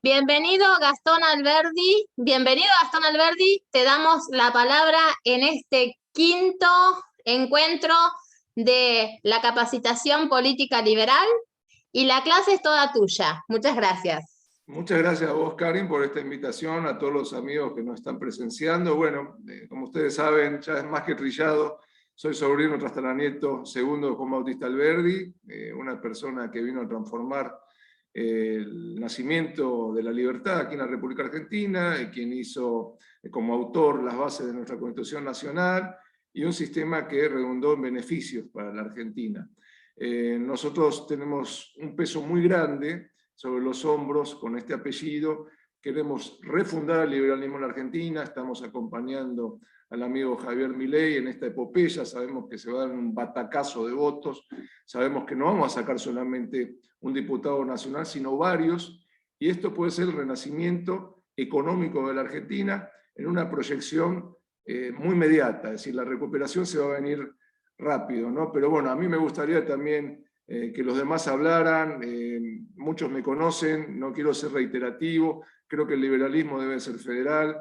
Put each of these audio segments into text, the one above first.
Bienvenido Gastón Alberdi, te damos la palabra en este quinto encuentro de la capacitación política liberal y la clase es toda tuya. Muchas gracias. Muchas gracias a vos, Karin, por esta invitación, a todos los amigos que nos están presenciando. Bueno, como ustedes saben, ya es más que trillado, soy sobrino tataranieto segundo de Juan Bautista Alberdi, una persona que vino a transformar el nacimiento de la libertad aquí en la República Argentina, quien hizo como autor las bases de nuestra Constitución Nacional y un sistema que redundó en beneficios para la Argentina. Nosotros tenemos un peso muy grande sobre los hombros con este apellido. Queremos refundar el liberalismo en la Argentina, estamos acompañando al amigo Javier Milei en esta epopeya, sabemos que se va a dar un batacazo de votos, sabemos que no vamos a sacar solamente un diputado nacional, sino varios, y esto puede ser el renacimiento económico de la Argentina en una proyección muy inmediata, es decir, la recuperación se va a venir rápido, ¿no? Pero bueno, a mí me gustaría también que los demás hablaran, muchos me conocen, no quiero ser reiterativo, creo que el liberalismo debe ser federal,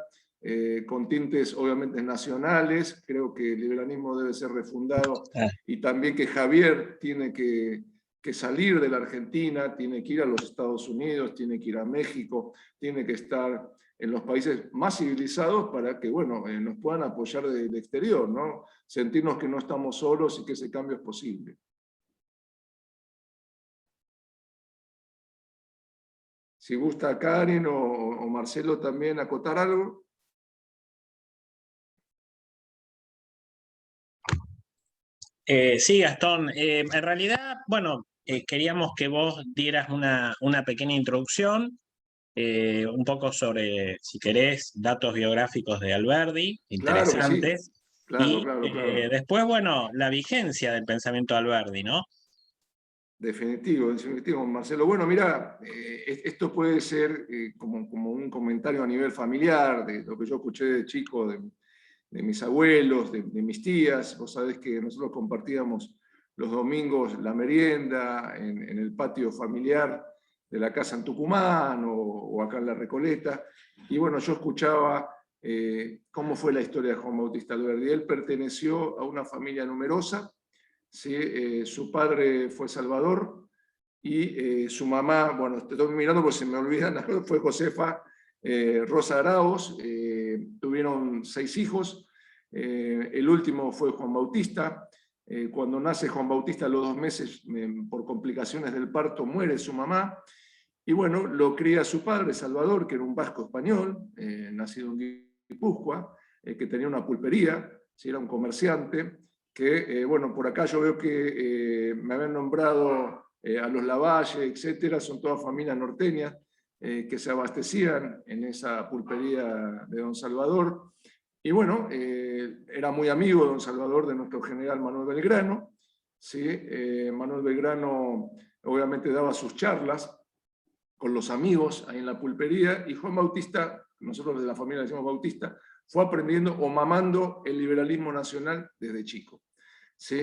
con tintes obviamente nacionales, creo que el liberalismo debe ser refundado y también que Javier tiene que salir de la Argentina, tiene que ir a los Estados Unidos, tiene que ir a México, tiene que estar en los países más civilizados para que, bueno, nos puedan apoyar del exterior, ¿no? Sentirnos que no estamos solos y que ese cambio es posible. Si gusta Karen o Marcelo también acotar algo. Sí, Gastón. En realidad, bueno, queríamos que vos dieras una pequeña introducción, un poco sobre, si querés, datos biográficos de Alberdi, interesantes. Claro que sí. Claro. Después, bueno, la vigencia del pensamiento de Alberdi, ¿no? Definitivo, Marcelo. Bueno, mira, esto puede ser como un comentario a nivel familiar, de lo que yo escuché de chico, de mis abuelos, de mis tías. Vos sabés que nosotros compartíamos los domingos la merienda en el patio familiar de la casa en Tucumán o acá en La Recoleta. Y bueno, yo escuchaba cómo fue la historia de Juan Bautista Alberdi. Él perteneció a una familia numerosa. ¿Sí? Su padre fue Salvador y su mamá, bueno, te estoy mirando porque se me olvidan, fue Josefa Rosa Arauz. Tuvieron 6 hijos, el último fue Juan Bautista. Cuando nace Juan Bautista, a los 2 meses, por complicaciones del parto, muere su mamá, y bueno, lo cría su padre, Salvador, que era un vasco español, nacido en Guipúzcoa, que tenía una pulpería, ¿sí? Era un comerciante, que, bueno, por acá yo veo que me habían nombrado a los Lavalle, etcétera, son todas familias norteñas que se abastecían en esa pulpería de don Salvador. Y bueno, era muy amigo don Salvador de nuestro general Manuel Belgrano. ¿Sí? Manuel Belgrano obviamente daba sus charlas con los amigos ahí en la pulpería, y Juan Bautista, nosotros de la familia le decimos Bautista, fue aprendiendo o mamando el liberalismo nacional desde chico. ¿Sí?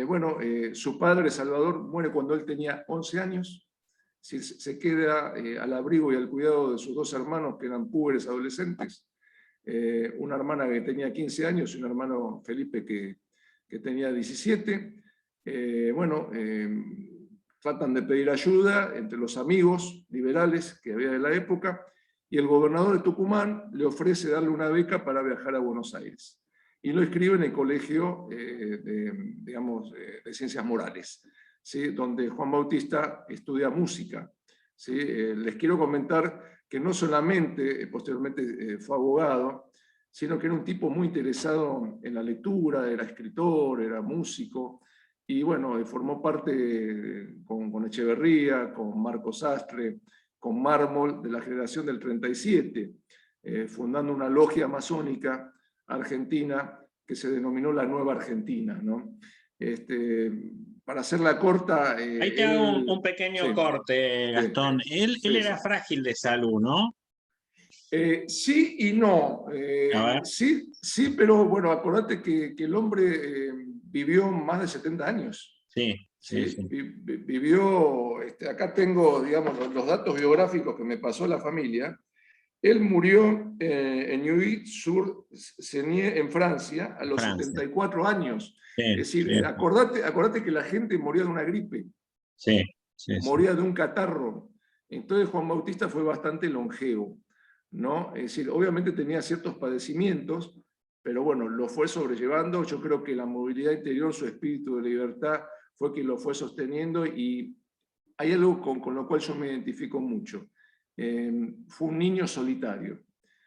Bueno, su padre, Salvador, muere cuando él tenía 11 años, ¿sí? Se queda al abrigo y al cuidado de sus 2 hermanos, que eran púberes adolescentes, una hermana que tenía 15 años y un hermano, Felipe, que tenía 17. Bueno, tratan de pedir ayuda entre los amigos liberales que había de la época, y el gobernador de Tucumán le ofrece darle una beca para viajar a Buenos Aires. Y lo inscribe en el colegio de Ciencias Morales, ¿sí? Donde Juan Bautista estudia música. ¿Sí? Les quiero comentar que no solamente posteriormente fue abogado, sino que era un tipo muy interesado en la lectura, era escritor, era músico, y bueno, formó parte con Echeverría, con Marco Sastre, con Mármol, de la generación del 37, fundando una logia masónica argentina que se denominó la Nueva Argentina, ¿no? Para hacerla corta... Ahí te hago un pequeño corte, Gastón. Él era frágil de salud, ¿no? Sí y no. Sí, pero bueno, acordate que el hombre vivió más de 70 años. Sí. ¿sí? sí. Vivió, acá tengo, digamos, los datos biográficos que me pasó la familia. Él murió en Neuilly-sur-Seine, en Francia, a los Francia. 74 años. Sí, Es decir, sí, acordate que la gente moría de una gripe, sí, sí, sí. moría de un catarro. Entonces Juan Bautista fue bastante longevo, ¿no? Es decir, obviamente tenía ciertos padecimientos, pero bueno, lo fue sobrellevando. Yo creo que la movilidad interior, su espíritu de libertad, fue quien lo fue sosteniendo, y hay algo con lo cual yo me identifico mucho. Fue un niño solitario,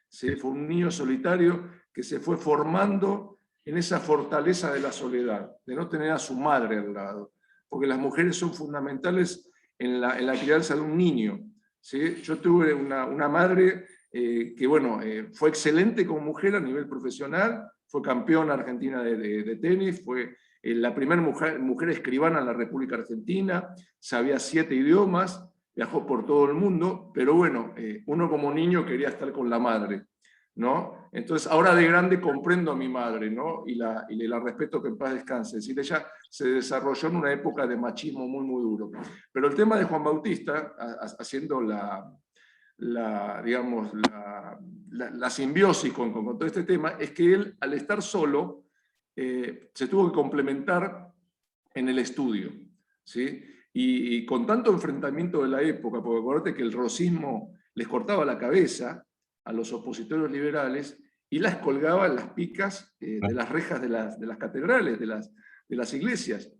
¿sí? Fue un niño solitario que se fue formando en esa fortaleza de la soledad, de no tener a su madre al lado, porque las mujeres son fundamentales en la crianza de un niño, ¿sí? Yo tuve una madre que, bueno, fue excelente como mujer a nivel profesional, fue campeona argentina de tenis, fue la primera mujer escribana en la República Argentina, sabía 7 idiomas, viajó por todo el mundo, pero bueno, uno como niño quería estar con la madre, ¿no? Entonces, ahora de grande comprendo a mi madre, ¿no? Y la respeto, que en paz descanse. Es decir, ella se desarrolló en una época de machismo muy, muy duro. Pero el tema de Juan Bautista, haciendo digamos, la simbiosis con todo este tema, es que él, al estar solo, se tuvo que complementar en el estudio, ¿sí? Y con tanto enfrentamiento de la época, porque acuérdate que el rosismo les cortaba la cabeza a los opositores liberales y las colgaba en las picas de las rejas de las catedrales, de las iglesias.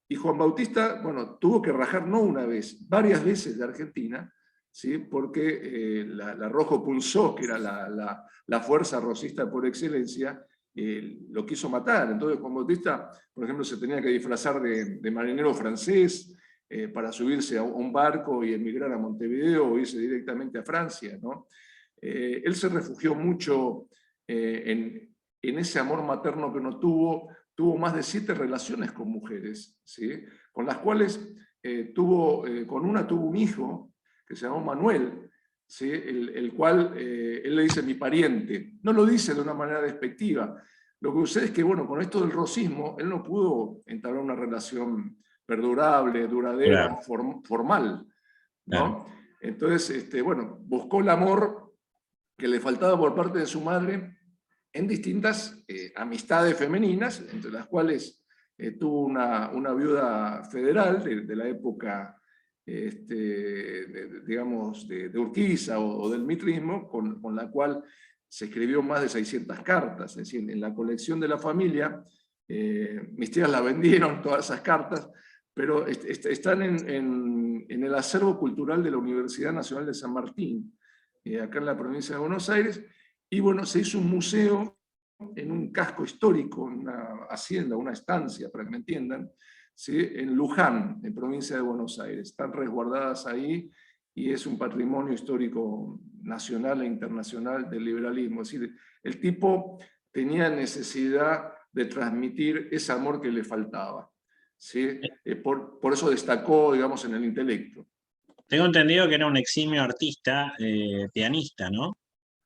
Y Juan Bautista, bueno, tuvo que rajar no una vez, varias veces de Argentina, ¿sí? Porque la Rojo Punzó, que era la fuerza rosista por excelencia, lo quiso matar. Entonces Juan Bautista, por ejemplo, se tenía que disfrazar de marinero francés para subirse a un barco y emigrar a Montevideo o irse directamente a Francia, ¿no? Él se refugió mucho en ese amor materno que no tuvo más de 7 relaciones con mujeres, ¿sí? Con las cuales con una tuvo un hijo que se llamó Manuel, ¿sí? el cual él le dice mi pariente. No lo dice de una manera despectiva. Lo que sucede es que, bueno, con esto del rosismo, él no pudo entablar una relación perdurable, duradera, Claro, formal, claro. ¿no? Entonces, bueno, buscó el amor que le faltaba por parte de su madre en distintas amistades femeninas, entre las cuales tuvo una viuda federal de la época, digamos, de Urquiza o del mitrismo, con la cual se escribió más de 600 cartas. Es decir, en la colección de la familia, mis tías la vendieron, todas esas cartas, pero están en el acervo cultural de la Universidad Nacional de San Martín, acá en la provincia de Buenos Aires. Y bueno, se hizo un museo en un casco histórico, una hacienda, una estancia, para que me entiendan, ¿sí? En Luján, en provincia de Buenos Aires. Están resguardadas ahí y es un patrimonio histórico nacional e internacional del liberalismo. Es decir, el tipo tenía necesidad de transmitir ese amor que le faltaba, ¿sí? Por eso destacó, digamos, en el intelecto. Tengo entendido que era un eximio artista, pianista, ¿no?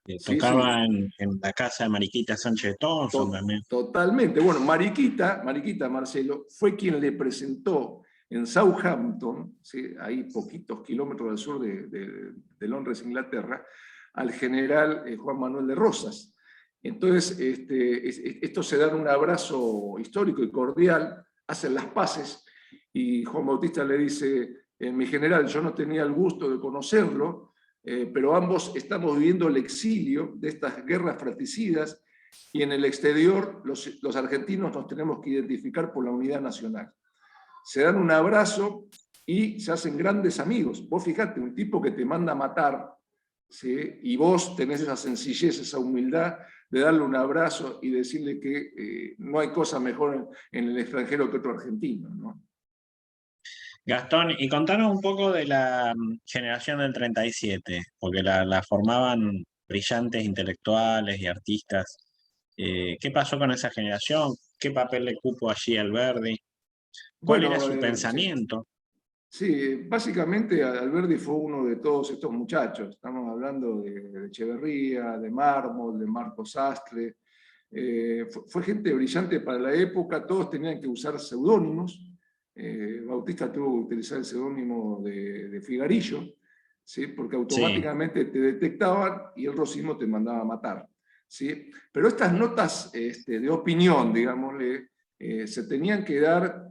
Sí, sí, Tocaba en la casa de Mariquita Sánchez Thompson también. Totalmente. Bueno, Mariquita Marcelo, fue quien le presentó en Southampton, ¿sí? Ahí poquitos kilómetros al sur de Londres, Inglaterra, al general Juan Manuel de Rosas. Entonces, esto se da un abrazo histórico y cordial, hacen las paces, y Juan Bautista le dice, mi general, yo no tenía el gusto de conocerlo, pero ambos estamos viviendo el exilio de estas guerras fratricidas, y en el exterior los argentinos nos tenemos que identificar por la unidad nacional. Se dan un abrazo y se hacen grandes amigos. Vos fijate, un tipo que te manda a matar, ¿sí? Y vos tenés esa sencillez, esa humildad de darle un abrazo y decirle que no hay cosa mejor en el extranjero que otro argentino, ¿no? Gastón, y contanos un poco de la generación del 37, porque la formaban brillantes intelectuales y artistas. ¿Qué pasó con esa generación? ¿Qué papel le cupo allí a Alberdi? ¿Cuál era Bueno, su sí, pensamiento? sí, básicamente Alberdi fue uno de todos estos muchachos. Estamos hablando de Echeverría, de Mármol, de Marcos Sastre. Fue gente brillante para la época, todos tenían que usar seudónimos, Bautista tuvo que utilizar el seudónimo de Figarillo, ¿sí? Porque automáticamente te detectaban y el rosismo te mandaba a matar, ¿sí? Pero estas notas de opinión, digámosle, se tenían que dar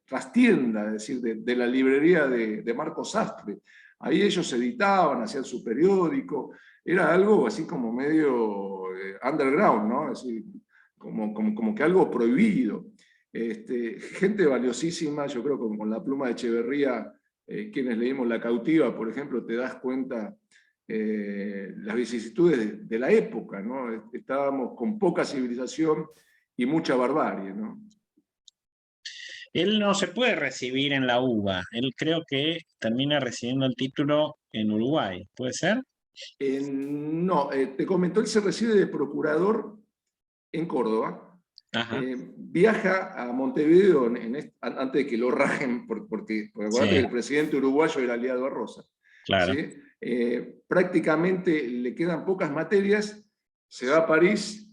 trastienda, es decir, de la librería de Marcos Sastre. Ahí ellos editaban, hacían su periódico, era algo así como medio underground, ¿no? Es decir, como que algo prohibido. Gente valiosísima, yo creo que con la pluma de Echeverría, quienes leímos La Cautiva, por ejemplo, te das cuenta las vicisitudes de la época, ¿no? Estábamos con poca civilización y mucha barbarie, ¿no? Él no se puede recibir en la UBA, él creo que termina recibiendo el título en Uruguay, ¿puede ser? No, te comentó, él se recibe de procurador en Córdoba. Viaja a Montevideo antes de que lo rajen, porque acuérdate que el presidente uruguayo era aliado a Rosas. Claro. ¿Sí? Prácticamente le quedan pocas materias, se va a París,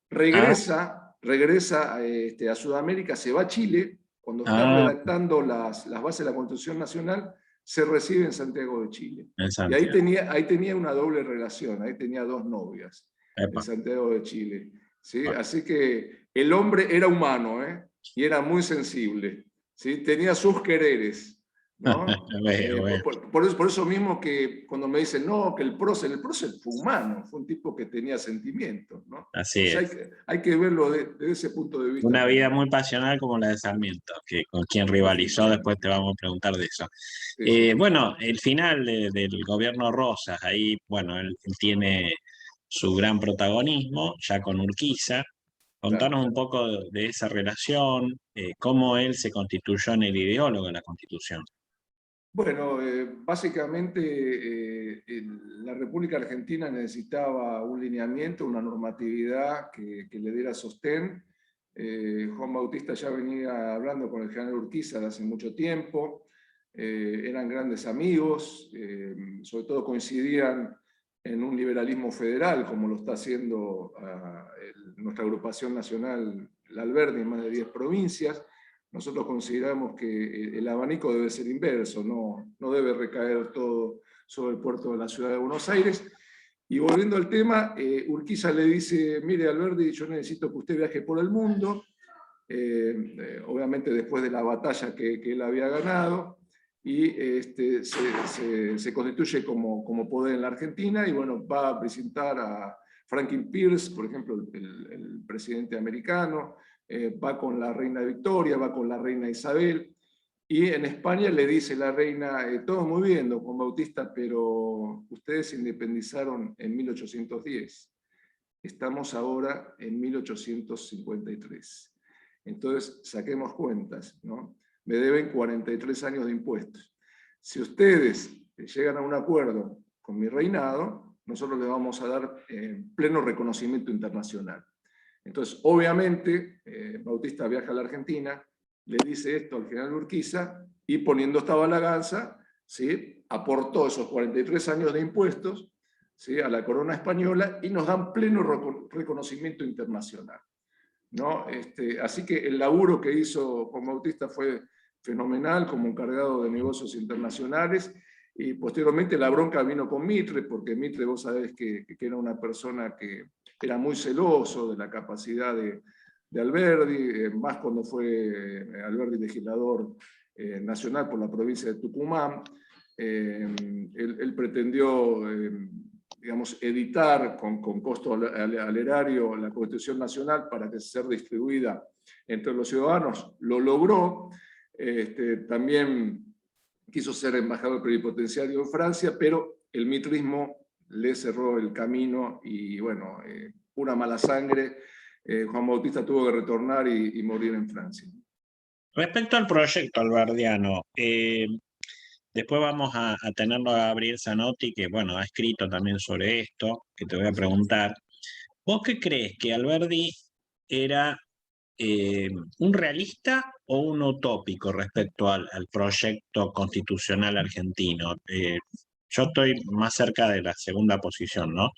regresa a Sudamérica, se va a Chile, cuando está redactando las bases de la Constitución Nacional, se recibe en Santiago de Chile. Y ahí tenía una doble relación, ahí tenía dos novias en Santiago de Chile. ¿Sí? Así que el hombre era humano, y era muy sensible, ¿sí? Tenía sus quereres, ¿no? Por eso mismo que cuando me dicen, no, que el prócer fue humano, fue un tipo que tenía sentimientos, ¿no? Así es. Hay que verlo desde ese punto de vista. Una vida muy pasional como la de Sarmiento, que con quien rivalizó, después te vamos a preguntar de eso. Sí. Bueno, el final del gobierno Rosas, ahí, bueno, él tiene su gran protagonismo, ya con Urquiza. Contanos un poco de esa relación, cómo él se constituyó en el ideólogo de la Constitución. Bueno, básicamente la República Argentina necesitaba un lineamiento, una normatividad que le diera sostén. Juan Bautista ya venía hablando con el general Urquiza de hace mucho tiempo, eran grandes amigos, sobre todo coincidían en un liberalismo federal, como lo está haciendo nuestra agrupación nacional, la Alberdi, en más de 10 provincias. Nosotros consideramos que el abanico debe ser inverso, no debe recaer todo sobre el puerto de la ciudad de Buenos Aires. Y volviendo al tema, Urquiza le dice, mire Alberdi, yo necesito que usted viaje por el mundo, obviamente después de la batalla que él había ganado, y se constituye como poder en la Argentina, y bueno, va a presentar a Franklin Pierce, por ejemplo, el presidente americano, va con la reina Victoria, va con la reina Isabel, y en España le dice la reina, todo muy bien, don Juan Bautista, pero ustedes se independizaron en 1810. Estamos ahora en 1853. Entonces, saquemos cuentas, ¿no? Me deben 43 años de impuestos. Si ustedes llegan a un acuerdo con mi reinado, nosotros le vamos a dar pleno reconocimiento internacional. Entonces, obviamente, Bautista viaja a la Argentina, le dice esto al general Urquiza, y poniendo esta balanza, ¿sí?, aportó esos 43 años de impuestos, ¿sí?, a la corona española, y nos dan pleno reconocimiento internacional, ¿no? Así que el laburo que hizo Juan Bautista fue fenomenal como encargado de negocios internacionales, y posteriormente la bronca vino con Mitre, porque Mitre, vos sabés que era una persona que era muy celoso de la capacidad de Alberdi, más cuando fue Alberdi legislador nacional por la provincia de Tucumán. Él pretendió, digamos, editar con costo al erario la Constitución Nacional para que sea distribuida entre los ciudadanos. Lo logró. También quiso ser embajador plenipotenciario en Francia, pero el mitrismo le cerró el camino y, bueno, pura mala sangre. Juan Bautista tuvo que retornar y morir en Francia. Respecto al proyecto alberdiano, después vamos a tenerlo a Gabriel Zanotti, que bueno, ha escrito también sobre esto, que te voy a preguntar. ¿Vos qué crees? ¿Que Alberdi era un realista o un utópico respecto al proyecto constitucional argentino? Yo estoy más cerca de la segunda posición, ¿no?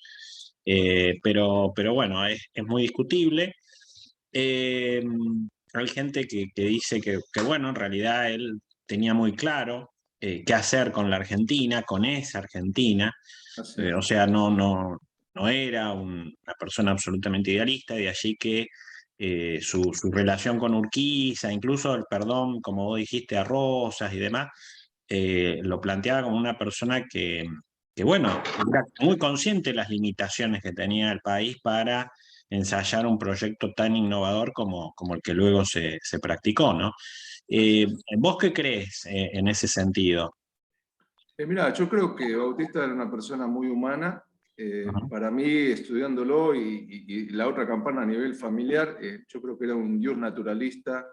Pero bueno, es muy discutible. hay gente que dice que, bueno, en realidad él tenía muy claro qué hacer con la Argentina, con esa Argentina. Así es. O sea, no era una persona absolutamente idealista, de allí que su relación con Urquiza, incluso el perdón, como vos dijiste, a Rosas y demás, lo planteaba como una persona que, bueno, era muy consciente de las limitaciones que tenía el país para ensayar un proyecto tan innovador como el que luego se practicó, ¿no? ¿Vos qué crees en ese sentido? Mira, yo creo que Bautista era una persona muy humana. Ajá. Para mí, estudiándolo y la otra campana a nivel familiar, yo creo que era un dios naturalista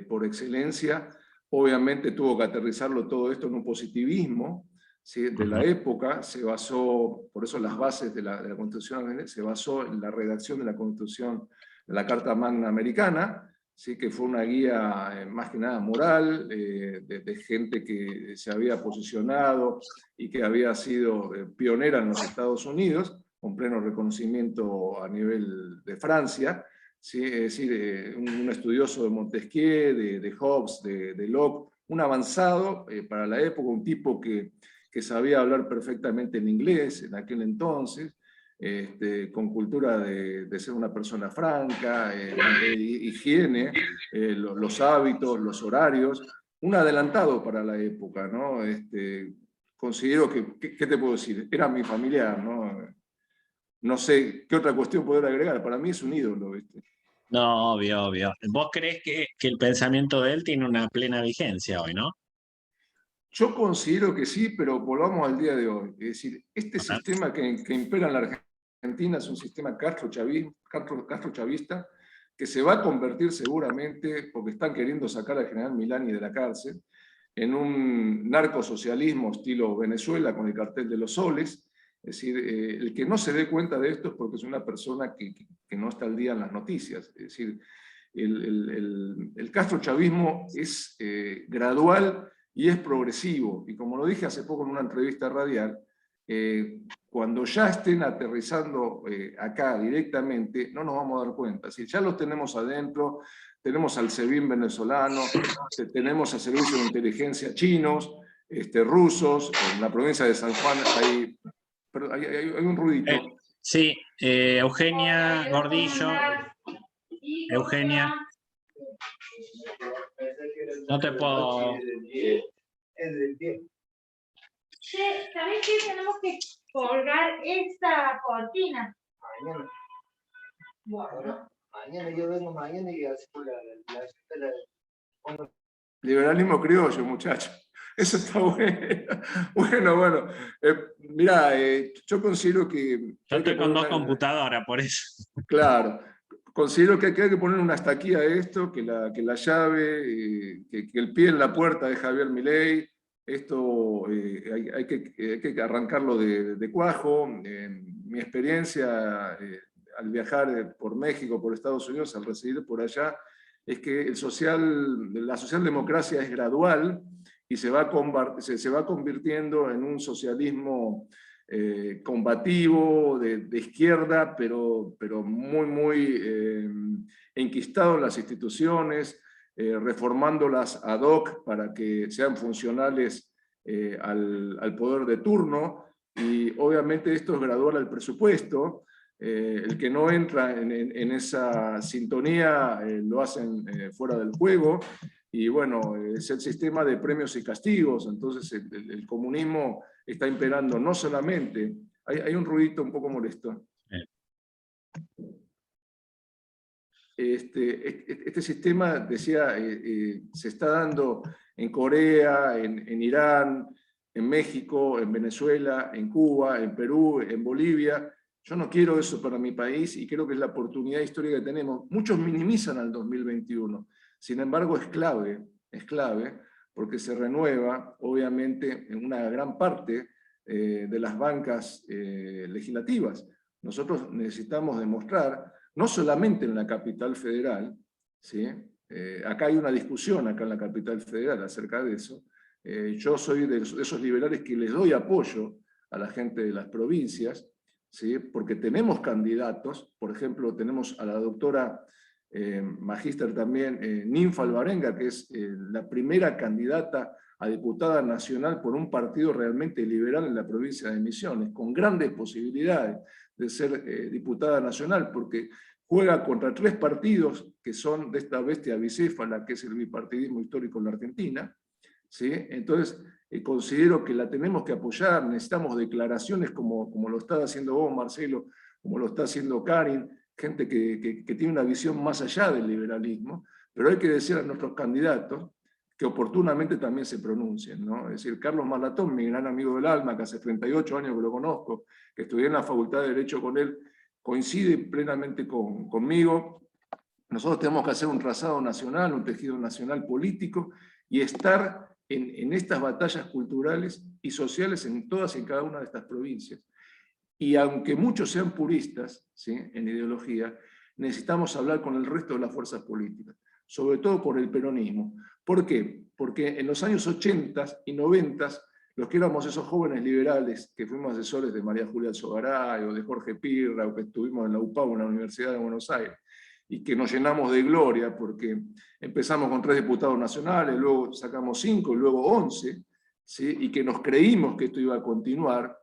por excelencia. Obviamente tuvo que aterrizarlo todo esto en un positivismo, ¿sí? De la Ajá. época. Se basó, por eso las bases de la Constitución, se basó en la redacción de la Constitución, de la Carta Magna Americana, ¿sí? Que fue una guía más que nada moral, de gente que se había posicionado y que había sido pionera en los Estados Unidos, con pleno reconocimiento a nivel de Francia, ¿sí? Es decir, un estudioso de Montesquieu, de Hobbes, de Locke, un avanzado para la época, un tipo que sabía hablar perfectamente en inglés en aquel entonces, con cultura de ser una persona franca, higiene, los hábitos, los horarios, un adelantado para la época, ¿no? Considero ¿qué te puedo decir? Era mi familiar, ¿no? No sé qué otra cuestión poder agregar, para mí es un ídolo, ¿viste? No, obvio, obvio. ¿Vos creés que el pensamiento de él tiene una plena vigencia hoy, no? Yo considero que sí, pero volvamos al día de hoy. Es decir, este A ver. sistema que impera en la Argentina es un sistema castrochavista que se va a convertir seguramente, porque están queriendo sacar al general Milani de la cárcel, en un narcosocialismo estilo Venezuela con el cartel de los soles. Es decir, el que no se dé cuenta de esto es porque es una persona que no está al día en las noticias. Es decir, el castrochavismo es gradual y es progresivo. Y como lo dije hace poco en una entrevista radial, cuando ya estén aterrizando acá directamente, no nos vamos a dar cuenta. Si ya los tenemos adentro, tenemos al SEBIN venezolano, tenemos a servicios de inteligencia chinos, rusos, en la provincia de San Juan hay un ruidito. Sí, Eugenia Gordillo. Eugenia, no te puedo. ¿Sabés qué? Tenemos que colgar esta cortina. Mañana. Bueno. Mañana yo vengo mañana y hacemos la Liberalismo criollo, muchacho. Eso está bueno. Bueno, mirá, yo considero que Yo hay que estoy con poner dos computadoras, por eso. claro, considero que hay que poner una hasta aquí a esto, que la llave, que el pie en la puerta de Javier Milei, esto hay que arrancarlo de cuajo. Mi experiencia al viajar por México, por Estados Unidos, al residir por allá, es que la socialdemocracia es gradual y se va convirtiendo en un socialismo combativo, de izquierda, pero muy enquistado en las instituciones, reformándolas ad hoc para que sean funcionales al poder de turno, y obviamente esto es gradual al presupuesto. El que no entra en esa sintonía lo hacen fuera del juego, y bueno, es el sistema de premios y castigos. Entonces el comunismo está imperando no solamente, hay un ruidito un poco molesto. Este sistema, decía, se está dando en Corea, en Irán, en México, en Venezuela, en Cuba, en Perú, en Bolivia. Yo no quiero eso para mi país y creo que es la oportunidad histórica que tenemos. Muchos minimizan al 2021, sin embargo es clave, porque se renueva, obviamente, en una gran parte de las bancas legislativas. Nosotros necesitamos demostrar, no solamente en la capital federal, ¿sí? Acá hay una discusión acá en la capital federal acerca de eso. Yo soy de esos liberales que les doy apoyo a la gente de las provincias, ¿sí? Porque tenemos candidatos. Por ejemplo, tenemos a la doctora magíster también, Ninfa Alvarenga, que es la primera candidata a diputada nacional por un partido realmente liberal en la provincia de Misiones, con grandes posibilidades de ser diputada nacional, porque juega contra 3 partidos que son de esta bestia bicéfala, que es el bipartidismo histórico en la Argentina, ¿sí? Entonces, considero que la tenemos que apoyar, necesitamos declaraciones como lo está haciendo vos, Marcelo, como lo está haciendo Karin, gente que tiene una visión más allá del liberalismo, pero hay que decir a nuestros candidatos que oportunamente también se pronuncien, ¿no? Es decir, Carlos Marlatón, mi gran amigo del alma, que hace 38 años que lo conozco, que estudié en la Facultad de Derecho con él, coincide plenamente conmigo. Nosotros tenemos que hacer un trazado nacional, un tejido nacional político, y estar en estas batallas culturales y sociales en todas y en cada una de estas provincias. Y aunque muchos sean puristas, ¿sí?, en ideología, necesitamos hablar con el resto de las fuerzas políticas, sobre todo por el peronismo. ¿Por qué? Porque en los años 80 y 90, los que éramos esos jóvenes liberales, que fuimos asesores de María Julia Alzogaray, o de Jorge Pirra, o que estuvimos en la UPAU, en la Universidad de Buenos Aires, y que nos llenamos de gloria, porque empezamos con 3 diputados nacionales, luego sacamos 5, y luego 11, ¿sí?, y que nos creímos que esto iba a continuar,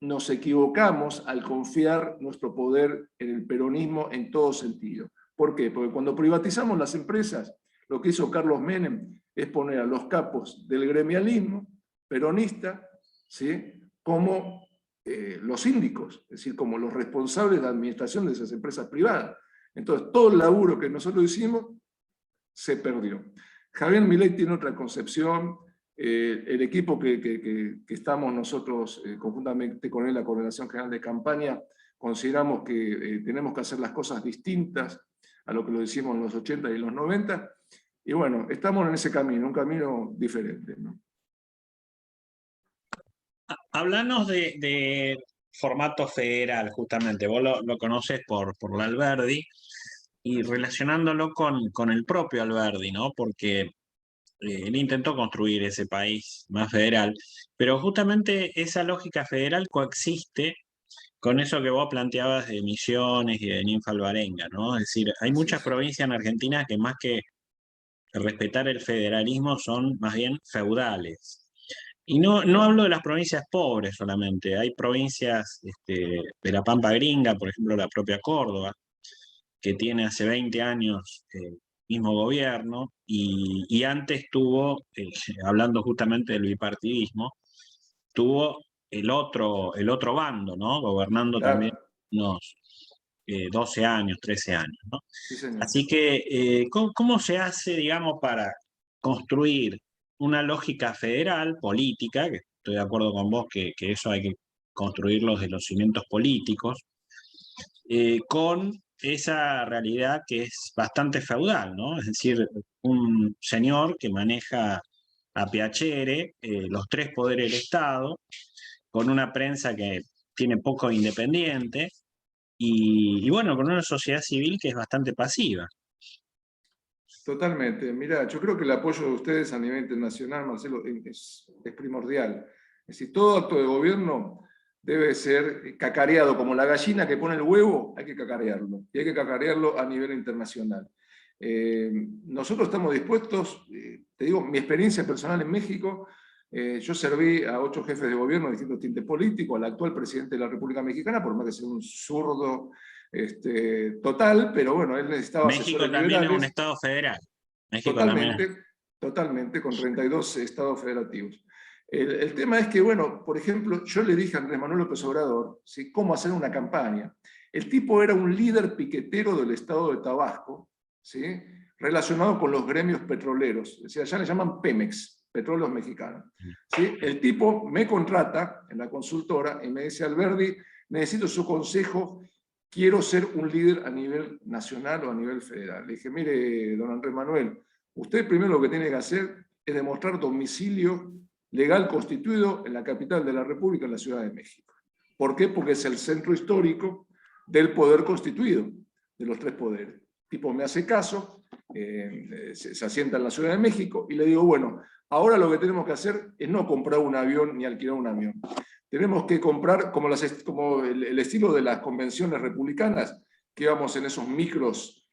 nos equivocamos al confiar nuestro poder en el peronismo en todo sentido. ¿Por qué? Porque cuando privatizamos las empresas, lo que hizo Carlos Menem es poner a los capos del gremialismo peronista, ¿sí?, como los síndicos, es decir, como los responsables de administración de esas empresas privadas. Entonces, todo el laburo que nosotros hicimos se perdió. Javier Milei tiene otra concepción. El equipo que estamos nosotros conjuntamente con él, la Coordinación General de Campaña, consideramos que tenemos que hacer las cosas distintas a lo que lo hicimos en los 80 y los 90, y bueno, estamos en ese camino, un camino diferente, ¿no? Háblanos de formato federal, justamente. Vos lo conoces por la Alberdi, y relacionándolo con el propio Alberdi, ¿no? Porque él intentó construir ese país más federal, pero justamente esa lógica federal coexiste con eso que vos planteabas de Misiones y de Ninfa Alvarenga, ¿no? Es decir, hay muchas provincias en Argentina que más que respetar el federalismo son más bien feudales. Y no hablo de las provincias pobres solamente, hay provincias de la Pampa Gringa, por ejemplo la propia Córdoba, que tiene hace 20 años mismo gobierno, y antes tuvo, hablando justamente del bipartidismo, tuvo el otro bando, ¿no? Gobernando también unos 12 años, 13 años, ¿no? Sí, señor. Así que, ¿cómo se hace, digamos, para construir una lógica federal, política, que estoy de acuerdo con vos que eso hay que construirlo desde los cimientos políticos, con esa realidad que es bastante feudal, ¿no? Es decir, un señor que maneja a piacere los 3 poderes del Estado, con una prensa que tiene poco independiente, y bueno, con una sociedad civil que es bastante pasiva. Totalmente. Mira, yo creo que el apoyo de ustedes a nivel internacional, Marcelo, es primordial. Es decir, todo acto de gobierno debe ser cacareado, como la gallina que pone el huevo, hay que cacarearlo, y hay que cacarearlo a nivel internacional. Nosotros estamos dispuestos, te digo, mi experiencia personal en México, yo serví a 8 jefes de gobierno de distintos tintes políticos, al actual presidente de la República Mexicana, por más que sea un zurdo total, pero bueno, él necesitaba México también liberales. Es un estado federal. México totalmente, con 32 estados federativos. El tema es que, bueno, por ejemplo, yo le dije a Andrés Manuel López Obrador, ¿sí?, cómo hacer una campaña. El tipo era un líder piquetero del estado de Tabasco, ¿sí?, relacionado con los gremios petroleros. O sea, allá le llaman Pemex, Petróleos Mexicanos. ¿Sí? El tipo me contrata en la consultora y me dice: Alberdi, necesito su consejo, quiero ser un líder a nivel nacional o a nivel federal. Le dije: mire, don Andrés Manuel, usted primero lo que tiene que hacer es demostrar domicilio legal constituido en la capital de la República, en la Ciudad de México. ¿Por qué? Porque es el centro histórico del poder constituido, de los 3 poderes. El tipo me hace caso, se asienta en la Ciudad de México, y le digo: bueno, ahora lo que tenemos que hacer es no comprar un avión ni alquilar un avión. Tenemos que comprar, como el estilo de las convenciones republicanas, que íbamos en esos micros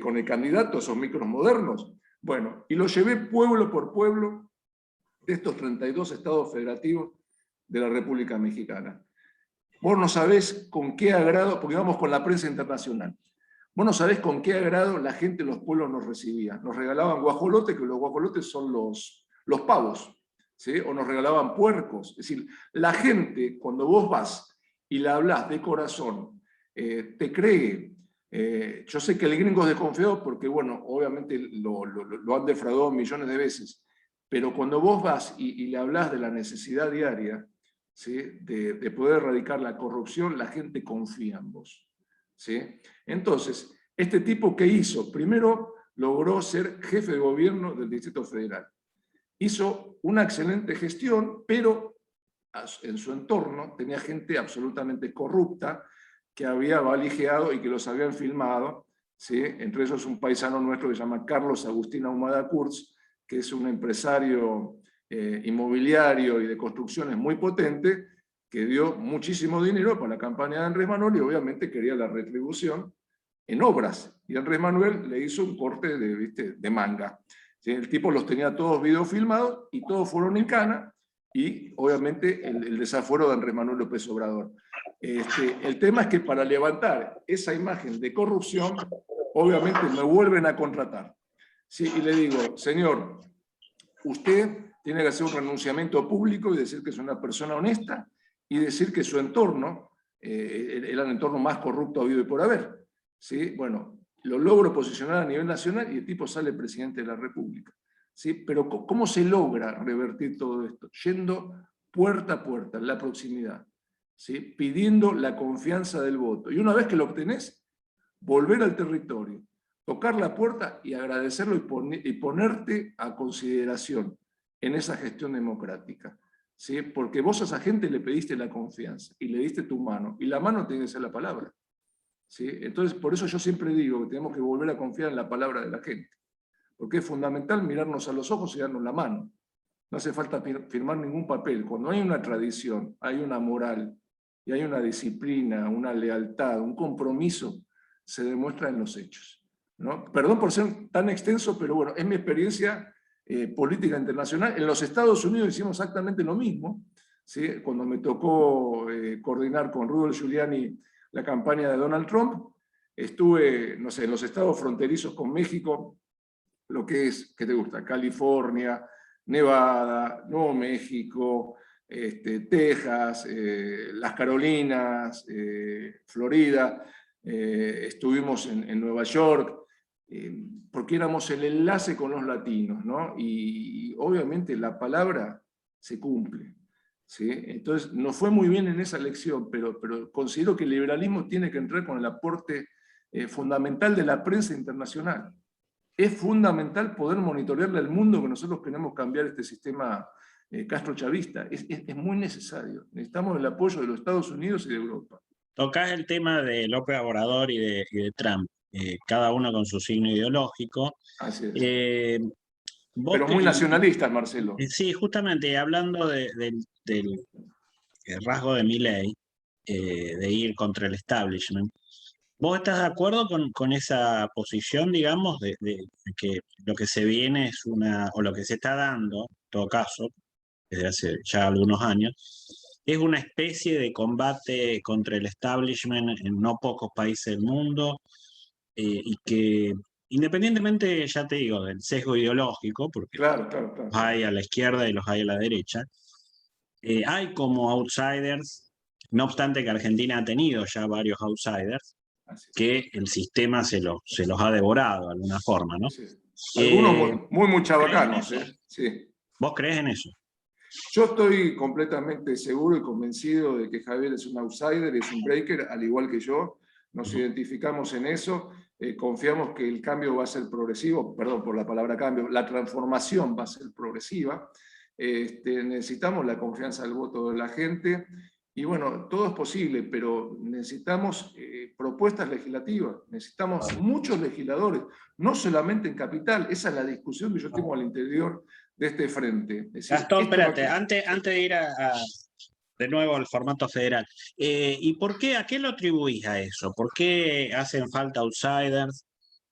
con el candidato, esos micros modernos. Bueno, y lo llevé pueblo por pueblo de estos 32 estados federativos de la República Mexicana. Vos no sabés con qué agrado, porque vamos con la prensa internacional, vos no sabés con qué agrado la gente de los pueblos nos recibía. Nos regalaban guajolotes, que los guajolotes son los pavos, ¿sí? O nos regalaban puercos. Es decir, la gente, cuando vos vas y la hablás de corazón, te cree. Yo sé que el gringo es desconfiado porque, bueno, obviamente lo han defraudado millones de veces, pero cuando vos vas y le hablás de la necesidad diaria, ¿sí? de poder erradicar la corrupción, la gente confía en vos, ¿sí? Entonces, este tipo, ¿qué hizo? Primero logró ser jefe de gobierno del Distrito Federal. Hizo una excelente gestión, pero en su entorno tenía gente absolutamente corrupta que había valijeado y que los habían filmado, ¿sí? Entre ellos un paisano nuestro que se llama Carlos Agustín Ahumada Kurz, que es un empresario inmobiliario y de construcciones muy potente, que dio muchísimo dinero para la campaña de Andrés Manuel y obviamente quería la retribución en obras. Y Andrés Manuel le hizo un corte de manga. ¿Sí? El tipo los tenía todos videofilmados y todos fueron en cana, y obviamente el desafuero de Andrés Manuel López Obrador. El tema es que para levantar esa imagen de corrupción, obviamente me vuelven a contratar. Sí, y le digo, señor, usted tiene que hacer un renunciamiento público y decir que es una persona honesta y decir que su entorno era el entorno más corrupto habido y por haber. ¿Sí? Bueno, lo logro posicionar a nivel nacional y el tipo sale presidente de la República. ¿Sí? Pero ¿cómo se logra revertir todo esto? Yendo puerta a puerta, en la proximidad, ¿sí? Pidiendo la confianza del voto. Y una vez que lo obtenés, volver al territorio, tocar la puerta y agradecerlo y ponerte a consideración en esa gestión democrática. ¿Sí? Porque vos a esa gente le pediste la confianza y le diste tu mano, y la mano tiene que ser la palabra. ¿Sí? Entonces, por eso yo siempre digo que tenemos que volver a confiar en la palabra de la gente, porque es fundamental mirarnos a los ojos y darnos la mano. No hace falta firmar ningún papel. Cuando hay una tradición, hay una moral, y hay una disciplina, una lealtad, un compromiso, se demuestra en los hechos, ¿no? Perdón por ser tan extenso, pero bueno, es mi experiencia política internacional. En los Estados Unidos hicimos exactamente lo mismo, ¿sí? Cuando me tocó coordinar con Rudolph Giuliani la campaña de Donald Trump, estuve, no sé, en los estados fronterizos con México, lo que es, ¿qué te gusta? California, Nevada, Nuevo México, Texas, las Carolinas, Florida, estuvimos en Nueva York, porque éramos el enlace con los latinos, ¿no? Y obviamente la palabra se cumple. ¿Sí? Entonces, nos fue muy bien en esa elección, pero considero que el liberalismo tiene que entrar con el aporte fundamental de la prensa internacional. Es fundamental poder monitorearle al mundo que nosotros queremos cambiar este sistema castrochavista. Es muy necesario. Necesitamos el apoyo de los Estados Unidos y de Europa. Tocás el tema de López Obrador y de Trump, cada uno con su signo ideológico. Así es. Pero muy nacionalistas, Marcelo. Sí, justamente hablando del rasgo de Milei, de ir contra el establishment, ¿vos estás de acuerdo con esa posición, digamos, de que lo que se viene es o lo que se está dando, en todo caso, desde hace ya algunos años, es una especie de combate contra el establishment en no pocos países del mundo, y que independientemente, ya te digo, del sesgo ideológico, porque claro. los hay a la izquierda y los hay a la derecha, hay como outsiders, no obstante que Argentina ha tenido ya varios outsiders, que el sistema se los ha devorado de alguna forma, ¿no? Sí. Algunos muy chabacanos, sí. ¿Vos crees en eso? Yo estoy completamente seguro y convencido de que Javier es un outsider, es un breaker, al igual que yo. Nos identificamos en eso, confiamos que el cambio va a ser progresivo, perdón por la palabra cambio, la transformación va a ser progresiva. Necesitamos la confianza del voto de la gente, y bueno, todo es posible, pero necesitamos propuestas legislativas, necesitamos muchos legisladores, no solamente en Capital. Esa es la discusión que yo tengo al interior de este frente. Es decir, Gastón, espérate, antes de ir de nuevo al formato federal, ¿y por qué, a qué lo atribuís a eso? ¿Por qué hacen falta outsiders?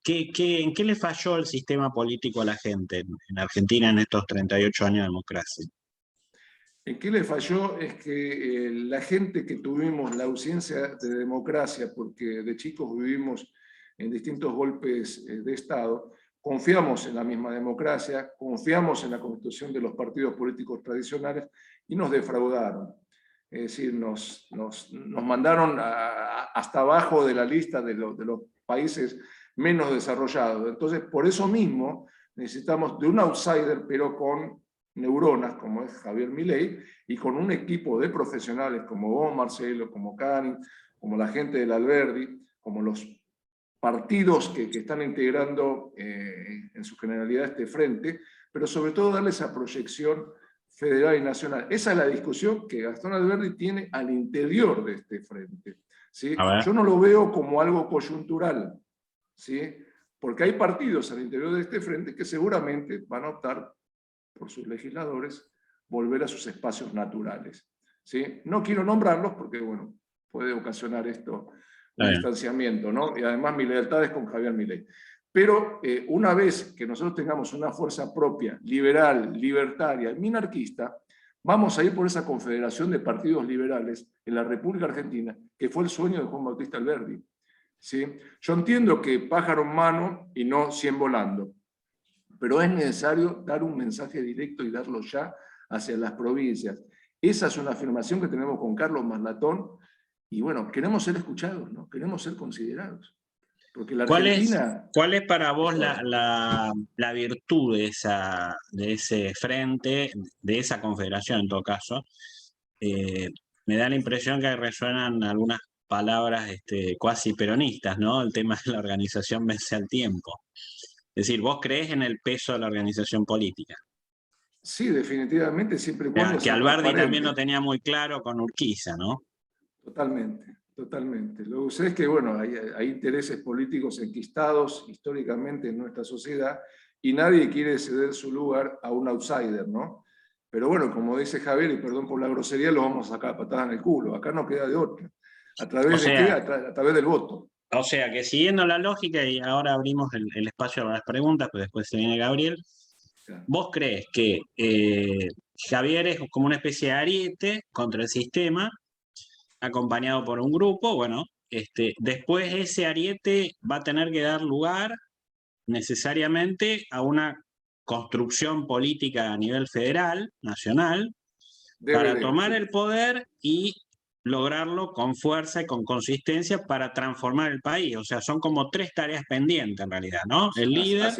¿En qué le falló el sistema político a la gente en Argentina en estos 38 años de democracia? ¿En qué le falló? Es que la gente que tuvimos la ausencia de democracia, porque de chicos vivimos en distintos golpes de Estado, confiamos en la misma democracia, confiamos en la constitución de los partidos políticos tradicionales y nos defraudaron. Es decir, nos mandaron hasta abajo de la lista de los países menos desarrollados. Entonces, por eso mismo, necesitamos de un outsider, pero con neuronas, como es Javier Milei, y con un equipo de profesionales como vos, Marcelo, como Karin, como la gente del Alberdi, como los partidos que están integrando en su generalidad este frente, pero sobre todo darle esa proyección federal y nacional. Esa es la discusión que Gastón Alberdi tiene al interior de este frente, ¿sí? Yo no lo veo como algo coyuntural, ¿sí? Porque hay partidos al interior de este frente que seguramente van a optar por sus legisladores volver a sus espacios naturales, ¿sí? No quiero nombrarlos porque, bueno, puede ocasionar esto un distanciamiento, ¿no? Y además mi lealtad es con Javier Milei. Pero una vez que nosotros tengamos una fuerza propia, liberal, libertaria, minarquista, vamos a ir por esa confederación de partidos liberales en la República Argentina, que fue el sueño de Juan Bautista Alberdi, ¿sí? Yo entiendo que pájaro en mano y no 100 volando, pero es necesario dar un mensaje directo y darlo ya hacia las provincias. Esa es una afirmación que tenemos con Carlos Maslatón, y bueno, queremos ser escuchados, ¿no? Queremos ser considerados. Porque la Argentina... ¿Cuál es para vos la virtud de ese frente, de esa confederación en todo caso? Me da la impresión que resuenan algunas palabras cuasi peronistas, ¿no? El tema de la organización vence al tiempo. Es decir, ¿vos creés en el peso de la organización política? Sí, definitivamente, siempre y cuando... Que Alberdi también lo tenía muy claro con Urquiza, ¿no? Totalmente, totalmente. Lo que sucede es que, bueno, hay intereses políticos enquistados históricamente en nuestra sociedad y nadie quiere ceder su lugar a un outsider, ¿no? Pero bueno, como dice Javier, y perdón por la grosería, lo vamos a sacar a patadas en el culo. Acá no queda de otra. ¿A través de qué? A través del voto. O sea, que siguiendo la lógica, y ahora abrimos el espacio a las preguntas, pues después se viene Gabriel, ¿vos crees que Javier es como una especie de ariete contra el sistema, acompañado por un grupo? Bueno, después ese ariete va a tener que dar lugar necesariamente a una construcción política a nivel federal, nacional, para tomar el poder y lograrlo con fuerza y con consistencia para transformar el país. O sea, son como tres tareas pendientes en realidad, ¿no? El líder,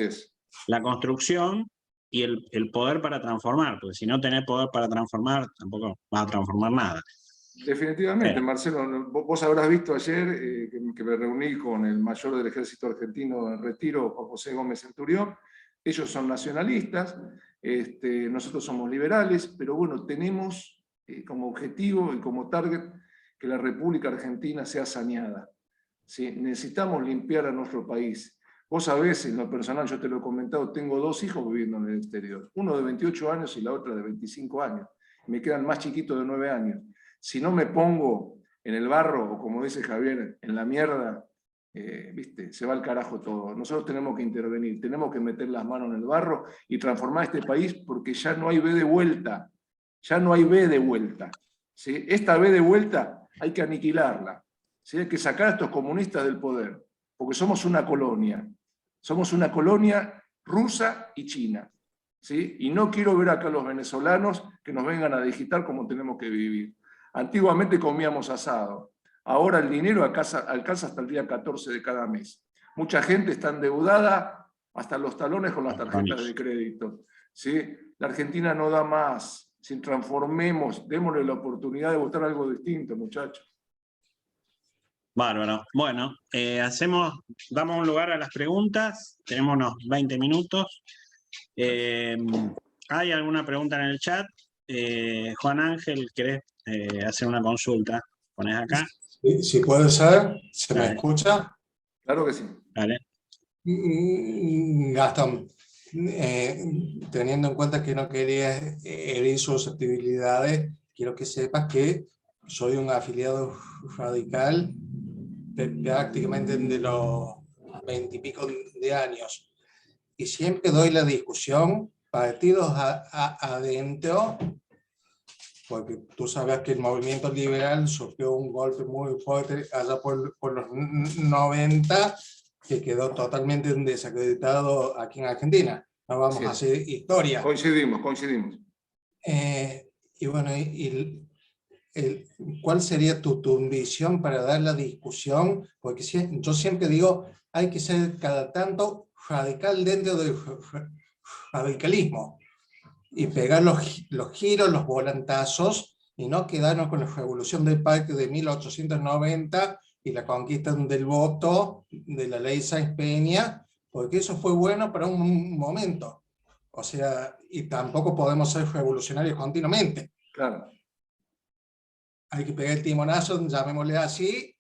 la construcción y el poder para transformar, porque si no tenés poder para transformar, tampoco vas a transformar nada. Definitivamente, Marcelo, vos habrás visto ayer que me reuní con el mayor del ejército argentino en retiro, Juan José Gómez Centurión. Ellos son nacionalistas, nosotros somos liberales, pero bueno, tenemos como objetivo y como target que la República Argentina sea saneada, ¿sí? Necesitamos limpiar a nuestro país. Vos sabés, en lo personal, yo te lo he comentado, tengo 2 hijos viviendo en el exterior, uno de 28 años y la otra de 25 años. Me quedan más chiquitos de 9 años. Si no me pongo en el barro, o como dice Javier, en la mierda, ¿viste? Se va al carajo todo. Nosotros tenemos que intervenir, tenemos que meter las manos en el barro y transformar este país porque ya no hay B de vuelta. Ya no hay B de vuelta, ¿sí? Esta B de vuelta hay que aniquilarla, ¿sí? Hay que sacar a estos comunistas del poder, porque somos una colonia. Somos una colonia rusa y china, ¿sí? Y no quiero ver acá a los venezolanos que nos vengan a digitar cómo tenemos que vivir. Antiguamente comíamos asado, ahora el dinero alcanza hasta el día 14 de cada mes. Mucha gente está endeudada hasta los talones con las tarjetas de crédito, ¿sí? La Argentina no da más. Si transformemos, démosle la oportunidad de votar algo distinto, muchachos. Bárbaro. Bueno, damos un lugar a las preguntas. Tenemos unos 20 minutos. ¿Hay alguna pregunta en el chat? Juan Ángel, ¿querés hacer una consulta? ¿Ponés acá? Si puede ser, ¿se me escucha? Claro que sí. Dale. Gastón, teniendo en cuenta que no quería herir susceptibilidades, quiero que sepas que soy un afiliado radical prácticamente de los 20 y pico de años. Y siempre doy la discusión, partidos adentro, porque tú sabes que el movimiento liberal sufrió un golpe muy fuerte allá por los 90, que quedó totalmente desacreditado aquí en Argentina. No vamos a hacer historia. Coincidimos. Y bueno, ¿cuál sería tu visión para dar la discusión? Porque yo siempre digo, hay que ser cada tanto radical dentro del radicalismo y pegar los giros, los volantazos, y no quedarnos con la revolución del parque de 1890 y la conquista del voto de la ley Sáenz Peña, porque eso fue bueno para un momento. O sea, y tampoco podemos ser revolucionarios continuamente. Claro. Hay que pegar el timonazo, llamémosle así,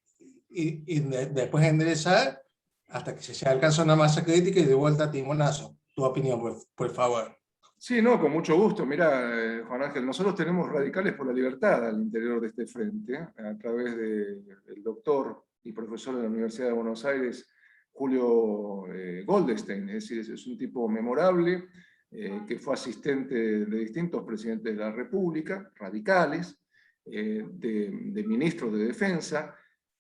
y después enderezar hasta que se alcanza una masa crítica y de vuelta timonazo. Tu opinión, por favor. Sí, no, con mucho gusto. Mira, Juan Ángel, nosotros tenemos Radicales por la Libertad al interior de este frente, a través del doctor y profesor de la Universidad de Buenos Aires, Julio Goldstein. Es decir, es un tipo memorable, que fue asistente de distintos presidentes de la República, radicales, de ministros de defensa,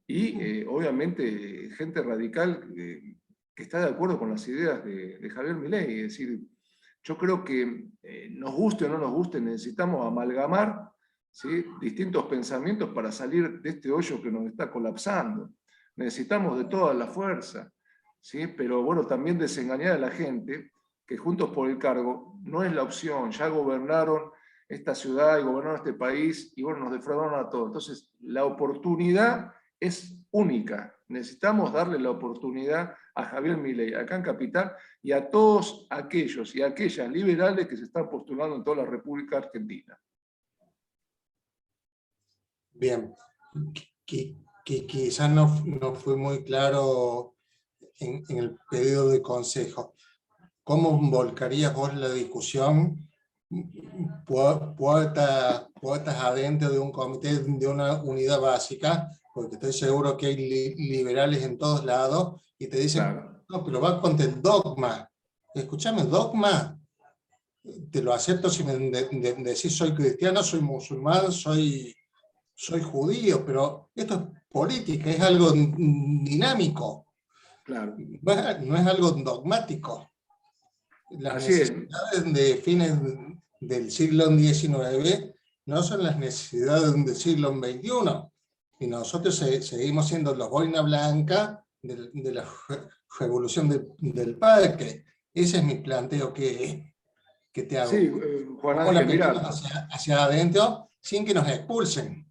y obviamente gente radical que está de acuerdo con las ideas de Javier Milei. Es decir, yo creo que nos guste o no nos guste, necesitamos amalgamar, ¿sí?, distintos pensamientos para salir de este hoyo que nos está colapsando. Necesitamos de toda la fuerza, ¿sí? Pero bueno, también desengañar a la gente que Juntos por el Cargo no es la opción. Ya gobernaron esta ciudad y gobernaron este país y bueno, nos defraudaron a todos. Entonces, la oportunidad es única. Necesitamos darle la oportunidad a Javier Milei, acá en Capital, y a todos aquellos y aquellas liberales que se están postulando en toda la República Argentina. Bien, quizás no fue muy claro en el pedido de consejo. ¿Cómo volcarías vos la discusión puertas adentro de un comité, de una unidad básica? Porque estoy seguro que hay liberales en todos lados y te dicen, claro, no, pero va contra el dogma. Escúchame, dogma, te lo acepto si me decís soy cristiano, soy musulmán, soy judío, pero esto es política, es algo dinámico. Claro. No es algo dogmático. Las Así necesidades de fines del siglo XIX no son las necesidades del siglo XXI. Y nosotros seguimos siendo los boina blanca de la revolución del parque. Ese es mi planteo que te hago. Sí, Juan Ángel, mira, hacia adentro sin que nos expulsen.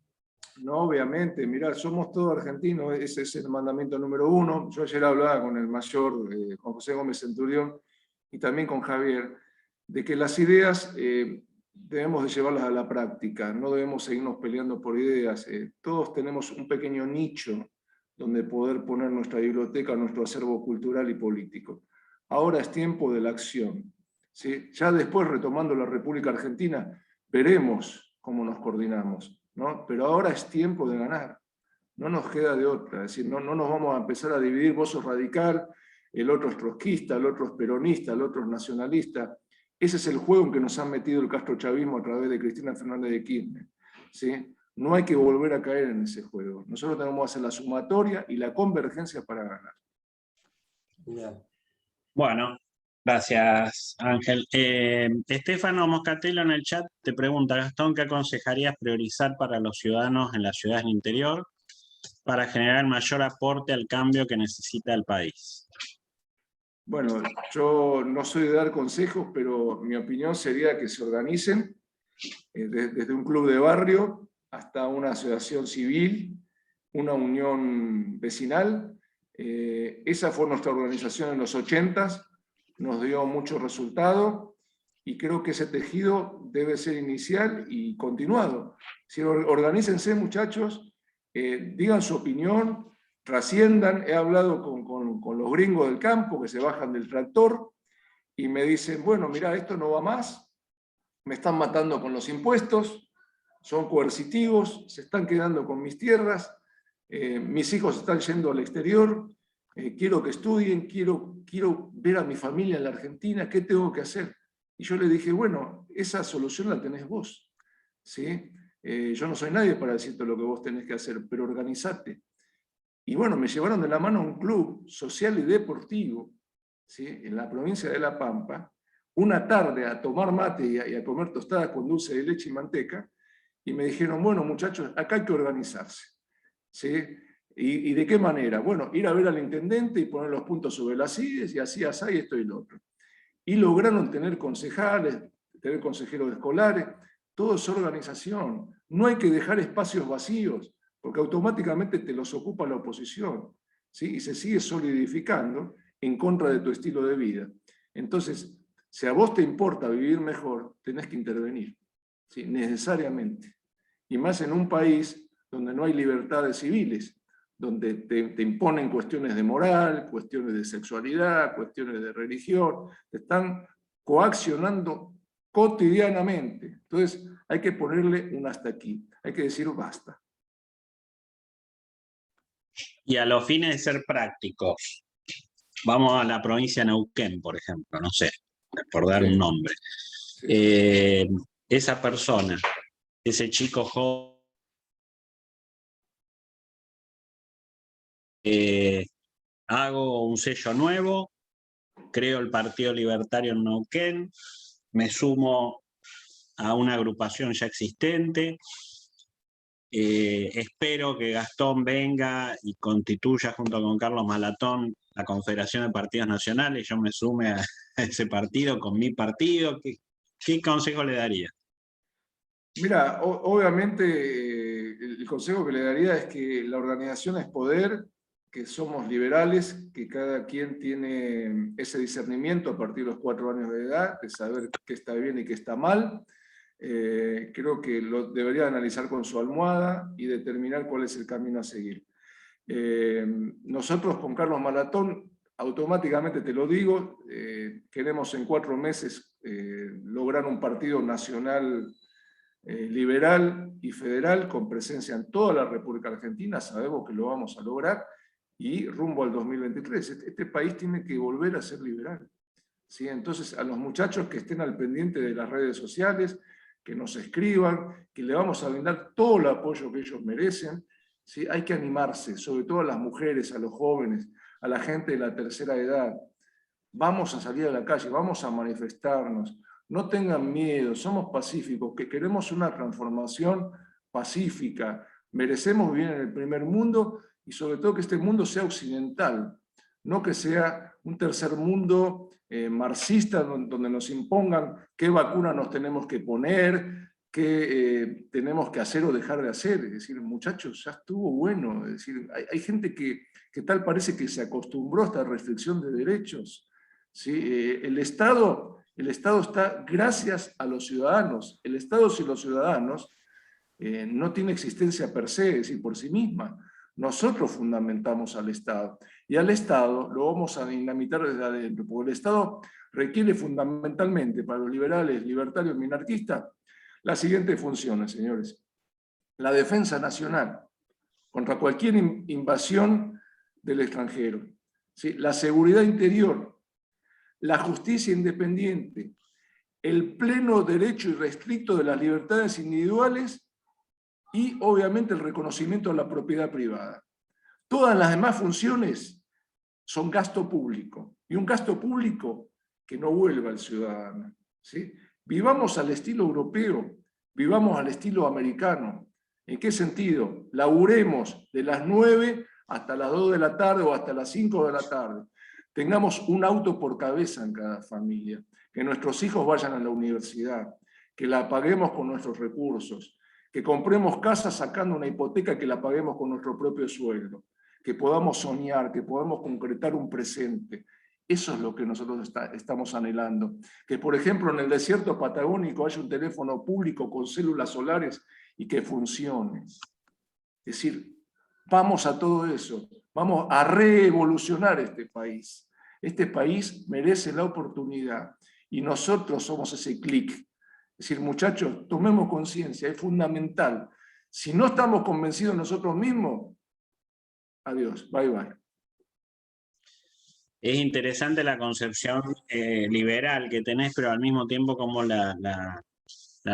No, obviamente, mirá, somos todos argentinos, ese es el mandamiento número 1. Yo ayer hablaba con el mayor, Juan José Gómez Centurión, y también con Javier, de que las ideas debemos de llevarlas a la práctica, no debemos seguirnos peleando por ideas. Todos tenemos un pequeño nicho donde poder poner nuestra biblioteca, nuestro acervo cultural y político. Ahora es tiempo de la acción, ¿sí? Ya después, retomando la República Argentina, veremos cómo nos coordinamos, ¿no? Pero ahora es tiempo de ganar, no nos queda de otra. Es decir, no nos vamos a empezar a dividir, vos sos radical, el otro es trotskista, el otro es peronista, el otro es nacionalista. Ese es el juego en que nos han metido el castrochavismo a través de Cristina Fernández de Kirchner, ¿sí? No hay que volver a caer en ese juego. Nosotros tenemos que hacer la sumatoria y la convergencia para ganar. Bien. Bueno, gracias, Ángel. Estefano Moscatello en el chat te pregunta, Gastón, ¿qué aconsejarías priorizar para los ciudadanos en las ciudades del interior para generar mayor aporte al cambio que necesita el país? Bueno, yo no soy de dar consejos, pero mi opinión sería que se organicen desde un club de barrio hasta una asociación civil, una unión vecinal. Esa fue nuestra organización en los 80s, nos dio mucho resultado y creo que ese tejido debe ser inicial y continuado. Si organícense, muchachos, digan su opinión, trasciendan. He hablado con los gringos del campo que se bajan del tractor y me dicen, bueno, mira, esto no va más, me están matando con los impuestos, son coercitivos, se están quedando con mis tierras, mis hijos están yendo al exterior, quiero que estudien, quiero ver a mi familia en la Argentina, ¿qué tengo que hacer? Y yo le dije, bueno, esa solución la tenés vos, ¿sí? Yo no soy nadie para decirte lo que vos tenés que hacer, pero organizate. Y bueno, me llevaron de la mano a un club social y deportivo, ¿sí? En la provincia de La Pampa, una tarde a tomar mate y a comer tostadas con dulce de leche y manteca, y me dijeron, bueno muchachos, acá hay que organizarse, ¿sí? ¿Y de qué manera? Bueno, ir a ver al intendente y poner los puntos sobre las IES, y así, y esto y lo otro. Y lograron tener concejales, tener consejeros escolares, todo es organización. No hay que dejar espacios vacíos, porque automáticamente te los ocupa la oposición, ¿sí? Y se sigue solidificando en contra de tu estilo de vida. Entonces, si a vos te importa vivir mejor, tenés que intervenir, ¿sí? Necesariamente. Y más en un país donde no hay libertades civiles, donde te imponen cuestiones de moral, cuestiones de sexualidad, cuestiones de religión, te están coaccionando cotidianamente. Entonces hay que ponerle un hasta aquí, hay que decir basta. Y a los fines de ser prácticos, vamos a la provincia de Neuquén, por ejemplo, no sé, por dar un nombre. Sí. Esa persona, ese chico joven, hago un sello nuevo, creo el Partido Libertario en Neuquén, me sumo a una agrupación ya existente, espero que Gastón venga y constituya junto con Carlos Malatón la Confederación de Partidos Nacionales, yo me sume a ese partido con mi partido. ¿Qué consejo le daría? Mira, obviamente el consejo que le daría es que la organización es poder, que somos liberales, que cada quien tiene ese discernimiento a partir de los 4 años de edad, de saber qué está bien y qué está mal. Creo que lo debería analizar con su almohada y determinar cuál es el camino a seguir. Nosotros con Carlos Malatón, automáticamente te lo digo, queremos en 4 meses lograr un partido nacional liberal y federal con presencia en toda la República Argentina, sabemos que lo vamos a lograr, y rumbo al 2023. Este país tiene que volver a ser liberal, ¿sí? Entonces, a los muchachos que estén al pendiente de las redes sociales, que nos escriban, que le vamos a brindar todo el apoyo que ellos merecen, ¿sí? Hay que animarse, sobre todo a las mujeres, a los jóvenes, a la gente de la tercera edad. Vamos a salir a la calle, vamos a manifestarnos. No tengan miedo, somos pacíficos, que queremos una transformación pacífica. Merecemos vivir en el primer mundo y sobre todo que este mundo sea occidental, no que sea un tercer mundo marxista donde nos impongan qué vacuna nos tenemos que poner, qué tenemos que hacer o dejar de hacer. Es decir, muchachos, ya estuvo bueno. Es decir, hay gente que tal parece que se acostumbró a esta restricción de derechos. ¿Sí? El Estado está gracias a los ciudadanos. El Estado sin los ciudadanos no tiene existencia per se, es decir, por sí misma. Nosotros fundamentamos al Estado. Y al Estado lo vamos a dinamitar desde adentro, porque el Estado requiere fundamentalmente para los liberales, libertarios, minarquistas, las siguientes funciones, señores. La defensa nacional contra cualquier invasión del extranjero. ¿Sí? La seguridad interior, la justicia independiente, el pleno derecho irrestricto de las libertades individuales y obviamente el reconocimiento de la propiedad privada. Todas las demás funciones son gasto público, y un gasto público que no vuelva al ciudadano, ¿sí? Vivamos al estilo europeo, vivamos al estilo americano. ¿En qué sentido? Laburemos de las 9 hasta las 2 de la tarde o hasta las 5 de la tarde. Tengamos un auto por cabeza en cada familia, que nuestros hijos vayan a la universidad, que la paguemos con nuestros recursos, que compremos casas sacando una hipoteca que la paguemos con nuestro propio sueldo, que podamos soñar, que podamos concretar un presente. Eso es lo que nosotros estamos anhelando. Que, por ejemplo, en el desierto patagónico haya un teléfono público con células solares y que funcione. Es decir, vamos a todo eso. Vamos a reevolucionar este país. Este país merece la oportunidad y nosotros somos ese clic. Es decir, muchachos, tomemos conciencia, es fundamental. Si no estamos convencidos nosotros mismos, adiós, bye bye. es interesante la concepción liberal que tenés, pero al mismo tiempo como la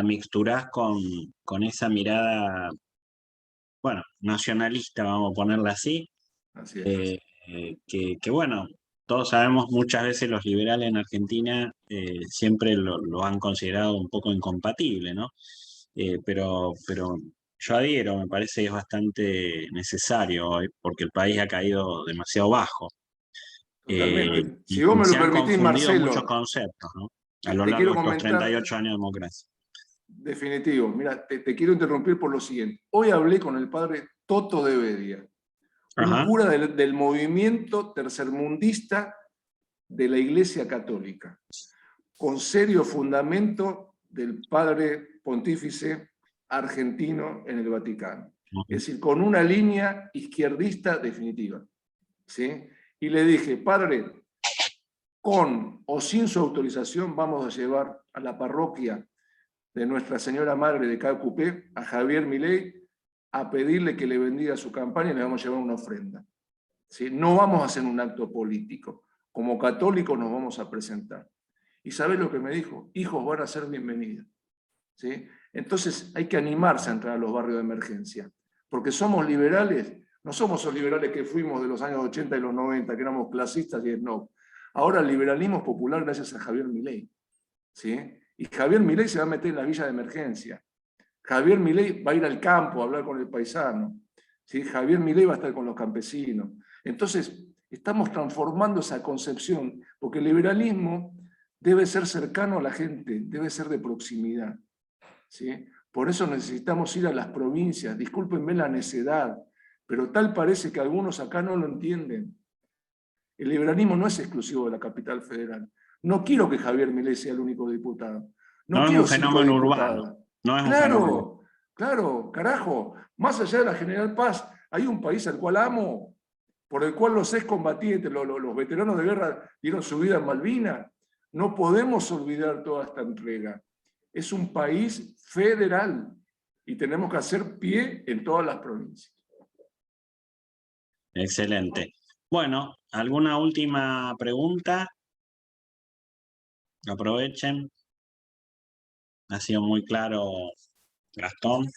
mixturás con esa mirada, bueno, nacionalista, vamos a ponerla así, Así es. que bueno, todos sabemos, muchas veces los liberales en Argentina siempre lo han considerado un poco incompatible, ¿no? Pero yo adhiero, me parece que es bastante necesario hoy, porque el país ha caído demasiado bajo. Totalmente. Si vos Y me se lo han permitís, confundido muchos Marcelo, conceptos, ¿no? A lo te largo quiero de estos comentar, 38 años de democracia. definitivo, mira, te quiero interrumpir por lo siguiente. Hoy hablé con el padre Toto de Bedia, un Ajá. cura del movimiento tercermundista de la Iglesia Católica, con serio fundamento del padre pontífice argentino en el Vaticano. Es decir, con una línea izquierdista definitiva. ¿Sí? Y le dije, padre, con o sin su autorización vamos a llevar a la parroquia de Nuestra Señora Madre de Calcupé a Javier Milei a pedirle que le bendiga su campaña y le vamos a llevar una ofrenda. ¿Sí? No vamos a hacer un acto político. Como católicos nos vamos a presentar. ¿Y sabés lo que me dijo? Hijos van a ser bienvenidos. ¿Sí? Entonces hay que animarse a entrar a los barrios de emergencia, porque somos liberales, no somos los liberales que fuimos de los años 80 y los 90, que éramos clasistas y snob. Ahora el liberalismo es popular gracias a Javier Milei. ¿Sí? Y Javier Milei se va a meter en la villa de emergencia. Javier Milei va a ir al campo a hablar con el paisano. ¿Sí? Javier Milei va a estar con los campesinos. Entonces, estamos transformando esa concepción, porque el liberalismo debe ser cercano a la gente, debe ser de proximidad. ¿Sí? Por eso necesitamos ir a las provincias. Discúlpenme la necedad, pero tal parece que algunos acá no lo entienden. El liberalismo no es exclusivo de la capital federal. No quiero que Javier Milei sea el único diputado. No No es un quiero 5 fenómeno urbano, diputados. no es un fenómeno. Claro, claro, carajo. Más allá de la General Paz, hay un país al cual amo, por el cual los excombatientes, los veteranos de guerra dieron su vida en Malvinas. No podemos olvidar toda esta entrega. Es un país federal y tenemos que hacer pie en todas las provincias. Excelente. Bueno, ¿alguna última pregunta? Aprovechen. Ha sido muy claro, Gastón.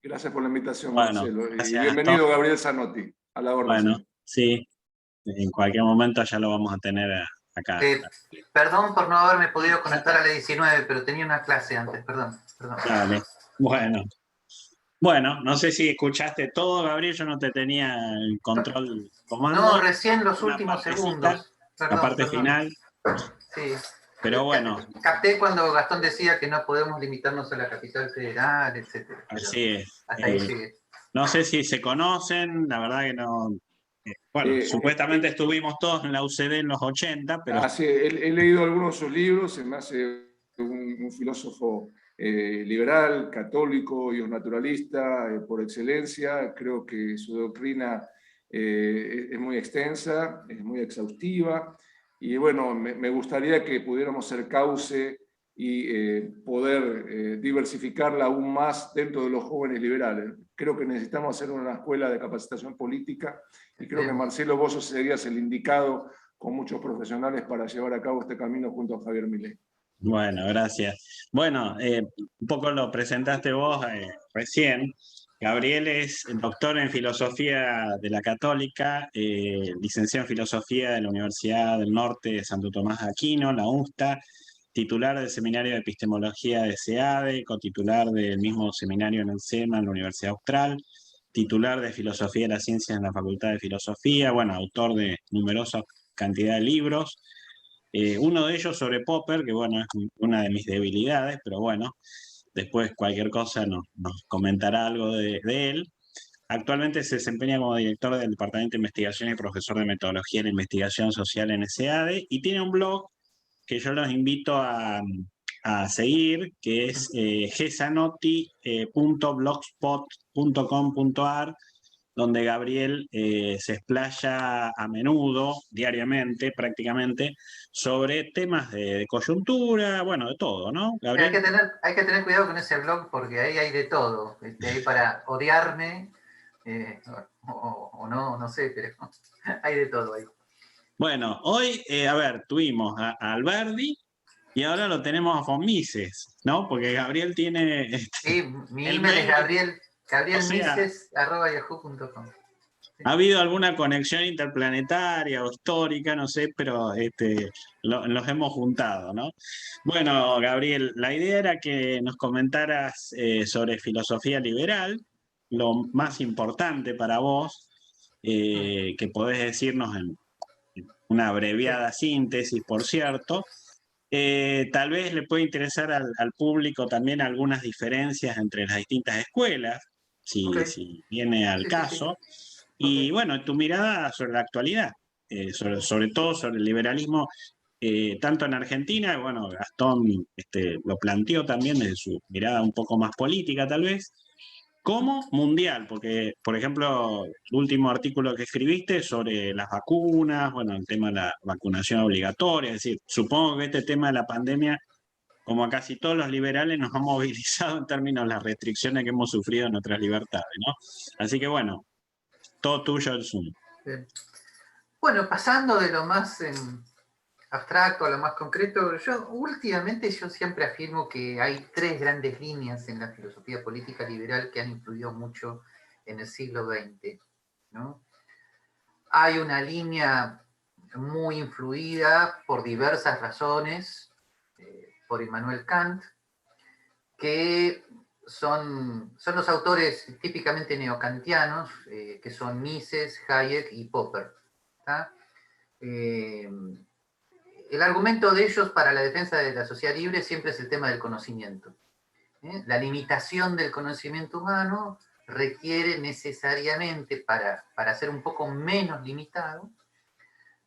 Gracias por la invitación, Bueno, Marcelo. Y gracias, bienvenido, Gastón. Gabriel Zanotti. A la orden. Bueno, Señor. sí, en cualquier momento ya lo vamos a tener acá. Perdón por no haberme podido conectar a la 19, pero tenía una clase antes, perdón. Dale. Bueno, no sé si escuchaste todo, Gabriel, yo no te tenía el control comando. No, recién los Una últimos partecita, segundos. Perdón, la parte final. Sí. Pero bueno. Capté cuando Gastón decía que no podemos limitarnos a la capital federal, etc. Así es. Hasta ahí sigue. No sé si se conocen, la verdad que no. Bueno, supuestamente estuvimos todos en la UCD en los 80, pero... Sí, he leído algunos de sus libros, se me hace un filósofo liberal, católico y un naturalista por excelencia. Creo que su doctrina es muy extensa, es muy exhaustiva, y bueno, me gustaría que pudiéramos ser cauce y poder diversificarla aún más dentro de los jóvenes liberales. Creo que necesitamos hacer una escuela de capacitación política y creo que Marcelo Bozo serías el indicado con muchos profesionales para llevar a cabo este camino junto a Javier Milei. Bueno, gracias. Bueno, un poco lo presentaste vos recién. Gabriel es doctor en Filosofía de la Católica, licenciado en Filosofía de la Universidad del Norte de Santo Tomás de Aquino, la USTA, titular del Seminario de Epistemología de SEADE, cotitular del mismo seminario en el SEMA, en la Universidad Austral, titular de Filosofía de las Ciencias en la Facultad de Filosofía, bueno, autor de numerosa cantidad de libros, uno de ellos sobre Popper, que bueno, es una de mis debilidades, pero bueno, después cualquier cosa nos comentará algo de él. Actualmente se desempeña como director del Departamento de Investigación y profesor de Metodología en Investigación Social en SEADE, y tiene un blog que yo los invito a seguir, que es gsanotti.blogspot.com.ar, donde Gabriel se explaya a menudo, diariamente prácticamente, sobre temas de coyuntura, bueno, de todo, ¿no, Gabriel? Hay que tener cuidado con ese blog porque ahí hay de todo. Hay para odiarme, o no sé, pero hay de todo ahí. Bueno, hoy, a ver, tuvimos a Alberdi y ahora lo tenemos a von Mises, ¿no? Porque Gabriel tiene Sí, mi el email es mail, o sea, gabrielmises@yahoo.com. ha habido alguna conexión interplanetaria o histórica, no sé, pero los hemos juntado, ¿no? Bueno, Gabriel, la idea era que nos comentaras sobre filosofía liberal, lo más importante para vos, que podés decirnos en una abreviada síntesis, por cierto. Tal vez le puede interesar al público también algunas diferencias entre las distintas escuelas, Ok, si viene al sí, sí, sí. caso. Ok. Y bueno, tu mirada sobre la actualidad, sobre todo sobre el liberalismo, tanto en Argentina, bueno, Gastón lo planteó también desde su mirada un poco más política tal vez, como mundial, porque, por ejemplo, el último artículo que escribiste sobre las vacunas, bueno, el tema de la vacunación obligatoria, es decir, supongo que este tema de la pandemia, como a casi todos los liberales, nos ha movilizado en términos de las restricciones que hemos sufrido en nuestras libertades, ¿no? Así que bueno, todo tuyo el Zoom. Bien. Bueno, pasando de lo más abstracto a lo más concreto, últimamente yo siempre afirmo que hay tres grandes líneas en la filosofía política liberal que han influido mucho en el siglo XX, ¿no? Hay una línea muy influida por diversas razones por Immanuel Kant, que son los autores típicamente neocantianos, que son Mises, Hayek y Popper. El argumento de ellos para la defensa de la sociedad libre siempre es el tema del conocimiento. La limitación del conocimiento humano requiere necesariamente, para ser un poco menos limitado,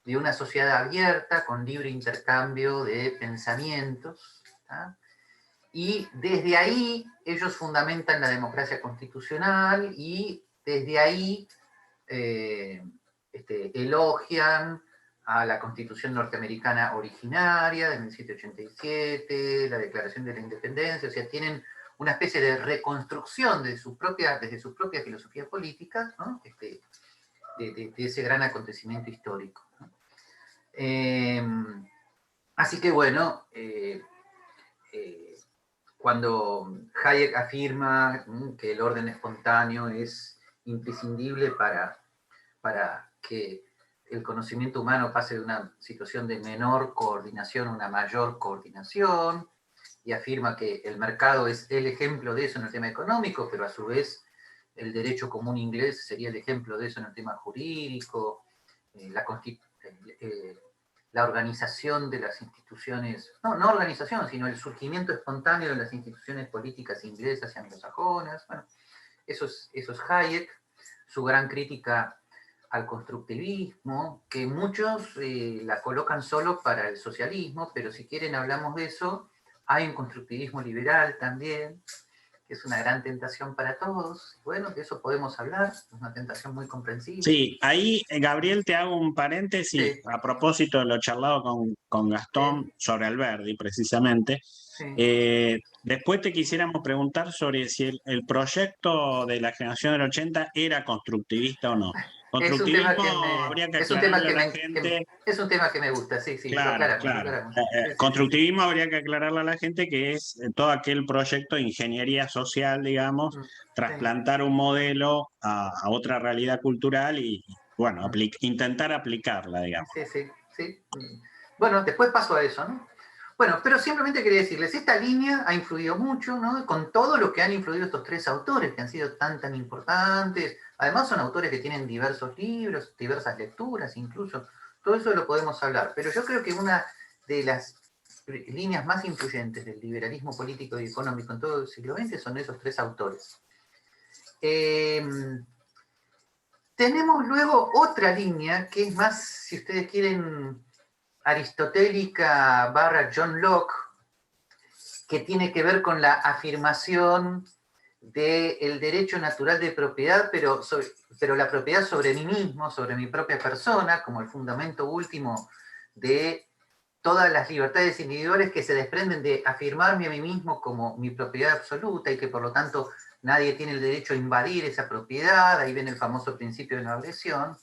de una sociedad abierta, con libre intercambio de pensamientos, ¿tá? Y desde ahí ellos fundamentan la democracia constitucional y desde ahí elogian a la Constitución norteamericana originaria de 1787, la Declaración de la Independencia, o sea, tienen una especie de reconstrucción desde su propia filosofía política, ¿no? de ese gran acontecimiento histórico, ¿no? Así que bueno, cuando Hayek afirma que el orden espontáneo es imprescindible para que el conocimiento humano pase de una situación de menor coordinación a una mayor coordinación, y afirma que el mercado es el ejemplo de eso en el tema económico, pero a su vez el derecho común inglés sería el ejemplo de eso en el tema jurídico, la organización de las instituciones, no organización, sino el surgimiento espontáneo de las instituciones políticas inglesas y anglosajonas. Bueno, eso es Hayek, su gran crítica al constructivismo, que muchos la colocan solo para el socialismo, pero si quieren hablamos de eso. Hay un constructivismo liberal también, que es una gran tentación para todos. Bueno, de eso podemos hablar, es una tentación muy comprensible. Sí, ahí, Gabriel, te hago un paréntesis Sí. a propósito de lo charlado con Gastón sobre Alberdi, precisamente. Sí. Después te quisiéramos preguntar sobre si el proyecto de la generación del 80 era constructivista o no. Es un tema Constructivismo habría que es un tema aclararle que a la me, gente. es un tema que me gusta, sí, lo Claro, aclaramos, claro. lo aclaramos. Sí, sí, Constructivismo habría que aclararle a la gente que es todo aquel proyecto de ingeniería social, digamos, sí. trasplantar un modelo a otra realidad cultural y, bueno, intentar aplicarla, digamos. Sí. Bueno, después paso a eso, ¿no? Bueno, pero simplemente quería decirles, esta línea ha influido mucho, ¿no? Con todo lo que han influido estos tres autores que han sido tan importantes. Además son autores que tienen diversos libros, diversas lecturas incluso. Todo eso lo podemos hablar. Pero yo creo que una de las líneas más influyentes del liberalismo político y económico en todo el siglo XX son esos tres autores. Tenemos luego otra línea que es más, si ustedes quieren, aristotélica / John Locke, que tiene que ver con la afirmación del derecho natural de propiedad, pero la propiedad sobre mí mismo, sobre mi propia persona, como el fundamento último de todas las libertades individuales que se desprenden de afirmarme a mí mismo como mi propiedad absoluta y que por lo tanto nadie tiene el derecho a invadir esa propiedad. Ahí viene el famoso principio de no agresión.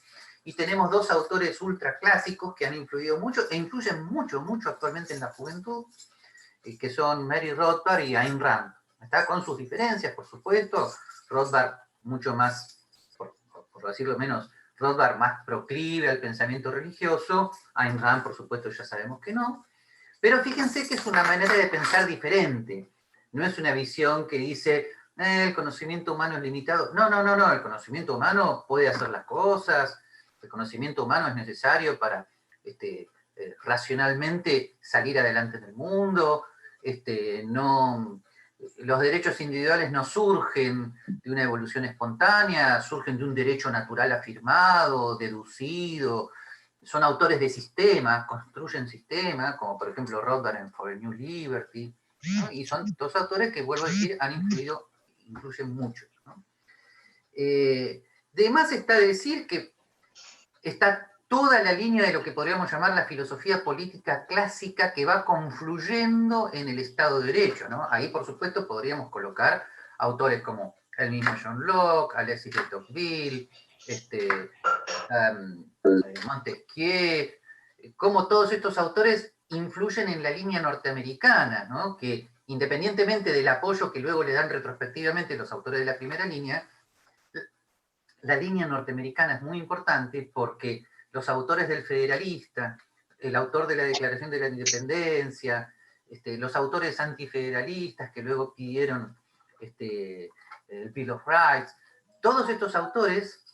y tenemos dos autores ultra clásicos que han influido mucho, e influyen mucho, mucho actualmente en la juventud, que son Mary Rothbard y Ayn Rand. Está con sus diferencias, por supuesto. Rothbard mucho más, por decirlo menos, Rothbard más proclive al pensamiento religioso, Ayn Rand, por supuesto, ya sabemos que no. Pero fíjense que es una manera de pensar diferente. No es una visión que dice, el conocimiento humano es limitado. No, no, no, no. El conocimiento humano puede hacer las cosas. El conocimiento humano es necesario para racionalmente salir adelante en el mundo. Los derechos individuales no surgen de una evolución espontánea, surgen de un derecho natural afirmado, deducido. Son autores de sistemas, construyen sistemas, como por ejemplo Rothbard en For a New Liberty, ¿no? Y son dos autores que, vuelvo a decir, influyen mucho, ¿no? De más está decir que está toda la línea de lo que podríamos llamar la filosofía política clásica que va confluyendo en el Estado de Derecho, ¿no? Ahí, por supuesto, podríamos colocar autores como el mismo John Locke, Alexis de Tocqueville, Montesquieu, cómo todos estos autores influyen en la línea norteamericana, ¿no? Que independientemente del apoyo que luego le dan retrospectivamente los autores de la primera línea, la línea norteamericana es muy importante porque los autores del Federalista, el autor de la Declaración de la Independencia, los autores antifederalistas que luego pidieron el Bill of Rights, todos estos autores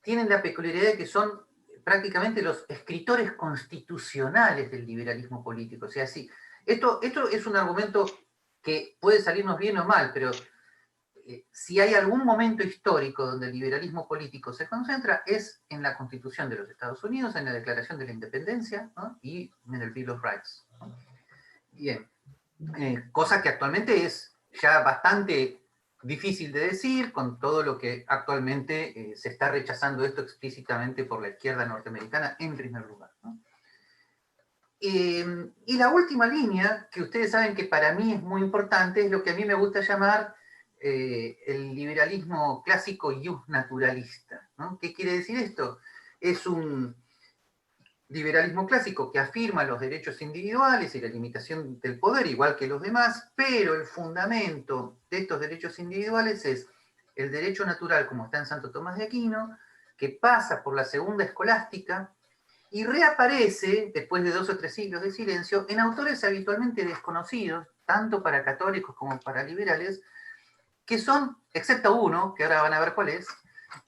tienen la peculiaridad de que son prácticamente los escritores constitucionales del liberalismo político. O sea, sí, esto es un argumento que puede salirnos bien o mal, pero si hay algún momento histórico donde el liberalismo político se concentra, es en la Constitución de los Estados Unidos, en la Declaración de la Independencia, ¿no? Y en el Bill of Rights. Bien, cosa que actualmente es ya bastante difícil de decir, con todo lo que actualmente se está rechazando esto explícitamente por la izquierda norteamericana en primer lugar, ¿no? Y la última línea, que ustedes saben que para mí es muy importante, es lo que a mí me gusta llamar el liberalismo clásico naturalista, ¿no? ¿Qué quiere decir esto? Es un liberalismo clásico que afirma los derechos individuales y la limitación del poder, igual que los demás, pero el fundamento de estos derechos individuales es el derecho natural, como está en Santo Tomás de Aquino, que pasa por la segunda escolástica y reaparece, después de 2 o 3 siglos de silencio, en autores habitualmente desconocidos, tanto para católicos como para liberales, que son, excepto uno, que ahora van a ver cuál es,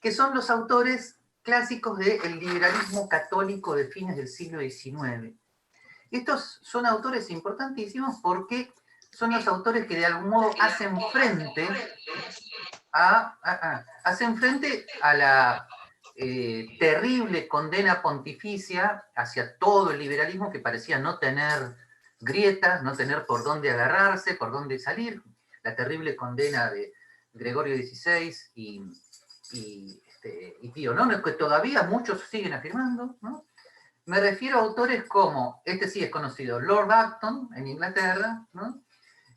que son los autores clásicos del liberalismo católico de fines del siglo XIX. Estos son autores importantísimos porque son los autores que de algún modo hacen frente a la terrible condena pontificia hacia todo el liberalismo que parecía no tener grietas, no tener por dónde agarrarse, por dónde salir. La terrible condena de Gregorio XVI y Pío IX, que todavía muchos siguen afirmando, ¿no? Me refiero a autores como, este sí es conocido, Lord Acton en Inglaterra, ¿no?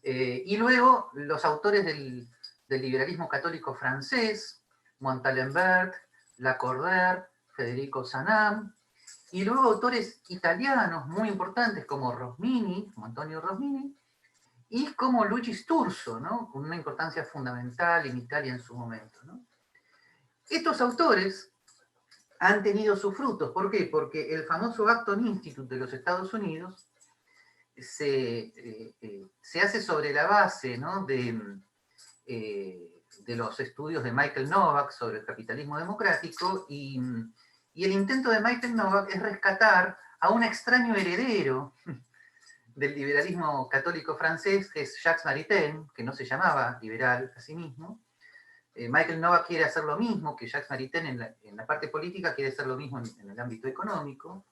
Y luego los autores del liberalismo católico francés, Montalembert, Lacordaire, Federico Sanam, y luego autores italianos muy importantes como Rosmini, como Antonio Rosmini, y como Luigi Sturzo, ¿no? Con una importancia fundamental en Italia en su momento, ¿no? Estos autores han tenido sus frutos. ¿Por qué? Porque el famoso Acton Institute de los Estados Unidos se hace sobre la base, ¿no? de los estudios de Michael Novak sobre el capitalismo democrático, y el intento de Michael Novak es rescatar a un extraño heredero del liberalismo católico francés, que es Jacques Maritain, que no se llamaba liberal a sí mismo. Michael Novak quiere hacer lo mismo que Jacques Maritain en la parte política, quiere hacer lo mismo en el ámbito económico.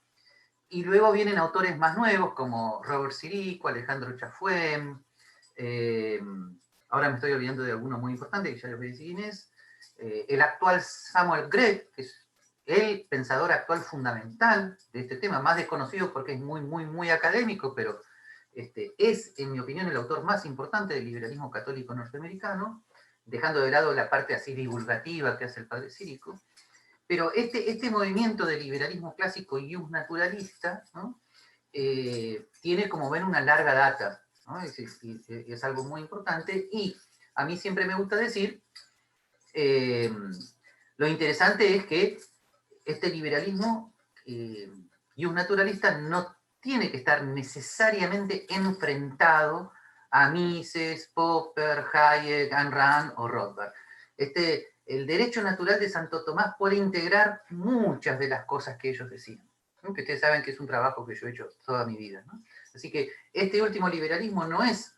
Y luego vienen autores más nuevos como Robert Sirico, Alejandro Chafuén, ahora me estoy olvidando de alguno muy importante, que ya les voy a decir quién es, el actual Samuel Gregg, que es el pensador actual fundamental de este tema, más desconocido porque es muy, muy, muy académico, pero es, en mi opinión, el autor más importante del liberalismo católico norteamericano, dejando de lado la parte así divulgativa que hace el padre Sirico. Pero este movimiento de liberalismo clásico y naturalista, ¿no? Tiene, como ven, una larga data, ¿no? Es algo muy importante, y a mí siempre me gusta decir, lo interesante es que este liberalismo naturalista no tiene que estar necesariamente enfrentado a Mises, Popper, Hayek, Ayn Rand o Rothbard. El derecho natural de Santo Tomás puede integrar muchas de las cosas que ellos decían, ¿no? Que ustedes saben que es un trabajo que yo he hecho toda mi vida, ¿no? Así que este último liberalismo no es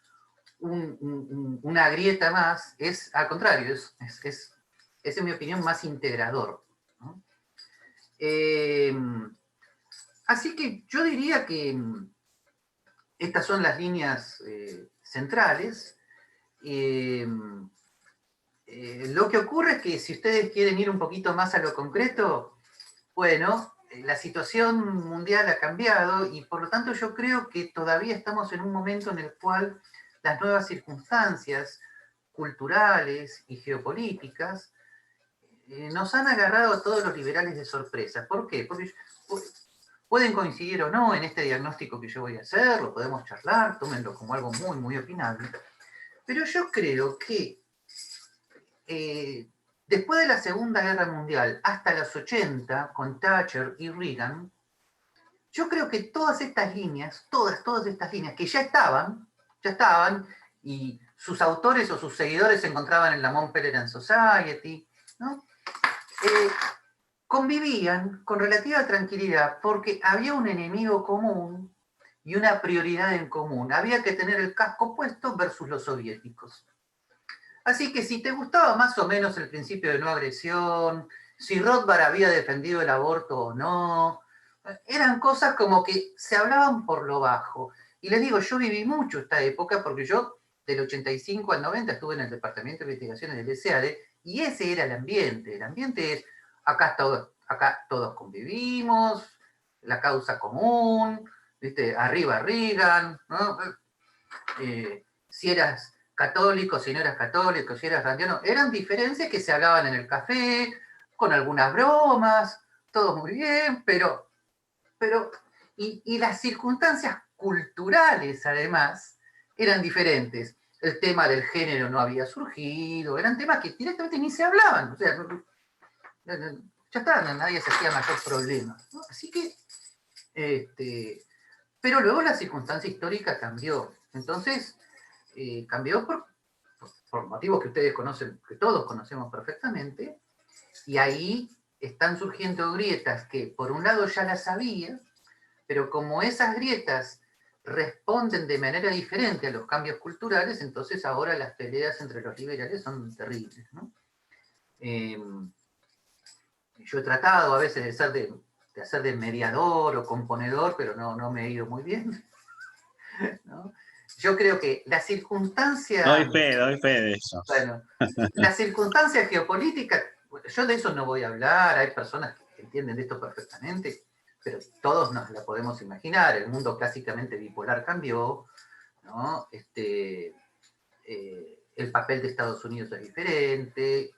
una grieta más, es al contrario, es en mi opinión más integrador, ¿no? Así que yo diría que estas son las líneas centrales. Lo que ocurre es que si ustedes quieren ir un poquito más a lo concreto, bueno, la situación mundial ha cambiado y por lo tanto yo creo que todavía estamos en un momento en el cual las nuevas circunstancias culturales y geopolíticas nos han agarrado a todos los liberales de sorpresa. ¿Por qué? Porque pueden coincidir o no en este diagnóstico que yo voy a hacer, lo podemos charlar, tómenlo como algo muy, muy opinable, pero yo creo que después de la Segunda Guerra Mundial, hasta los 80, con Thatcher y Reagan, yo creo que todas estas líneas, todas estas líneas que ya estaban, y sus autores o sus seguidores se encontraban en la Mont Pelerin Society, ¿no? Convivían con relativa tranquilidad porque había un enemigo común y una prioridad en común. Había que tener el casco puesto versus los soviéticos. Así que si te gustaba más o menos el principio de no agresión, si Rothbard había defendido el aborto o no, eran cosas como que se hablaban por lo bajo. Y les digo, yo viví mucho esta época porque yo del 85 al 90 estuve en el Departamento de Investigaciones del ESEADE y ese era el ambiente. El ambiente es, acá todos convivimos, la causa común, ¿viste? Arriba Reagan, ¿no? Si eras católico, si no eras católico, si eras randiano, eran diferencias que se hablaban en el café, con algunas bromas, todo muy bien, pero y las circunstancias culturales, además, eran diferentes. El tema del género no había surgido, eran temas que directamente ni se hablaban, o sea, ya está, nadie se hacía mayor problema, ¿no? Así que, pero luego la circunstancia histórica cambió, entonces, cambió por motivos que ustedes conocen, que todos conocemos perfectamente, y ahí están surgiendo grietas que por un lado ya las había, pero como esas grietas responden de manera diferente a los cambios culturales, entonces ahora las peleas entre los liberales son terribles, ¿no? Yo he tratado a veces de hacer de mediador o componedor, pero no me he ido muy bien, ¿no? Yo creo que la circunstancia... Doy fe de eso. Bueno, la circunstancia geopolítica, yo de eso no voy a hablar, hay personas que entienden de esto perfectamente, pero todos nos la podemos imaginar, el mundo clásicamente bipolar cambió, ¿no? El papel de Estados Unidos es diferente,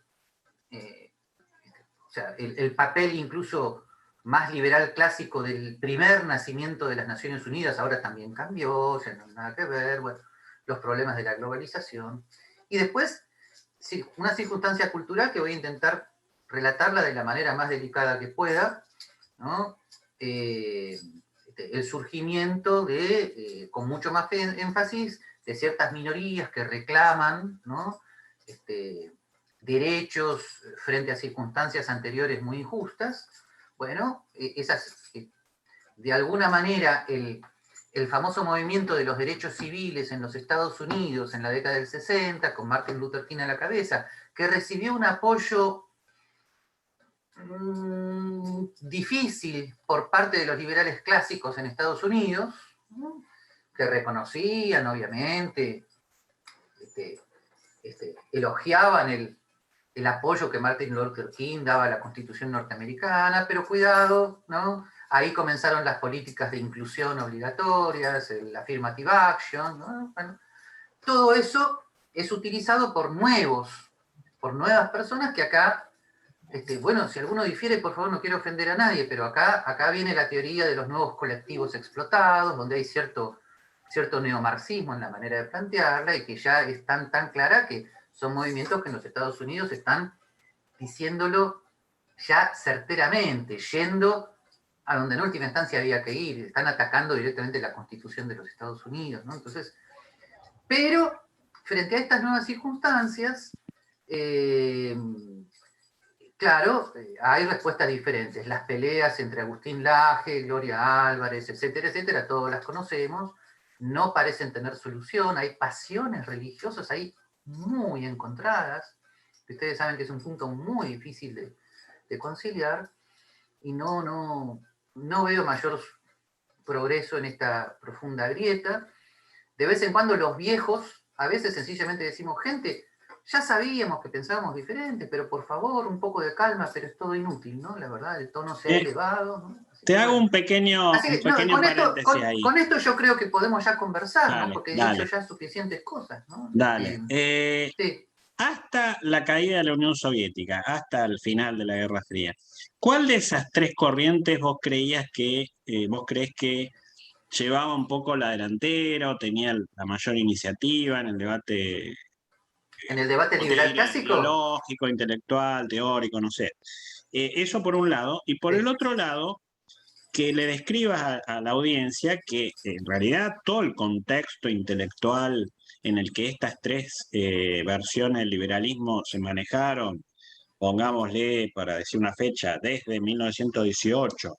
o sea, el papel incluso más liberal clásico del primer nacimiento de las Naciones Unidas ahora también cambió, ya no hay nada que ver, bueno, los problemas de la globalización. Y después, una circunstancia cultural que voy a intentar relatarla de la manera más delicada que pueda, ¿no? El surgimiento con mucho más énfasis, de ciertas minorías que reclaman, ¿no? Derechos frente a circunstancias anteriores muy injustas. Bueno, de alguna manera el famoso movimiento de los derechos civiles en los Estados Unidos en la década del 60, con Martin Luther King a la cabeza, que recibió un apoyo difícil por parte de los liberales clásicos en Estados Unidos, ¿no? Que reconocían, obviamente, elogiaban el apoyo que Martin Luther King daba a la Constitución norteamericana, pero cuidado, ¿no? Ahí comenzaron las políticas de inclusión obligatorias, el affirmative action, ¿no? Bueno, todo eso es utilizado por nuevas personas que acá Bueno, si alguno difiere, por favor, no quiero ofender a nadie, pero acá viene la teoría de los nuevos colectivos explotados, donde hay cierto neomarxismo en la manera de plantearla y que ya es tan clara que son movimientos que en los Estados Unidos están diciéndolo ya certeramente, yendo a donde en última instancia había que ir, están atacando directamente la Constitución de los Estados Unidos, ¿no? Entonces, pero frente a estas nuevas circunstancias, claro, hay respuestas diferentes. Las peleas entre Agustín Laje, Gloria Álvarez, etcétera, etcétera, todas las conocemos, no parecen tener solución, hay pasiones religiosas ahí muy encontradas, que ustedes saben que es un punto muy difícil de conciliar, y no veo mayor progreso en esta profunda grieta. De vez en cuando los viejos, a veces sencillamente decimos, gente, ya sabíamos que pensábamos diferente, pero por favor, un poco de calma, pero es todo inútil, ¿no? La verdad, el tono se ha elevado, ¿no? Te hago un pequeño paréntesis ahí. Con esto yo creo que podemos ya conversar, Dale, ¿no? Porque he dale. dicho ya suficientes cosas, ¿no? Dale. Sí. Hasta la caída de la Unión Soviética, hasta el final de la Guerra Fría, ¿cuál de esas tres corrientes vos crees que llevaba un poco la delantera o tenía la mayor iniciativa en el debate? En el debate liberal clásico. Ideológico, intelectual, teórico, no sé. Eso por un lado. Y por el otro lado, que le describas a la audiencia que en realidad todo el contexto intelectual en el que estas tres versiones del liberalismo se manejaron, pongámosle, para decir una fecha, desde 1918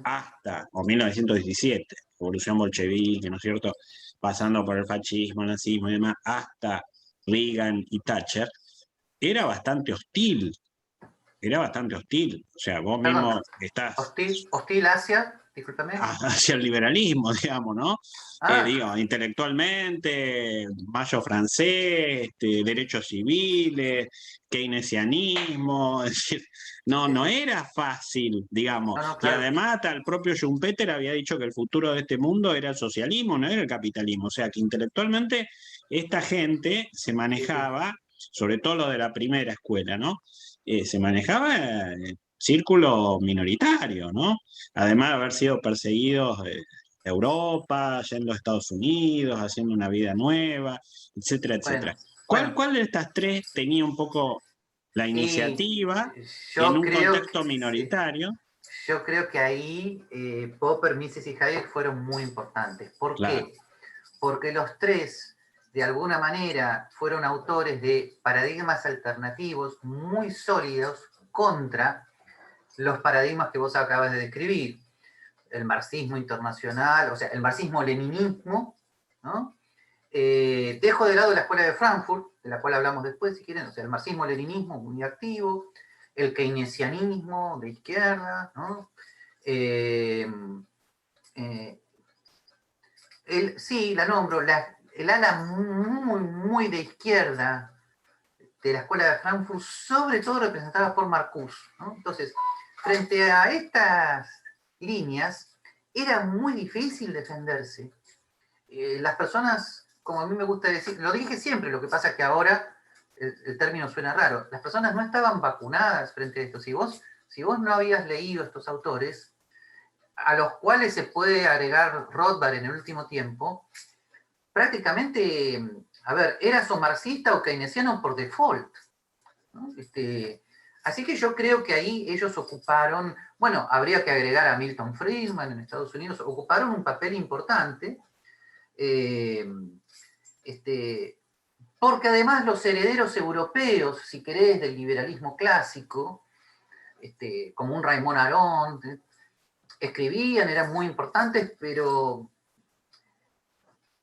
hasta, o 1917, revolución bolchevique, ¿no es cierto?, pasando por el fascismo, el nazismo y demás, hasta Reagan y Thatcher, era bastante hostil. O sea, vos mismo estás... Hostil hacia, discúlpame. Hacia el liberalismo, digamos, ¿no? Digo, intelectualmente, Mayo francés, derechos civiles, keynesianismo, es decir, no era fácil, digamos. No, claro. Y además hasta el propio Schumpeter había dicho que el futuro de este mundo era el socialismo, no era el capitalismo. O sea, que intelectualmente esta gente se manejaba, sobre todo lo de la primera escuela, ¿no? Se manejaba círculo minoritario, ¿no? Además de haber sido perseguidos de Europa, yendo a Estados Unidos, haciendo una vida nueva, etcétera, etcétera. ¿Cuál de estas tres tenía un poco la iniciativa en un contexto minoritario? Yo creo que ahí Popper, Mises y Hayek fueron muy importantes. ¿Por qué? Porque los tres, de alguna manera, fueron autores de paradigmas alternativos muy sólidos contra los paradigmas que vos acabas de describir. El marxismo internacional, o sea, el marxismo-leninismo, ¿no? Dejo de lado la escuela de Frankfurt, de la cual hablamos después, si quieren, o sea, el marxismo-leninismo muy activo, el keynesianismo de izquierda, ¿no? Sí, la nombro, el ala muy de izquierda de la escuela de Frankfurt, sobre todo representada por Marcuse, ¿no? Entonces, frente a estas líneas, era muy difícil defenderse. Las personas, como a mí me gusta decir, lo dije siempre, lo que pasa es que ahora el término suena raro, las personas no estaban vacunadas frente a esto. Si vos no habías leído estos autores, a los cuales se puede agregar Rothbard en el último tiempo, prácticamente, a ver, eras o marxista o keynesiano por default, ¿no? Así que yo creo que ahí ellos ocuparon, bueno, habría que agregar a Milton Friedman en Estados Unidos, ocuparon un papel importante, porque además los herederos europeos, si querés, del liberalismo clásico, como un Raymond Aron, escribían, eran muy importantes, pero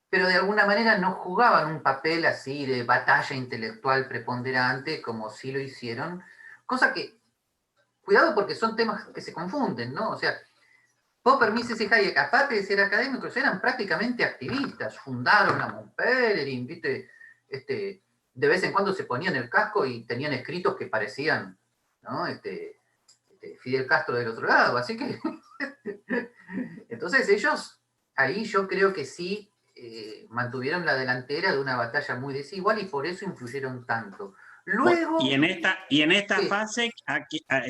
de alguna manera no jugaban un papel así de batalla intelectual preponderante como sí lo hicieron, cosa que, cuidado porque son temas que se confunden, ¿no? O sea, Popper, Mises y Hayek, aparte de ser académicos, eran prácticamente activistas, fundaron la Montpellier, ¿viste? De vez en cuando se ponían el casco y tenían escritos que parecían, ¿no? Fidel Castro del otro lado, así que entonces ellos, ahí yo creo que sí mantuvieron la delantera de una batalla muy desigual y por eso influyeron tanto. Luego, Y en esta sí. fase,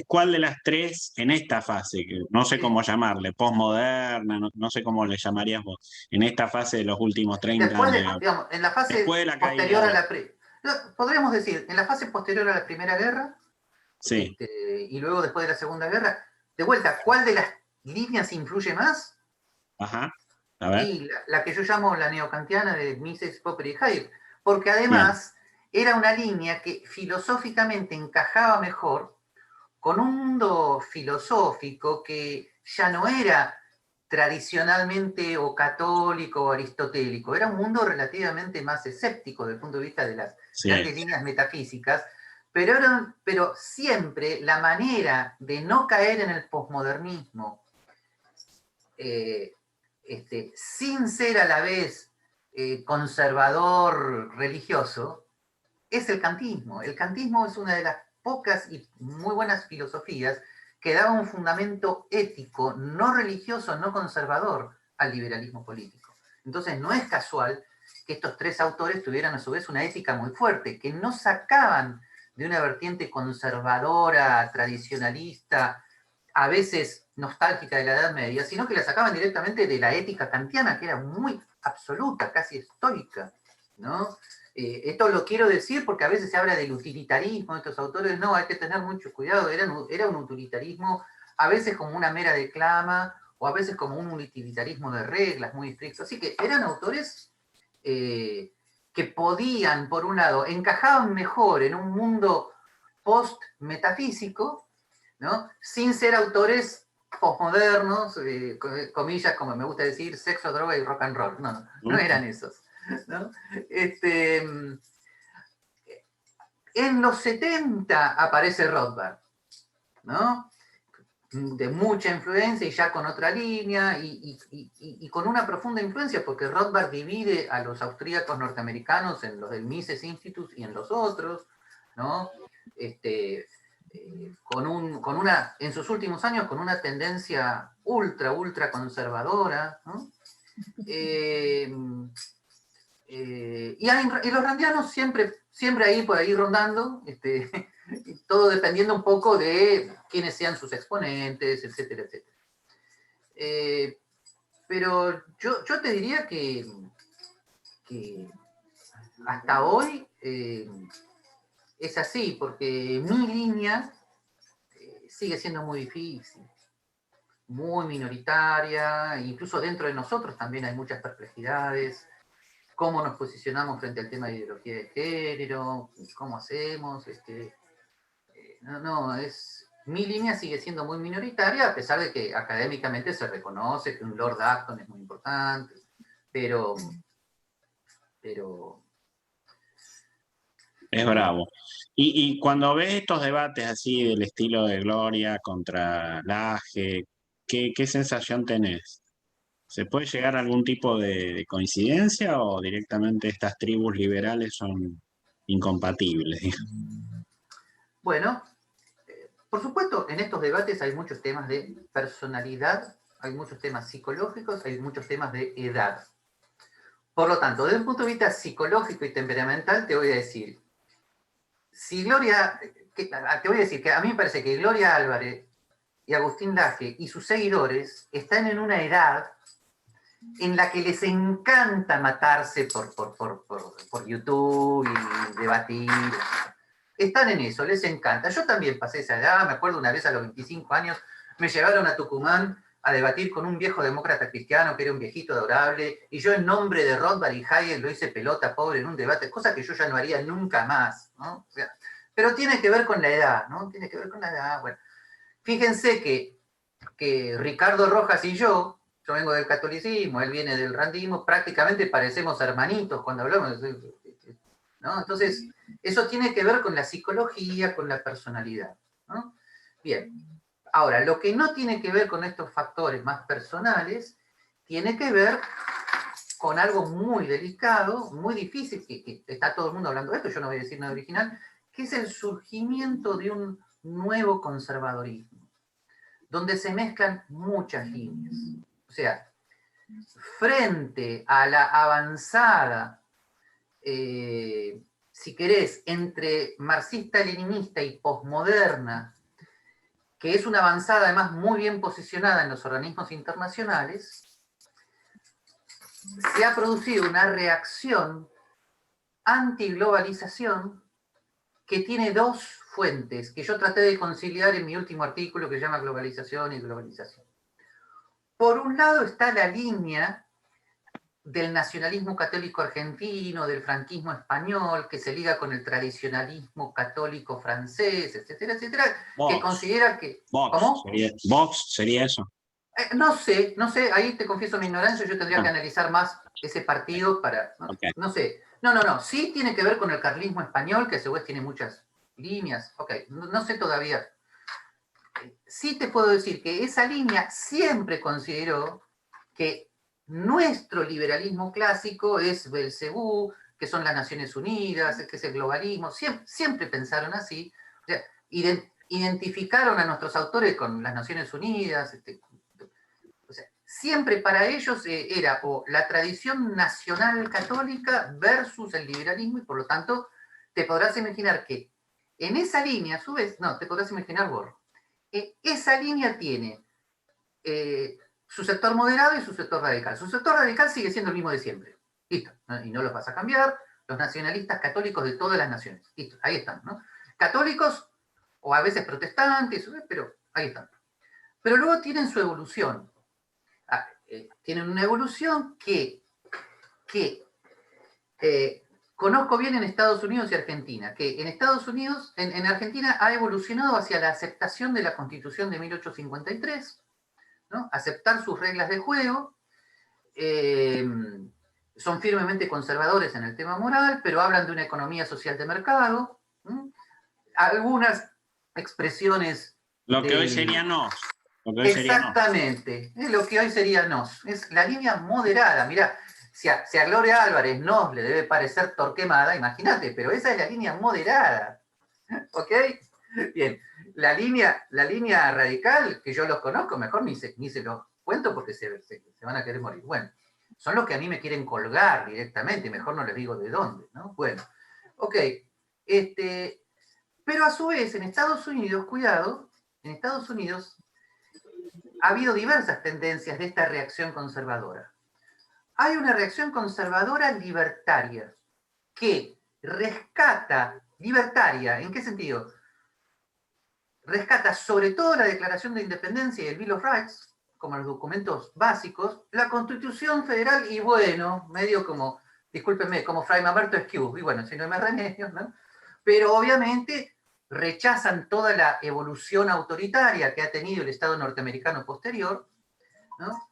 ¿cuál de las tres en esta fase? Que no sé cómo llamarle, postmoderna, no sé cómo le llamarías vos, en esta fase de los últimos 30 después años, de, digamos, digamos, en la fase después de la posterior caída a podríamos decir, en la fase posterior a la Primera Guerra, Sí, y luego después de la Segunda Guerra, de vuelta, ¿cuál de las líneas influye más? ajá, a ver, Y la que yo llamo la neocantiana de Mises, Popper y Hayek, porque bien, además era una línea que filosóficamente encajaba mejor con un mundo filosófico que ya no era tradicionalmente o católico o aristotélico, era un mundo relativamente más escéptico desde el punto de vista de las sí, grandes líneas metafísicas, pero siempre la manera de no caer en el posmodernismo, sin ser a la vez conservador religioso, es el kantismo. El kantismo es una de las pocas y muy buenas filosofías que daba un fundamento ético, no religioso, no conservador, al liberalismo político. Entonces no es casual que estos tres autores tuvieran a su vez una ética muy fuerte, que no sacaban de una vertiente conservadora, tradicionalista, a veces nostálgica de la Edad Media, sino que la sacaban directamente de la ética kantiana, que era muy absoluta, casi estoica, ¿no? Esto lo quiero decir porque a veces se habla del utilitarismo de estos autores. No, hay que tener mucho cuidado. Era un utilitarismo a veces como una mera declama o a veces como un utilitarismo de reglas muy estricto. Así que eran autores que podían, por un lado, encajaban mejor en un mundo post-metafísico, ¿no? Sin ser autores postmodernos, comillas, como me gusta decir, sexo, droga y rock and roll. No eran esos, ¿no? En los 70 aparece Rothbard, ¿no? De mucha influencia y ya con otra línea y con una profunda influencia, porque Rothbard divide a los austríacos norteamericanos en los del Mises Institute y en los otros, ¿no? En sus últimos años con una tendencia ultra conservadora, ¿no? Y los randianos siempre ahí por ahí rondando, todo dependiendo un poco de quiénes sean sus exponentes, etcétera, etcétera. Pero yo te diría que hasta hoy es así, porque mi línea sigue siendo muy difícil, muy minoritaria, incluso dentro de nosotros también hay muchas perplejidades. Cómo nos posicionamos frente al tema de ideología de género, cómo hacemos, mi línea sigue siendo muy minoritaria, a pesar de que académicamente se reconoce que un Lord Acton es muy importante, pero es bravo. Y cuando ves estos debates así del estilo de Gloria contra Laje, ¿qué sensación tenés? ¿Se puede llegar a algún tipo de coincidencia o directamente estas tribus liberales son incompatibles, digamos? bueno, por supuesto, en estos debates hay muchos temas de personalidad, hay muchos temas psicológicos, hay muchos temas de edad. Por lo tanto, desde un punto de vista psicológico y temperamental, te voy a decir, te voy a decir que a mí me parece que Gloria Álvarez y Agustín Laje y sus seguidores están en una edad en la que les encanta matarse por YouTube y debatir. Están en eso, les encanta. Yo también pasé esa edad, me acuerdo una vez a los 25 años, me llevaron a Tucumán a debatir con un viejo demócrata cristiano que era un viejito adorable, y yo en nombre de Rothbard y Hayek lo hice pelota pobre en un debate, cosa que yo ya no haría nunca más, ¿no? O sea, pero tiene que ver con la edad, ¿no? Tiene que ver con la edad. Bueno, fíjense que Ricardo Rojas y yo vengo del catolicismo, él viene del randismo, prácticamente parecemos hermanitos cuando hablamos, ¿no? Entonces, eso tiene que ver con la psicología, con la personalidad, ¿no? Bien, ahora, lo que no tiene que ver con estos factores más personales, tiene que ver con algo muy delicado, muy difícil, que está todo el mundo hablando de esto, yo no voy a decir nada original, que es el surgimiento de un nuevo conservadorismo, donde se mezclan muchas líneas. O sea, frente a la avanzada si querés, entre marxista-leninista y posmoderna, que es una avanzada además muy bien posicionada en los organismos internacionales, se ha producido una reacción antiglobalización que tiene dos fuentes, que yo traté de conciliar en mi último artículo que se llama Globalización y Globalización. Por un lado está la línea del nacionalismo católico argentino, del franquismo español, que se liga con el tradicionalismo católico francés, etcétera, etcétera, que considera que... ¿Cómo? Vox sería eso. No sé, ahí te confieso mi ignorancia, yo tendría que analizar más ese partido para... Okay. No sé. No, sí tiene que ver con el carlismo español, que a su vez tiene muchas líneas. Ok, no sé todavía. Sí te puedo decir que esa línea siempre consideró que nuestro liberalismo clásico es Belcebú, que son las Naciones Unidas, que es el globalismo, siempre pensaron así. O sea, identificaron a nuestros autores con las Naciones Unidas, o sea, siempre para ellos era o la tradición nacional católica versus el liberalismo, y por lo tanto te podrás imaginar que en esa línea, a su vez, no, te podrás imaginar vos, esa línea tiene su sector moderado y su sector radical. Su sector radical sigue siendo el mismo de siempre. Listo. ¿No? Y no los vas a cambiar. Los nacionalistas católicos de todas las naciones. Listo. Ahí están. ¿No? Católicos o a veces protestantes, pero ahí están. Pero luego tienen su evolución. Tienen una evolución que conozco bien en Estados Unidos y Argentina, que en Estados Unidos, en Argentina ha evolucionado hacia la aceptación de la Constitución de 1853, ¿no? Aceptar sus reglas de juego, son firmemente conservadores en el tema moral, pero hablan de una economía social de mercado, ¿no? Algunas expresiones... Lo que hoy sería nos. Exactamente, es lo que hoy sería nos. Es la línea moderada, mirá. Si a Gloria Álvarez no le debe parecer Torquemada, imagínate, pero esa es la línea moderada. ¿Ok? Bien. La línea radical, que yo los conozco, mejor ni se los cuento porque se van a querer morir. Bueno, son los que a mí me quieren colgar directamente, mejor no les digo de dónde, ¿no? Bueno, ok. Pero a su vez, en Estados Unidos, cuidado, en Estados Unidos ha habido diversas tendencias de esta reacción conservadora. Hay una reacción conservadora libertaria que rescata, libertaria, ¿en qué sentido? Rescata sobre todo la Declaración de Independencia y el Bill of Rights, como los documentos básicos, la Constitución Federal y bueno, medio como, discúlpenme, como Fray Mamerto Esquiú, y bueno, si no hay más remedios, ¿no? Pero obviamente rechazan toda la evolución autoritaria que ha tenido el Estado norteamericano posterior, ¿no?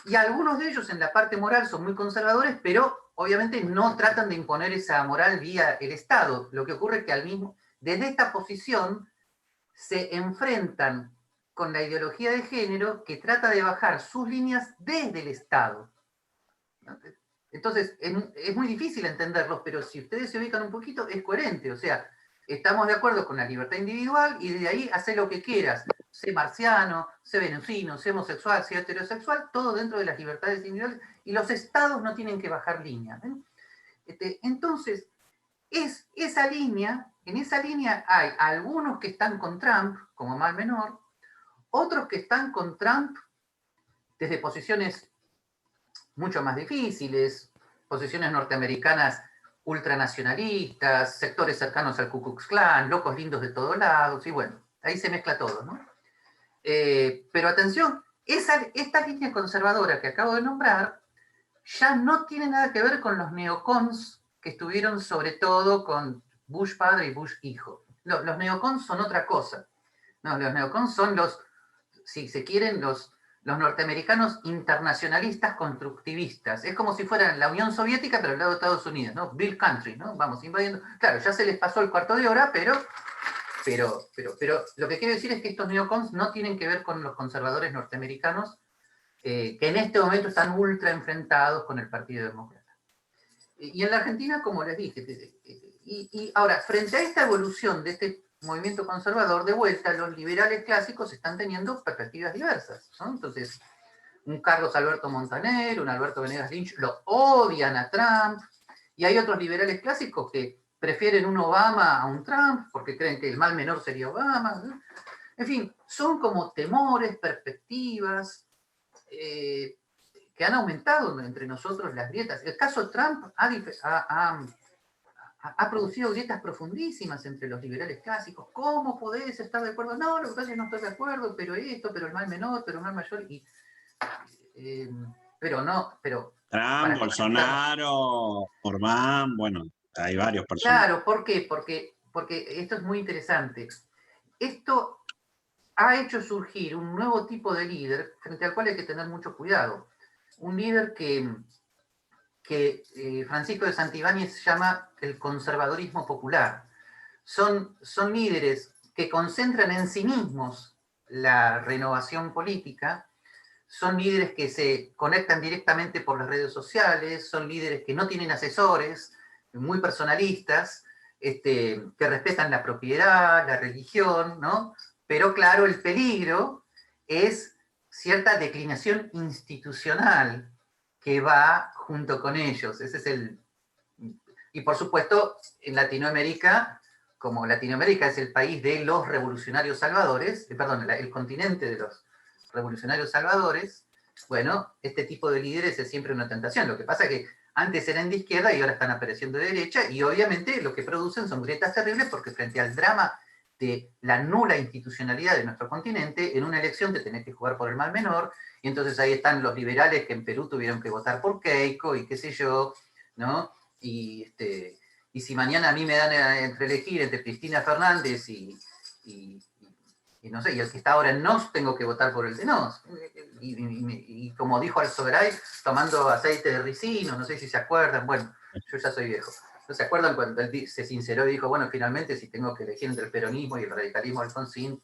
Y algunos de ellos en la parte moral son muy conservadores, pero obviamente no tratan de imponer esa moral vía el Estado. Lo que ocurre es que desde esta posición se enfrentan con la ideología de género que trata de bajar sus líneas desde el Estado. Entonces, es muy difícil entenderlos, pero si ustedes se ubican un poquito, es coherente. O sea, estamos de acuerdo con la libertad individual y de ahí hacer lo que quieras. Sé marciano, sé venusino, sé homosexual, sé heterosexual, todo dentro de las libertades individuales, y los estados no tienen que bajar línea. Entonces, en esa línea hay algunos que están con Trump, como mal menor, otros que están con Trump desde posiciones mucho más difíciles, posiciones norteamericanas ultranacionalistas, sectores cercanos al Ku Klux Klan, locos lindos de todos lados, y bueno, ahí se mezcla todo, ¿no? Pero atención, esta línea conservadora que acabo de nombrar ya no tiene nada que ver con los neocons que estuvieron sobre todo con Bush padre y Bush hijo. Los neocons son otra cosa. No, los neocons son si se quieren, los norteamericanos internacionalistas constructivistas. Es como si fueran la Unión Soviética, pero al lado de Estados Unidos, ¿no? Bill Country, ¿no? Vamos invadiendo. Claro, ya se les pasó el cuarto de hora, pero lo que quiero decir es que estos neocons no tienen que ver con los conservadores norteamericanos que en este momento están ultra enfrentados con el Partido Demócrata. Y en la Argentina, como les dije, y ahora, frente a esta evolución de este movimiento conservador, de vuelta, los liberales clásicos están teniendo perspectivas diversas, ¿no? Entonces, un Carlos Alberto Montaner, un Alberto Venegas Lynch, lo odian a Trump, Y hay otros liberales clásicos que prefieren un Obama a un Trump porque creen que el mal menor sería Obama, ¿no? En fin, son como temores, perspectivas, que han aumentado entre nosotros las grietas. El caso Trump ha producido grietas profundísimas entre los liberales clásicos. ¿Cómo podés estar de acuerdo? No, lo que pasa es que no estoy de acuerdo, pero esto, pero el mal menor, pero el mal mayor. Pero no, pero... Trump, Bolsonaro, Orbán, bueno, hay varios personajes. Claro, ¿por qué? Porque esto es muy interesante. Esto ha hecho surgir un nuevo tipo de líder frente al cual hay que tener mucho cuidado. Un líder que Francisco de Santibáñez llama el conservadurismo popular. Son líderes que concentran en sí mismos la renovación política, son líderes que se conectan directamente por las redes sociales, son líderes que no tienen asesores, muy personalistas, que respetan la propiedad, la religión, ¿no? Pero claro, el peligro es cierta declinación institucional que va junto con ellos. Ese es el... Y por supuesto, en Latinoamérica, como Latinoamérica es el país de los revolucionarios salvadores, perdón, el continente de los revolucionarios salvadores, bueno, este tipo de líderes es siempre una tentación. Lo que pasa es que antes eran de izquierda y ahora están apareciendo de derecha, y obviamente lo que producen son grietas terribles, porque frente al drama de la nula institucionalidad de nuestro continente, en una elección te tenés que jugar por el mal menor, y entonces ahí están los liberales que en Perú tuvieron que votar por Keiko, y qué sé yo, ¿no? Y si mañana a mí me dan entre elegir entre Cristina Fernández y no sé, y el que está ahora en NOS, tengo que votar por el de NOS. Y como dijo Alzogaray, tomando aceite de ricino, no sé si se acuerdan, bueno, yo ya soy viejo. ¿No se acuerdan cuando él se sinceró y dijo, bueno, finalmente si tengo que elegir entre el peronismo y el radicalismo Alfonsín,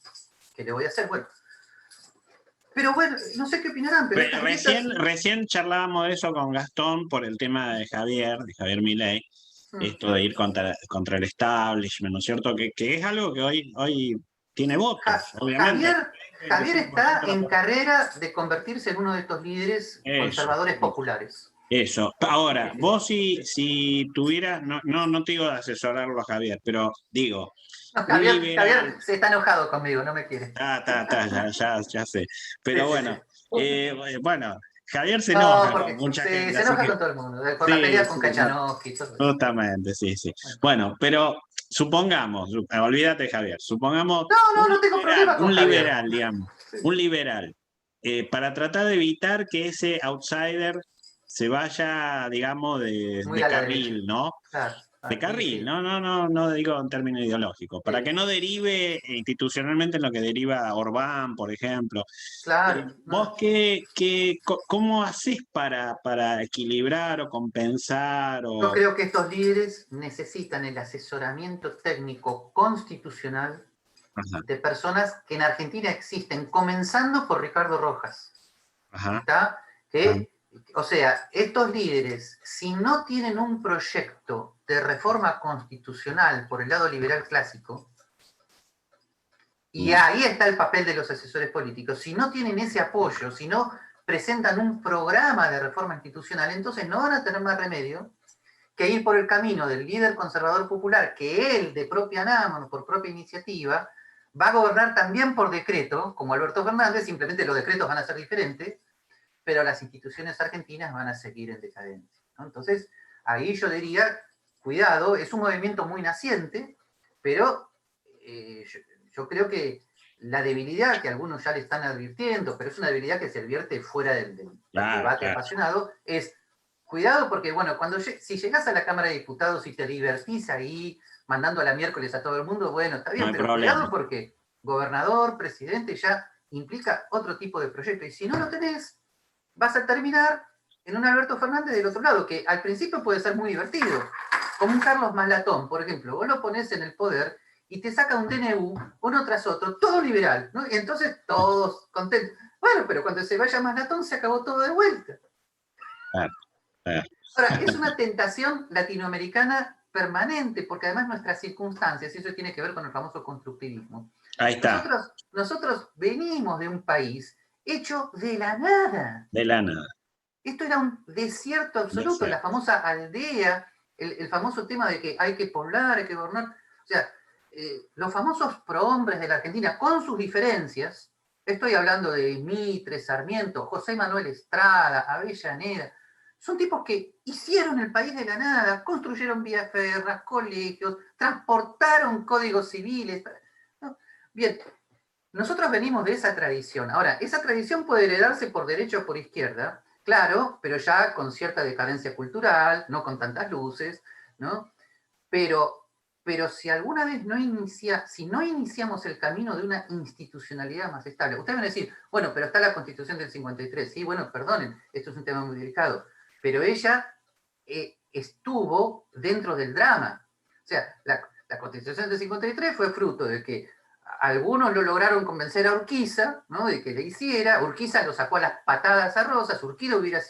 ¿qué le voy a hacer? Bueno. Pero bueno, no sé qué opinarán, pero... Recién charlábamos de eso con Gastón por el tema de Javier Milei, esto de ir contra el establishment, ¿no es cierto? Que es algo que hoy tiene votos, obviamente. Javier está en carrera de convertirse en uno de estos líderes conservadores populares. Eso. Ahora, vos si tuvieras, no te digo de asesorarlo a Javier, pero digo... No, Javier se está enojado conmigo, no me quiere. Ya sé. Pero bueno, Javier se enoja enoja con mucha gente. Se enoja con todo el mundo, por la pelea con Kachanowski. Justamente, sí. Bueno, pero supongamos, olvídate Javier, supongamos... No tengo problema con un Javier. Liberal, digamos, un liberal, para tratar de evitar que ese outsider se vaya, digamos, de carril, ¿no? Claro. De carril, no digo en términos ideológicos, para que no derive institucionalmente en lo que deriva Orbán, por ejemplo. Claro. ¿Vos cómo hacés para equilibrar o compensar? Yo creo que estos líderes necesitan el asesoramiento técnico constitucional de personas que en Argentina existen, comenzando por Ricardo Rojas. ¿Está? O sea, estos líderes, si no tienen un proyecto de reforma constitucional por el lado liberal clásico, y ahí está el papel de los asesores políticos, si no tienen ese apoyo, si no presentan un programa de reforma institucional, entonces no van a tener más remedio que ir por el camino del líder conservador popular, que él, de propia mano, por propia iniciativa, va a gobernar también por decreto, como Alberto Fernández, simplemente los decretos van a ser diferentes, pero las instituciones argentinas van a seguir en decadencia, ¿no? Entonces, ahí yo diría, cuidado, es un movimiento muy naciente, pero yo creo que la debilidad que algunos ya le están advirtiendo, pero es una debilidad que se advierte fuera del debate apasionado, es cuidado porque, bueno, si llegás a la Cámara de Diputados y te divertís ahí, mandando a la miércoles a todo el mundo, bueno, está bien, pero cuidado porque gobernador, presidente, ya implica otro tipo de proyecto, y si no lo tenés, vas a terminar en un Alberto Fernández del otro lado, que al principio puede ser muy divertido, como un Carlos Maslatón, por ejemplo. Vos lo ponés en el poder y te saca un DNU, uno tras otro, todo liberal, ¿no? Y entonces todos contentos. Bueno, pero cuando se vaya Maslatón se acabó todo de vuelta. Ahora, es una tentación latinoamericana permanente, porque además nuestras circunstancias, y eso tiene que ver con el famoso constructivismo. Ahí está. Nosotros venimos de un país hecho de la nada. De la nada. Esto era un desierto absoluto, la famosa aldea el famoso tema de que hay que poblar, hay que gobernar. O sea, los famosos prohombres de la Argentina, con sus diferencias, estoy hablando de Mitre, Sarmiento, José Manuel Estrada, Avellaneda, son tipos que hicieron el país de la nada, construyeron vías férreas, colegios, transportaron códigos civiles. ¿No? Bien, nosotros venimos de esa tradición. Ahora, esa tradición puede heredarse por derecha o por izquierda, claro, pero ya con cierta decadencia cultural, no con tantas luces, ¿no? Pero si alguna vez si no iniciamos el camino de una institucionalidad más estable, ustedes van a decir, bueno, pero está la Constitución del 53, sí, bueno, perdonen, esto es un tema muy delicado, pero ella estuvo dentro del drama. O sea, la Constitución del 53 fue fruto de que algunos lo lograron convencer a Urquiza, ¿no?, de que le hiciera. Urquiza lo sacó a las patadas a Rosas. Urquiza hubiera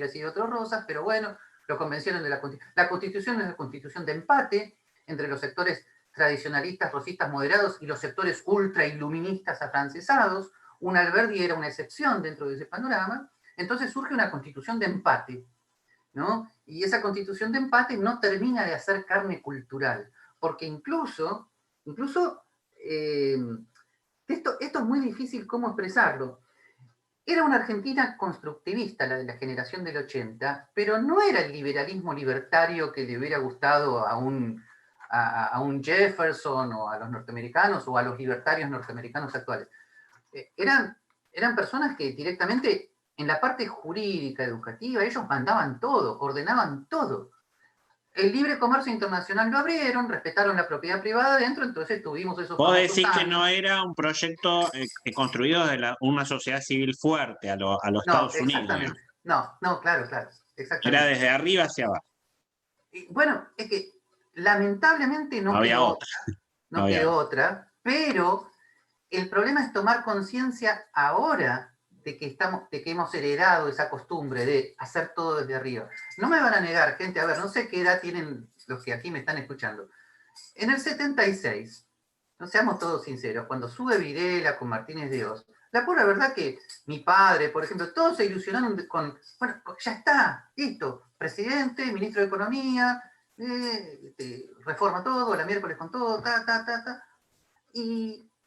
sido otro Rosas, pero bueno, lo convencieron de la Constitución. La Constitución es una constitución de empate entre los sectores tradicionalistas, rosistas moderados y los sectores ultrailuministas afrancesados. Un Alberdi era una excepción dentro de ese panorama. Entonces surge una constitución de empate, ¿no? Y esa constitución de empate no termina de hacer carne cultural, porque incluso esto es muy difícil cómo expresarlo. Era una Argentina constructivista, la de la generación del 80, pero no era el liberalismo libertario que le hubiera gustado a un Jefferson o a los norteamericanos o a los libertarios norteamericanos actuales. Eran personas que directamente en la parte jurídica, educativa, ellos mandaban todo, ordenaban todo. El libre comercio internacional lo abrieron, respetaron la propiedad privada dentro, entonces tuvimos esos Vos famosos decís que años. no era un proyecto construido desde una sociedad civil fuerte a los No, Estados Unidos, exactamente. digamos. No, claro, Era exactamente. desde arriba hacia abajo. Y bueno, es que lamentablemente No había otra. no quedó otra, pero el problema es tomar conciencia ahora de que hemos heredado esa costumbre de hacer todo desde arriba. No me van a negar, gente, a ver, no sé qué edad tienen los que aquí me están escuchando. En el 76, no seamos todos sinceros, cuando sube Videla con Martínez de Oz, la pura verdad que mi padre, por ejemplo, todos se ilusionaron bueno, ya está, listo, presidente, ministro de Economía, reforma todo, la miércoles con todo,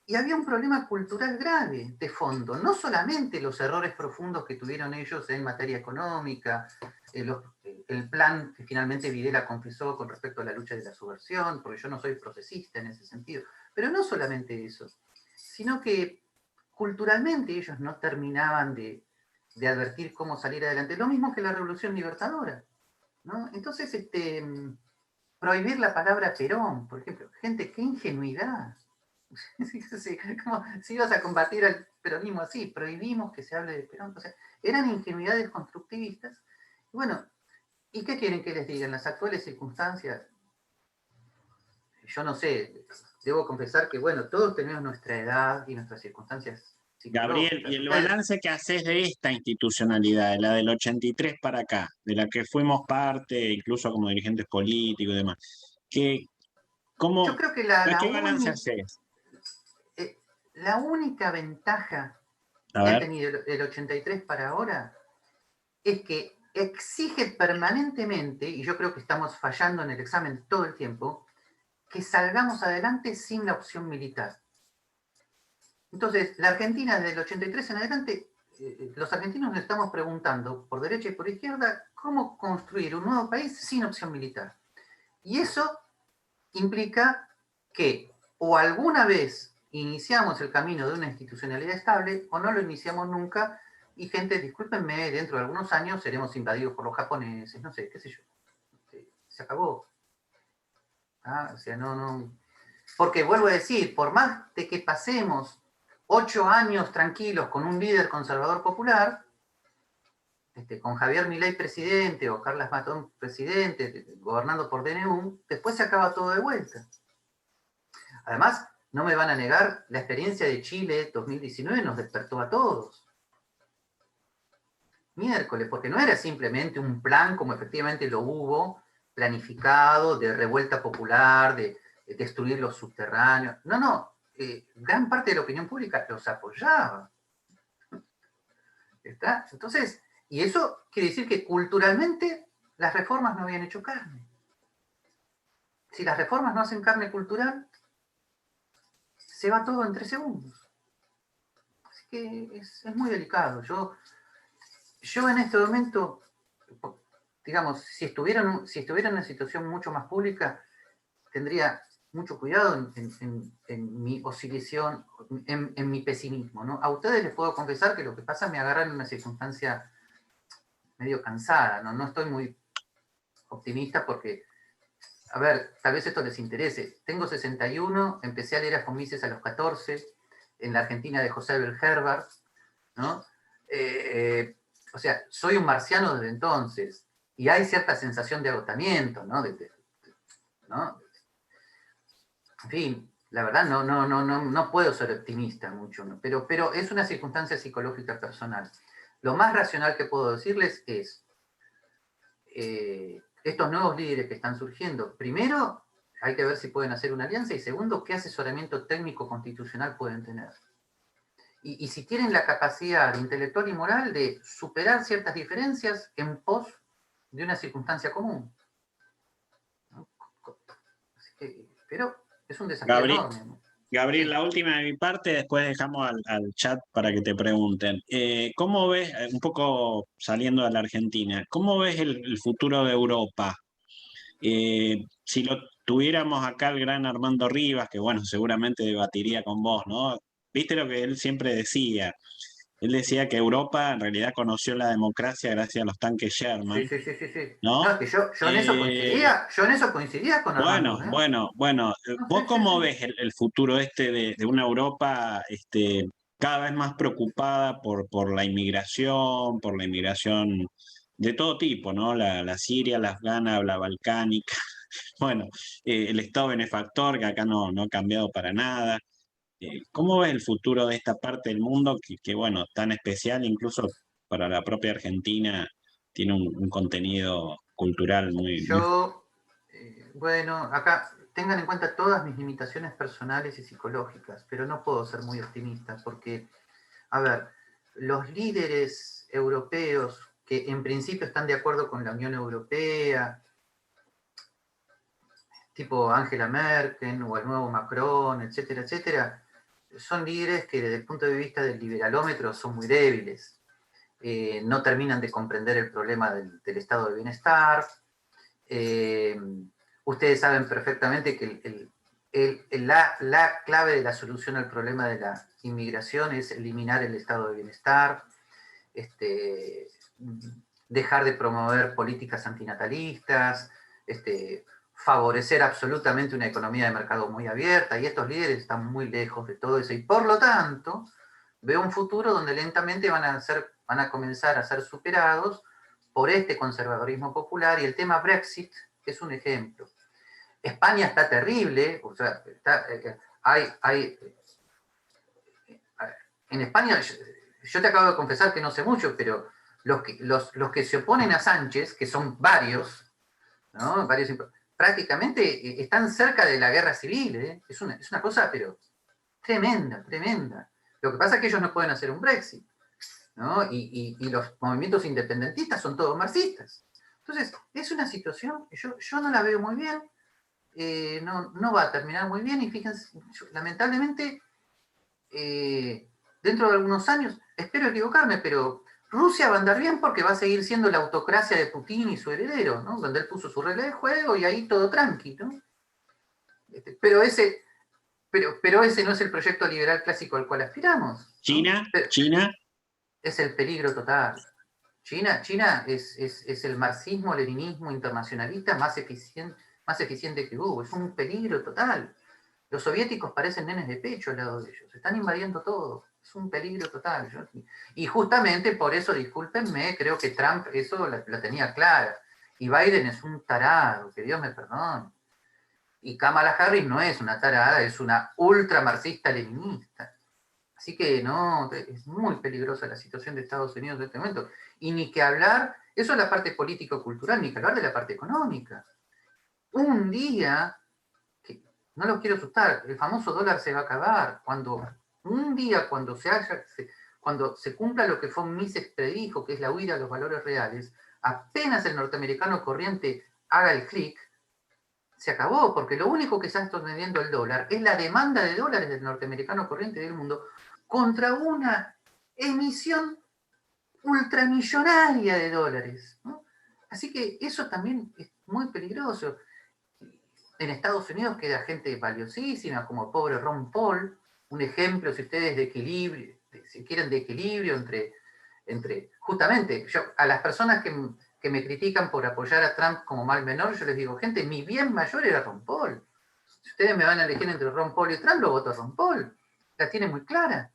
y había un problema cultural grave de fondo, no solamente los errores profundos que tuvieron ellos en materia económica, el plan que finalmente Videla confesó con respecto a la lucha de la subversión, porque yo no soy procesista en ese sentido, pero no solamente eso, sino que culturalmente ellos no terminaban de advertir cómo salir adelante, lo mismo que la Revolución Libertadora, ¿no? Entonces, prohibir la palabra Perón, por ejemplo, gente, qué ingenuidad. Sí, como si ibas a combatir al peronismo así, prohibimos que se hable de Perón. O sea, eran ingenuidades constructivistas. Bueno, ¿y qué quieren que les diga? En las actuales circunstancias, yo no sé, debo confesar que, bueno, todos tenemos nuestra edad y nuestras circunstancias psicológicas. Gabriel, y el balance que haces de esta institucionalidad, de la del 83 para acá, de la que fuimos parte, incluso como dirigentes políticos y demás, yo creo que ¿qué balance haces? La única ventaja que ha tenido el 83 para ahora es que exige permanentemente, y yo creo que estamos fallando en el examen todo el tiempo, que salgamos adelante sin la opción militar. Entonces, la Argentina desde el 83 en adelante, los argentinos nos estamos preguntando, por derecha y por izquierda, cómo construir un nuevo país sin opción militar. Y eso implica que o alguna vez iniciamos el camino de una institucionalidad estable o no lo iniciamos nunca, y gente, discúlpenme, dentro de algunos años seremos invadidos por los japoneses, no sé, qué sé yo. Se acabó. O sea, no. Porque vuelvo a decir, por más de que pasemos 8 años tranquilos con un líder conservador popular, con Javier Milei presidente o Carlos Matón presidente, gobernando por DNU, después se acaba todo de vuelta. Además, no me van a negar, la experiencia de Chile 2019 nos despertó a todos. Miércoles, porque no era simplemente un plan como efectivamente lo hubo, planificado, de revuelta popular, de destruir los subterráneos. No, gran parte de la opinión pública los apoyaba. ¿Está? Entonces, y eso quiere decir que culturalmente las reformas no habían hecho carne. si las reformas no hacen carne cultural, se va todo en 3 segundos. Así que es muy delicado. Yo en este momento, digamos, si estuviera en una situación mucho más pública, tendría mucho cuidado en mi oscilación, en mi pesimismo, ¿no? A ustedes les puedo confesar que lo que pasa me agarra en una circunstancia medio cansada, ¿no? No estoy muy optimista porque, a ver, tal vez esto les interese. Tengo 61, empecé a leer a von Mises a los 14, en la Argentina de José Abel Herbert, ¿no? O sea, soy un marciano desde entonces, y hay cierta sensación de agotamiento, ¿no? ¿No? En fin, la verdad no puedo ser optimista mucho, ¿no? Pero es una circunstancia psicológica personal. Lo más racional que puedo decirles es, estos nuevos líderes que están surgiendo, primero, hay que ver si pueden hacer una alianza, y segundo, qué asesoramiento técnico constitucional pueden tener. Y si tienen la capacidad intelectual y moral de superar ciertas diferencias en pos de una circunstancia común. ¿No? Así que, pero es un desafío enorme, ¿no? Gabriel, Sí. la última de mi parte, después dejamos al chat para que te pregunten. ¿Cómo ves, un poco saliendo de la Argentina, cómo ves el futuro de Europa? Si lo tuviéramos acá el gran Armando Rivas, que bueno, seguramente debatiría con vos, ¿no? Viste lo que él siempre decía. Él decía que Europa en realidad conoció la democracia gracias a los tanques Sherman, Sí. ¿no? No, es que yo en eso coincidía con Armando, ¿eh? Bueno. No, ¿Vos cómo sí. ves el futuro de una Europa cada vez más preocupada por la inmigración, de todo tipo, ¿no? La siria, la afgana, la balcánica, bueno, el Estado benefactor, que acá no ha cambiado para nada. ¿Cómo ves el futuro de esta parte del mundo que, bueno, tan especial, incluso para la propia Argentina, tiene un contenido cultural muy... Yo, bueno, acá tengan en cuenta todas mis limitaciones personales y psicológicas, pero no puedo ser muy optimista porque, a ver, los líderes europeos que en principio están de acuerdo con la Unión Europea, tipo Angela Merkel o el nuevo Macron, etcétera, son líderes que desde el punto de vista del liberalómetro son muy débiles. No terminan de comprender el problema del estado de bienestar. Ustedes saben perfectamente que la clave de la solución al problema de la inmigración es eliminar el estado de bienestar, dejar de promover políticas antinatalistas, favorecer absolutamente una economía de mercado muy abierta, y estos líderes están muy lejos de todo eso, y por lo tanto veo un futuro donde lentamente van a comenzar a ser superados por este conservadorismo popular, y el tema Brexit es un ejemplo. España está terrible, o sea, en España, yo te acabo de confesar que no sé mucho, pero los que se oponen a Sánchez, que son varios, ¿no? Prácticamente están cerca de la guerra civil, ¿eh? Es una cosa, pero tremenda. Lo que pasa es que ellos no pueden hacer un Brexit, ¿no? Y los movimientos independentistas son todos marxistas. Entonces, es una situación que yo no la veo muy bien, no va a terminar muy bien, y fíjense, lamentablemente, dentro de algunos años, espero equivocarme, pero Rusia va a andar bien porque va a seguir siendo la autocracia de Putin y su heredero, ¿no? Donde él puso su regla de juego y ahí todo tranqui, ¿no? Pero ese no es el proyecto liberal clásico al cual aspiramos, ¿no? China Es el peligro total. China es el marxismo-leninismo internacionalista más eficiente que hubo. Es un peligro total. Los soviéticos parecen nenes de pecho al lado de ellos. Están invadiendo todo. Es un peligro total. Y justamente por eso, discúlpenme, creo que Trump eso la tenía clara. Y Biden es un tarado, que Dios me perdone. Y Kamala Harris no es una tarada, es una ultra marxista-leninista. Así que no, es muy peligrosa la situación de Estados Unidos en este momento. Y ni que hablar, eso es la parte político-cultural, ni que hablar de la parte económica. Un día, que no los quiero asustar, el famoso dólar se va a acabar. Un día, cuando se cumpla lo que von Mises predijo, que es la huida a los valores reales, apenas el norteamericano corriente haga el clic, se acabó, porque lo único que está sosteniendo el dólar es la demanda de dólares del norteamericano corriente del mundo contra una emisión ultramillonaria de dólares, ¿no? Así que eso también es muy peligroso. En Estados Unidos queda gente valiosísima, como pobre Ron Paul, un ejemplo, si ustedes, de equilibrio, si quieren, de equilibrio entre justamente, yo, a las personas que me critican por apoyar a Trump como mal menor, yo les digo, gente, mi bien mayor era Ron Paul. Si ustedes me van a elegir entre Ron Paul y Trump, lo voto a Ron Paul. La tiene muy clara.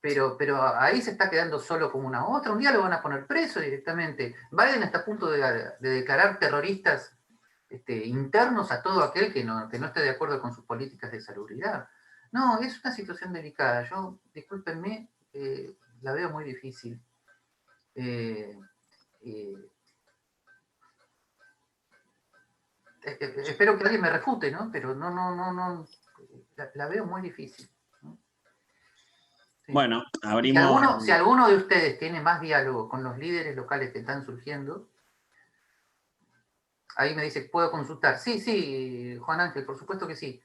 Pero ahí se está quedando solo como una otra. Un día lo van a poner preso directamente. Biden está a punto de declarar terroristas internos a todo aquel que no esté de acuerdo con sus políticas de salubridad. No, es una situación delicada. Yo, discúlpenme, la veo muy difícil. Espero que alguien me refute, ¿no? Pero no, la veo muy difícil. Sí. Bueno, abrimos... Si alguno de ustedes tiene más diálogo con los líderes locales que están surgiendo, ahí me dice, ¿puedo consultar? Sí, Juan Ángel, por supuesto que sí.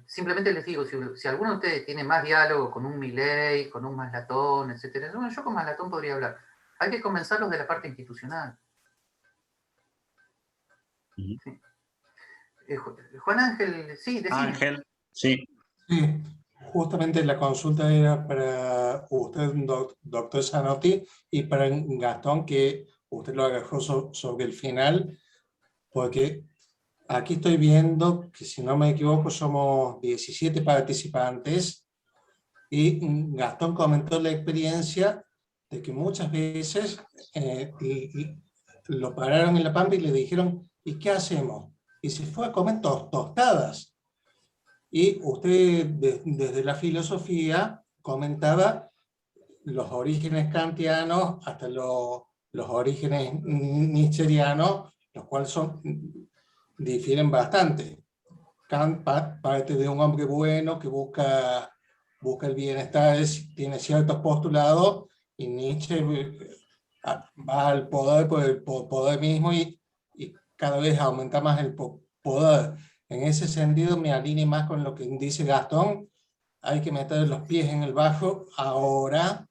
Simplemente les digo, si alguno de ustedes tiene más diálogo con un Milei, con un Maslatón, etcétera, bueno, yo con Maslatón podría hablar. Hay que comenzarlos de la parte institucional. Sí. Juan Ángel, sí, decime. Ángel, sí. Sí, justamente la consulta era para usted, doctor Zanotti, y para Gastón, que usted lo agarró sobre el final, porque aquí estoy viendo que, si no me equivoco, somos 17 participantes, y Gastón comentó la experiencia de que muchas veces lo pararon en La Pampa y le dijeron, ¿y qué hacemos? Y se fue a comer tostadas. Y usted, desde la filosofía, comentaba los orígenes kantianos hasta los orígenes nietzscheanos, los cuales difieren bastante. Kant parte de un hombre bueno que busca el bienestar, tiene ciertos postulados, y Nietzsche va al poder por el poder mismo, y cada vez aumenta más el poder. En ese sentido me alineo más con lo que dice Gastón. Hay que meter los pies en el bajo ahora,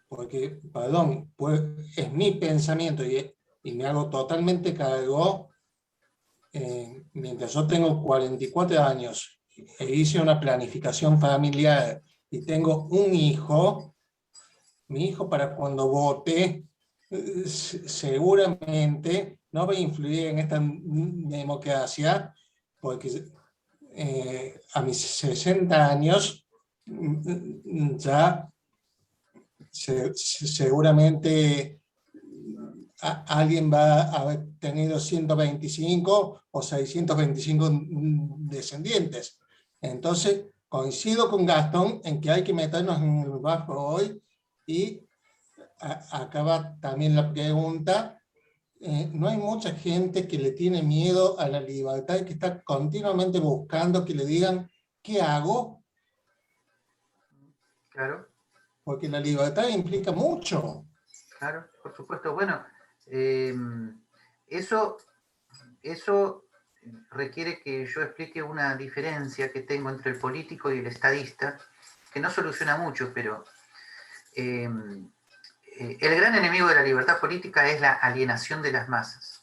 porque, perdón, pues, es mi pensamiento, y me hago totalmente cargo. Mientras yo tengo 44 años e hice una planificación familiar y tengo un hijo, mi hijo, para cuando vote, seguramente no va a influir en esta democracia, porque a mis 60 años ya seguramente alguien va a haber tenido 125 o 625 descendientes. Entonces, coincido con Gastón en que hay que meternos en el barco hoy. Y acaba también la pregunta. No hay mucha gente que le tiene miedo a la libertad y que está continuamente buscando que le digan ¿qué hago? Claro. Porque la libertad implica mucho. Claro, por supuesto. Bueno, eso requiere que yo explique una diferencia que tengo entre el político y el estadista, que no soluciona mucho, pero el gran enemigo de la libertad política es la alienación de las masas.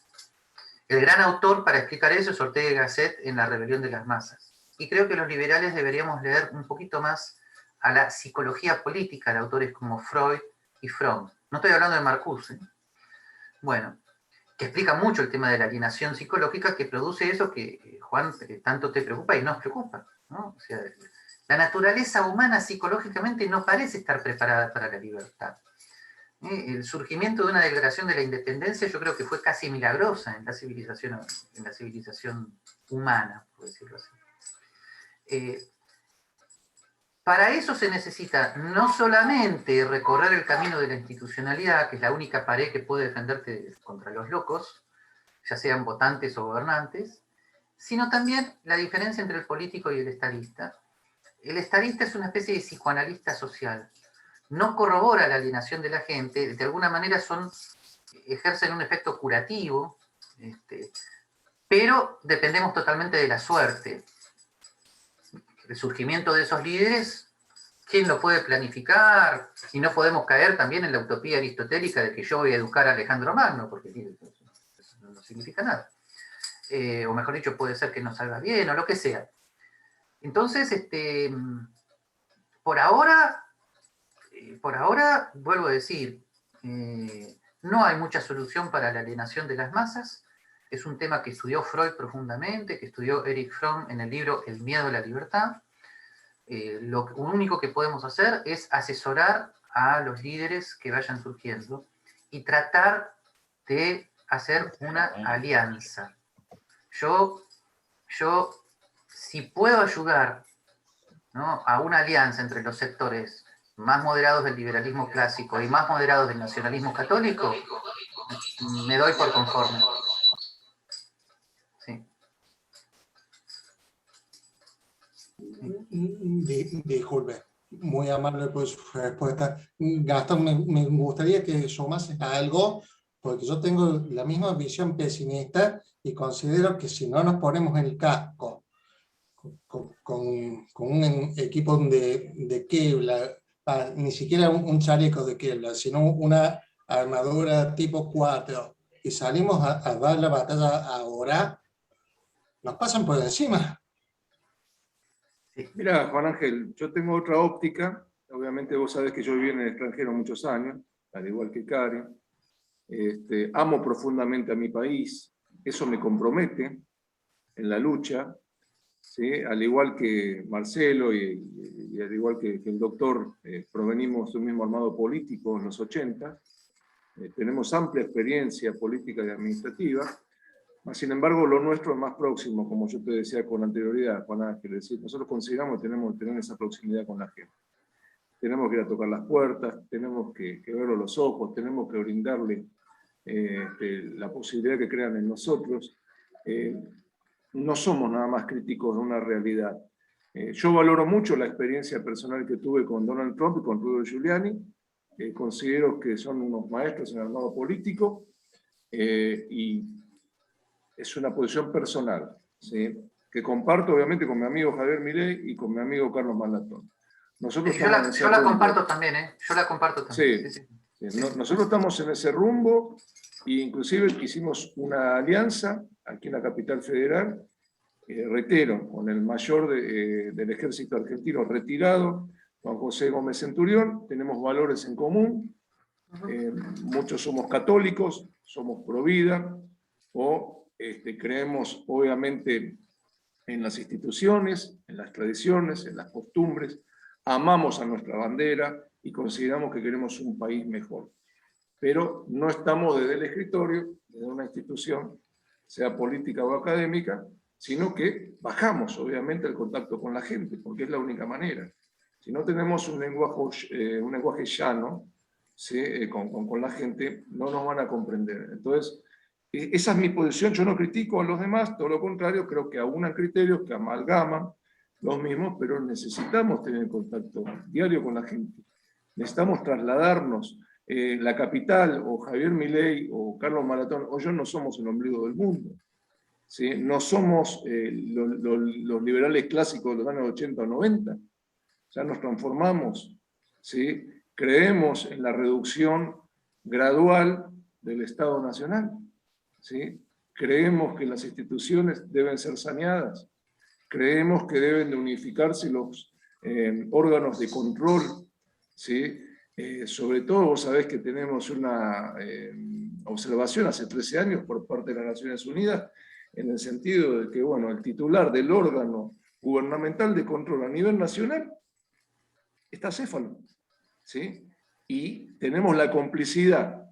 El gran autor para explicar eso es Ortega y Gasset en La rebelión de las masas. Y creo que los liberales deberíamos leer un poquito más a la psicología política de autores como Freud y Fromm. No estoy hablando de Marcuse. Bueno, que explica mucho el tema de la alienación psicológica que produce eso que, Juan, tanto te preocupa y nos preocupa, ¿no? O sea, la naturaleza humana psicológicamente no parece estar preparada para la libertad. El surgimiento de una declaración de la independencia yo creo que fue casi milagrosa en la civilización humana, por decirlo así. Para eso se necesita no solamente recorrer el camino de la institucionalidad, que es la única pared que puede defenderte contra los locos, ya sean votantes o gobernantes, sino también la diferencia entre el político y el estadista. El estadista es una especie de psicoanalista social. No corrobora la alienación de la gente, de alguna manera ejercen un efecto curativo, pero dependemos totalmente de la suerte. El surgimiento de esos líderes, ¿quién lo puede planificar? Y no podemos caer también en la utopía aristotélica de que yo voy a educar a Alejandro Magno, porque eso no significa nada. O mejor dicho, puede ser que no salga bien, o lo que sea. Entonces, por ahora, vuelvo a decir, no hay mucha solución para la alienación de las masas. Es un tema que estudió Freud profundamente, que estudió Erich Fromm en el libro El miedo a la libertad. Lo único que podemos hacer es asesorar a los líderes que vayan surgiendo y tratar de hacer una alianza. Yo si puedo ayudar, ¿no?, a una alianza entre los sectores más moderados del liberalismo clásico y más moderados del nacionalismo católico, me doy por conforme. Sí. Disculpe, muy amable por su respuesta. Gastón, me gustaría que sumases algo, porque yo tengo la misma visión pesimista y considero que si no nos ponemos el casco con un equipo de Kevlar, ni siquiera un chaleco de Kevlar, sino una armadura tipo 4, y salimos a dar la batalla ahora, nos pasan por encima. Mira, Juan Ángel, yo tengo otra óptica. Obviamente vos sabés que yo viví en el extranjero muchos años, al igual que Karen. Amo profundamente a mi país, eso me compromete en la lucha, ¿sí? Al igual que Marcelo y al igual que el doctor, provenimos de un mismo armado político en los 80, tenemos amplia experiencia política y administrativa. Sin embargo, lo nuestro es más próximo, como yo te decía con anterioridad, Juan Ángel. Es decir, nosotros consideramos que tenemos que tener esa proximidad con la gente. Tenemos que ir a tocar las puertas, tenemos que verlo a los ojos, tenemos que brindarle la posibilidad que crean en nosotros. No somos nada más críticos de una realidad. Yo valoro mucho la experiencia personal que tuve con Donald Trump y con Rudy Giuliani. Considero que son unos maestros en el armado político y es una posición personal, ¿sí?, que comparto obviamente con mi amigo Javier Milei y con mi amigo Carlos Malatón. Nosotros yo la comparto también, ¿eh? Yo la comparto también. Sí, sí. Sí. Nosotros estamos en ese rumbo e inclusive hicimos una alianza aquí en la capital federal, reitero, con el mayor del ejército argentino retirado, Juan José Gómez Centurión. Tenemos valores en común, muchos somos católicos, somos pro vida, o creemos obviamente en las instituciones, en las tradiciones, en las costumbres, amamos a nuestra bandera y consideramos que queremos un país mejor. Pero no estamos desde el escritorio, desde una institución, sea política o académica, sino que bajamos obviamente el contacto con la gente, porque es la única manera. Si no tenemos un lenguaje llano, ¿sí?, con la gente, no nos van a comprender. Entonces, esa es mi posición. Yo no critico a los demás, todo lo contrario, creo que aunan criterios que amalgaman los mismos, pero necesitamos tener contacto diario con la gente. Necesitamos trasladarnos. La capital, o Javier Milei, o Carlos Malatón, o yo no somos el ombligo del mundo, ¿sí? No somos los liberales clásicos de los años 80 o 90. Ya nos transformamos, ¿sí? Creemos en la reducción gradual del Estado Nacional, ¿sí? Creemos que las instituciones deben ser saneadas, creemos que deben de unificarse los órganos de control, ¿sí? Sobre todo vos sabés que tenemos una observación hace 13 años por parte de las Naciones Unidas, en el sentido de que, bueno, el titular del órgano gubernamental de control a nivel nacional está acéfalo, ¿sí? Y tenemos la complicidad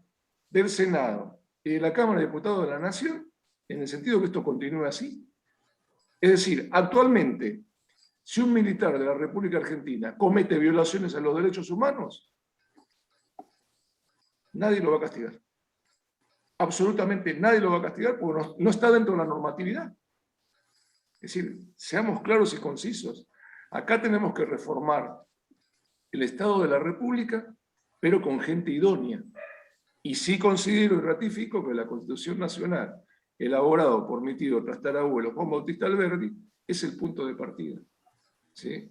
del Senado y de la Cámara de Diputados de la Nación, en el sentido que esto continúe así. Es decir, actualmente, si un militar de la República Argentina comete violaciones a los derechos humanos, nadie lo va a castigar. Absolutamente nadie lo va a castigar porque no está dentro de la normatividad. Es decir, seamos claros y concisos. Acá tenemos que reformar el Estado de la República, pero con gente idónea. Y sí considero y ratifico que la Constitución Nacional, elaborado por mi tío tatarabuelo Juan Bautista Alberdi, es el punto de partida. ¿Sí?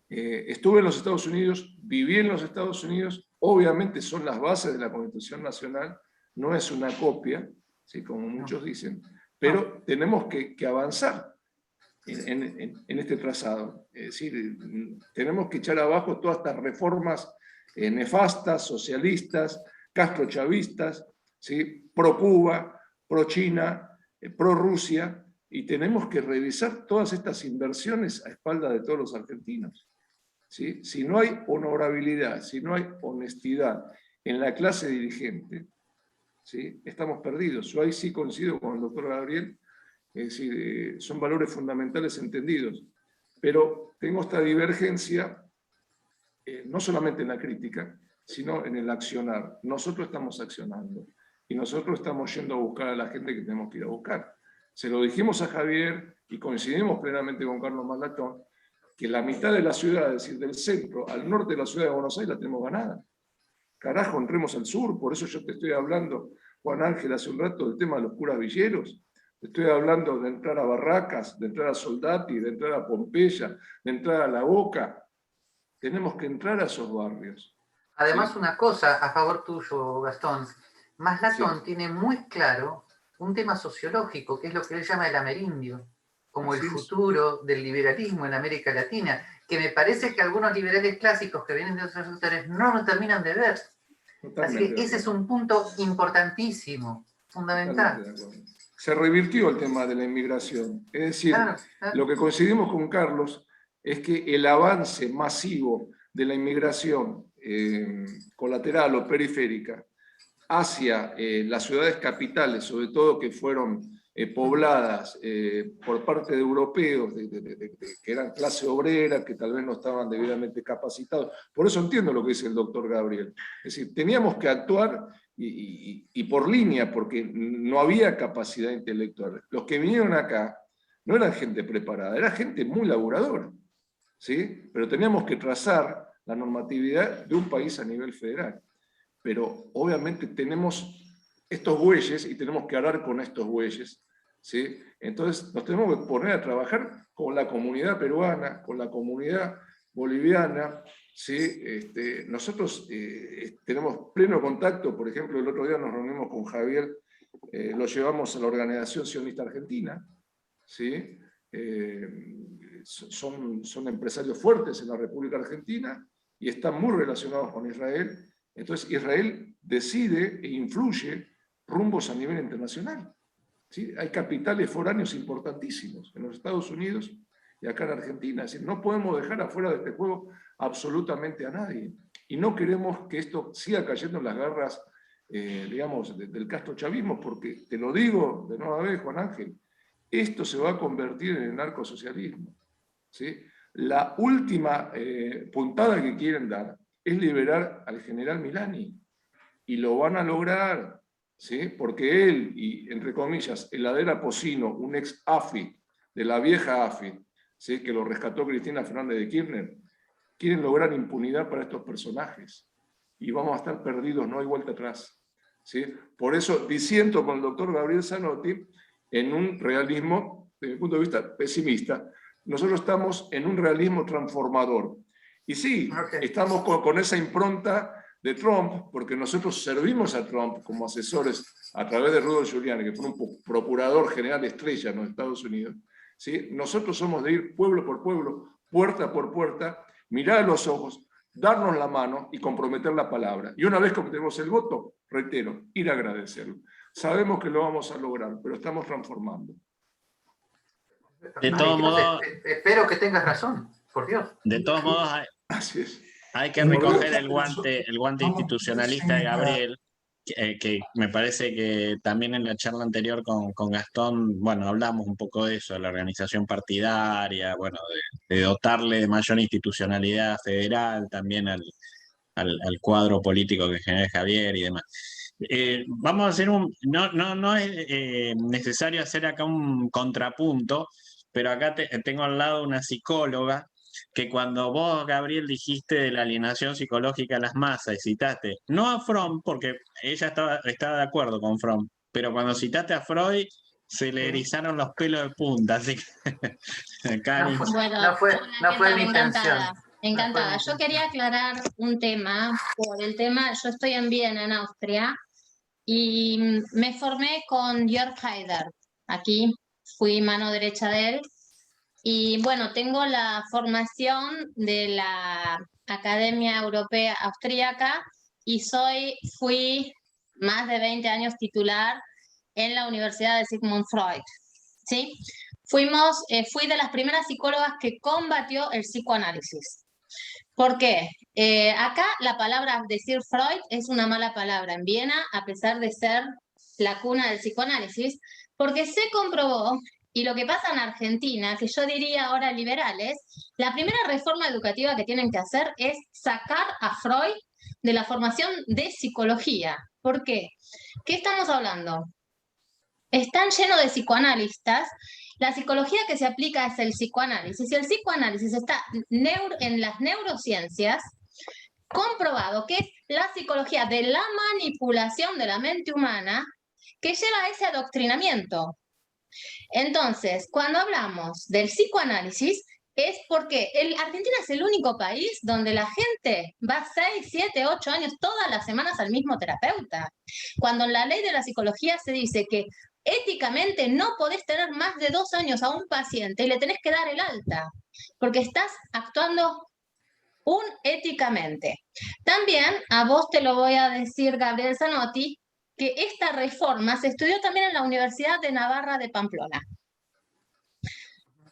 Estuve en los Estados Unidos, viví en los Estados Unidos, obviamente son las bases de la Constitución Nacional, no es una copia, ¿sí? Como muchos dicen, pero tenemos que avanzar en este trazado. Es decir, tenemos que echar abajo todas estas reformas nefastas, socialistas, castrochavistas, ¿sí? Pro Cuba, pro China, pro Rusia, y tenemos que revisar todas estas inversiones a espaldas de todos los argentinos. ¿Sí? Si no hay honorabilidad, si no hay honestidad en la clase dirigente, ¿sí? Estamos perdidos. Yo ahí sí coincido con el doctor Gabriel, es decir, son valores fundamentales entendidos, pero tengo esta divergencia no solamente en la crítica, sino en el accionar. Nosotros estamos accionando y nosotros estamos yendo a buscar a la gente que tenemos que ir a buscar. Se lo dijimos a Javier y coincidimos plenamente con Carlos Malatón, que la mitad de la ciudad, es decir, del centro al norte de la ciudad de Buenos Aires, la tenemos ganada. Carajo, entremos al sur, por eso yo te estoy hablando, Juan Ángel, hace un rato del tema de los curas villeros. Te estoy hablando de entrar a Barracas, de entrar a Soldati, de entrar a Pompeya, de entrar a La Boca. Tenemos que entrar a esos barrios. Además, ¿sí? una cosa a favor tuyo, Gastón. Maslatón Sí. tiene muy claro un tema sociológico, que es lo que él llama el amerindio, como el Así es. futuro del liberalismo en América Latina, que me parece que algunos liberales clásicos que vienen de otros sectores no lo terminan de ver. Así que ese es un punto importantísimo, fundamental. Se revirtió el tema de la inmigración. Es decir, Claro, claro. lo que coincidimos con Carlos es que el avance masivo de la inmigración colateral o periférica hacia las ciudades capitales, sobre todo que fueron pobladas por parte de europeos, que eran clase obrera, que tal vez no estaban debidamente capacitados. Por eso entiendo lo que dice el doctor Gabriel. Es decir, teníamos que actuar y por línea, porque no había capacidad intelectual. Los que vinieron acá no eran gente preparada, era gente muy laburadora, ¿sí? Pero teníamos que trazar la normatividad de un país a nivel federal. Pero obviamente tenemos estos bueyes y tenemos que hablar con estos bueyes, ¿sí? Entonces nos tenemos que poner a trabajar con la comunidad peruana, con la comunidad boliviana, ¿sí? Nosotros tenemos pleno contacto, por ejemplo, el otro día nos reunimos con Javier, lo llevamos a la Organización Sionista Argentina, ¿sí? Son empresarios fuertes en la República Argentina y están muy relacionados con Israel. Entonces Israel decide e influye rumbos a nivel internacional. ¿Sí? Hay capitales foráneos importantísimos en los Estados Unidos y acá en Argentina. Es decir, no podemos dejar afuera de este juego absolutamente a nadie. Y no queremos que esto siga cayendo en las garras, digamos, del castrochavismo, porque te lo digo de nueva vez, Juan Ángel, esto se va a convertir en el narcosocialismo. ¿Sí? La última puntada que quieren dar es liberar al general Milani. Y lo van a lograr, ¿sí? Porque él, y entre comillas, Heladera Pocino, un ex AFI, de la vieja AFI, ¿sí? Que lo rescató Cristina Fernández de Kirchner, quieren lograr impunidad para estos personajes. Y vamos a estar perdidos, no hay vuelta atrás. ¿Sí? Por eso disiento con el doctor Gabriel Zanotti en un realismo, desde mi punto de vista, pesimista. Nosotros estamos en un realismo transformador. Y sí, estamos con esa impronta de Trump, porque nosotros servimos a Trump como asesores a través de Rudolph Giuliani, que fue un procurador general estrella en los Estados Unidos. ¿Sí? Nosotros somos de ir pueblo por pueblo, puerta por puerta, mirar a los ojos, darnos la mano y comprometer la palabra. Y una vez que obtenemos el voto, reitero, ir a agradecerlo. Sabemos que lo vamos a lograr, pero estamos transformando. De todos modos, espero que tengas razón, por Dios. De todos modos, Así es. hay que recoger el guante institucionalista de Gabriel, que me parece que también en la charla anterior con Gastón, bueno, hablamos un poco de eso, de la organización partidaria, bueno, de dotarle de mayor institucionalidad federal también al cuadro político que genera Javier y demás. Vamos a hacer no es necesario hacer acá un contrapunto, pero acá tengo al lado una psicóloga que cuando vos, Gabriel, dijiste de la alienación psicológica a las masas y citaste, no a Fromm, porque ella estaba de acuerdo con Fromm, pero cuando citaste a Freud, Se le erizaron los pelos de punta, así que... Cari. Bueno, No fue hola, ¿qué mi tal? intención. Encantada. mi Yo quería aclarar un tema, por el tema, yo estoy en Viena, en Austria, y me formé con Jörg Haider. Aquí fui mano derecha de él. Y bueno, tengo la formación de la Academia Europea Austríaca y fui más de 20 años titular en la Universidad de Sigmund Freud. ¿Sí? Fui de las primeras psicólogas que combatió el psicoanálisis. ¿Por qué? Acá la palabra decir Freud es una mala palabra en Viena, a pesar de ser la cuna del psicoanálisis, porque se comprobó, y lo que pasa en Argentina, que yo diría ahora liberales, la primera reforma educativa que tienen que hacer es sacar a Freud de la formación de psicología. ¿Por qué? ¿Qué estamos hablando? Están llenos de psicoanalistas. La psicología que se aplica es el psicoanálisis, y el psicoanálisis está en las neurociencias, comprobado que es la psicología de la manipulación de la mente humana que lleva a ese adoctrinamiento. Entonces, cuando hablamos del psicoanálisis, es porque Argentina es el único país donde la gente va 6, 7, 8 años todas las semanas al mismo terapeuta. Cuando en la ley de la psicología se dice que éticamente no podés tener más de 2 años a un paciente y le tenés que dar el alta, porque estás actuando éticamente. También a vos te lo voy a decir, Gabriel Zanotti, que esta reforma se estudió también en la Universidad de Navarra de Pamplona.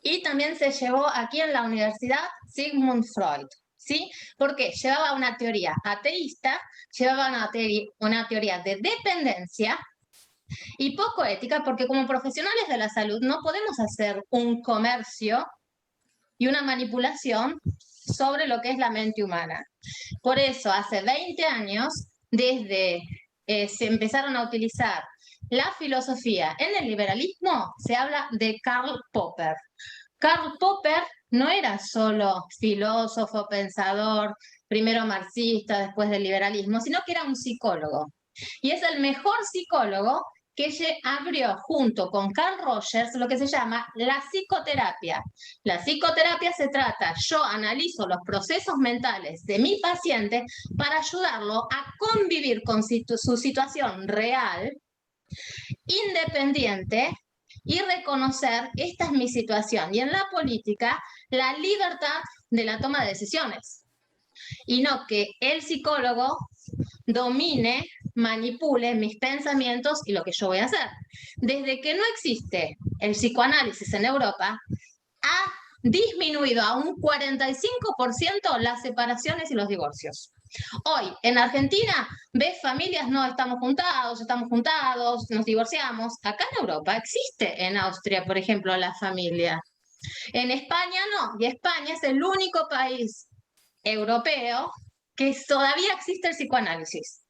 Y también se llevó aquí en la Universidad Sigmund Freud, ¿sí? Porque llevaba una teoría ateísta, llevaba una teoría de dependencia y poco ética, porque como profesionales de la salud no podemos hacer un comercio y una manipulación sobre lo que es la mente humana. Por eso, hace 20 años, desde se empezaron a utilizar la filosofía en el liberalismo, se habla de Karl Popper. Karl Popper no era solo filósofo, pensador, primero marxista, después del liberalismo, sino que era un psicólogo. Y es el mejor psicólogo que abrió junto con Carl Rogers lo que se llama la psicoterapia. La psicoterapia se trata, yo analizo los procesos mentales de mi paciente para ayudarlo a convivir con su situación real, independiente, y reconocer, esta es mi situación. Y en la política, la libertad de la toma de decisiones. Y no que el psicólogo domine, manipule mis pensamientos y lo que yo voy a hacer. Desde que no existe el psicoanálisis en Europa, ha disminuido a un 45% las separaciones y los divorcios. Hoy, en Argentina, ves familias, no, estamos juntados, nos divorciamos. Acá en Europa existe, en Austria, por ejemplo, la familia. En España no, y España es el único país europeo que todavía existe el psicoanálisis.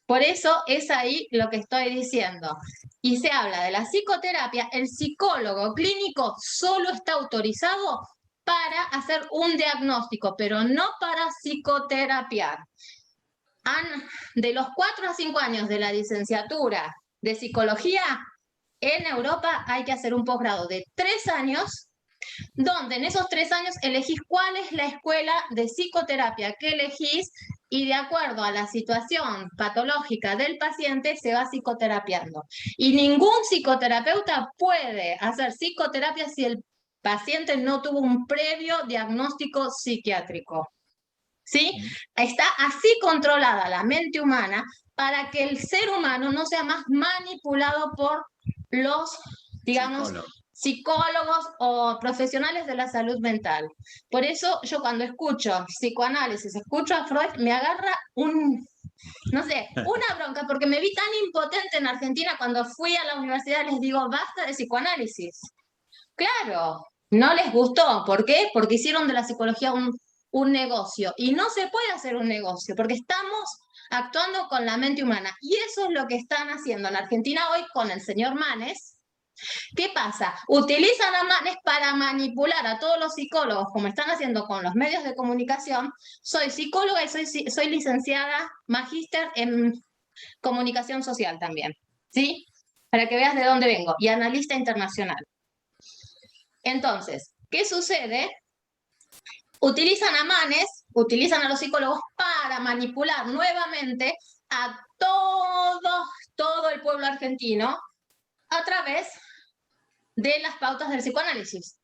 Por eso es ahí lo que estoy diciendo. Y se habla de la psicoterapia, el psicólogo clínico solo está autorizado para hacer un diagnóstico, pero no para psicoterapiar. De los 4 a 5 años de la licenciatura de psicología, en Europa hay que hacer un posgrado de 3 años, donde en esos 3 años elegís cuál es la escuela de psicoterapia que elegís, y de acuerdo a la situación patológica del paciente se va psicoterapiando. Y ningún psicoterapeuta puede hacer psicoterapia si el paciente no tuvo un previo diagnóstico psiquiátrico. ¿Sí? Está así controlada la mente humana para que el ser humano no sea más manipulado por los, digamos, psicólogos o profesionales de la salud mental. Por eso yo cuando escucho psicoanálisis, escucho a Freud, me agarra no sé, una bronca, porque me vi tan impotente en Argentina cuando fui a la universidad, les digo, basta de psicoanálisis. Claro, no les gustó. ¿Por qué? Porque hicieron de la psicología un negocio. Y no se puede hacer un negocio, porque estamos actuando con la mente humana. Y eso es lo que están haciendo en Argentina hoy con el señor Manes. ¿Qué pasa? Utilizan a Manes para manipular a todos los psicólogos, como están haciendo con los medios de comunicación. Soy psicóloga y soy licenciada, magíster en comunicación social también, ¿sí? para que veas de dónde vengo, y analista internacional. Entonces, ¿qué sucede? Utilizan a manes, utilizan a los psicólogos para manipular nuevamente a todo el pueblo argentino a través de las pautas del psicoanálisis.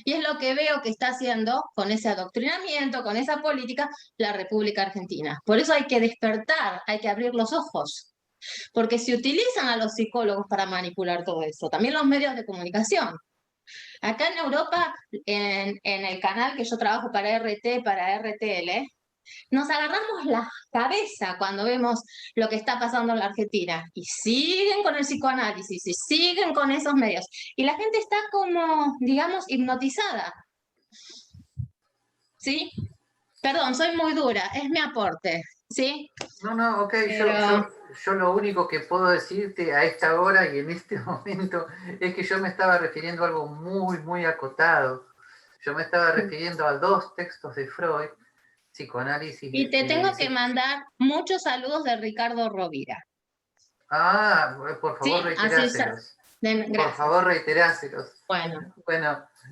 Y es lo que veo que está haciendo con ese adoctrinamiento, con esa política, la República Argentina. Por eso hay que despertar, hay que abrir los ojos. Porque se utilizan a los psicólogos para manipular todo eso, también los medios de comunicación. Acá en Europa, en el canal que yo trabajo para RT, para RTL, nos agarramos la cabeza cuando vemos lo que está pasando en la Argentina. Y siguen con el psicoanálisis, y siguen con esos medios. Y la gente está como, digamos, hipnotizada. ¿Sí? Perdón, soy muy dura, es mi aporte. ¿Sí? No, ok, Pero... yo lo único que puedo decirte a esta hora y en este momento es que yo me estaba refiriendo a algo muy acotado. Yo me estaba refiriendo a 2 textos de Freud, psicoanálisis. Y te tengo que mandar muchos saludos de Ricardo Rovira. Ah, por favor, ¿Sí? reiteráselos. Por favor, reiteráselos. Bueno,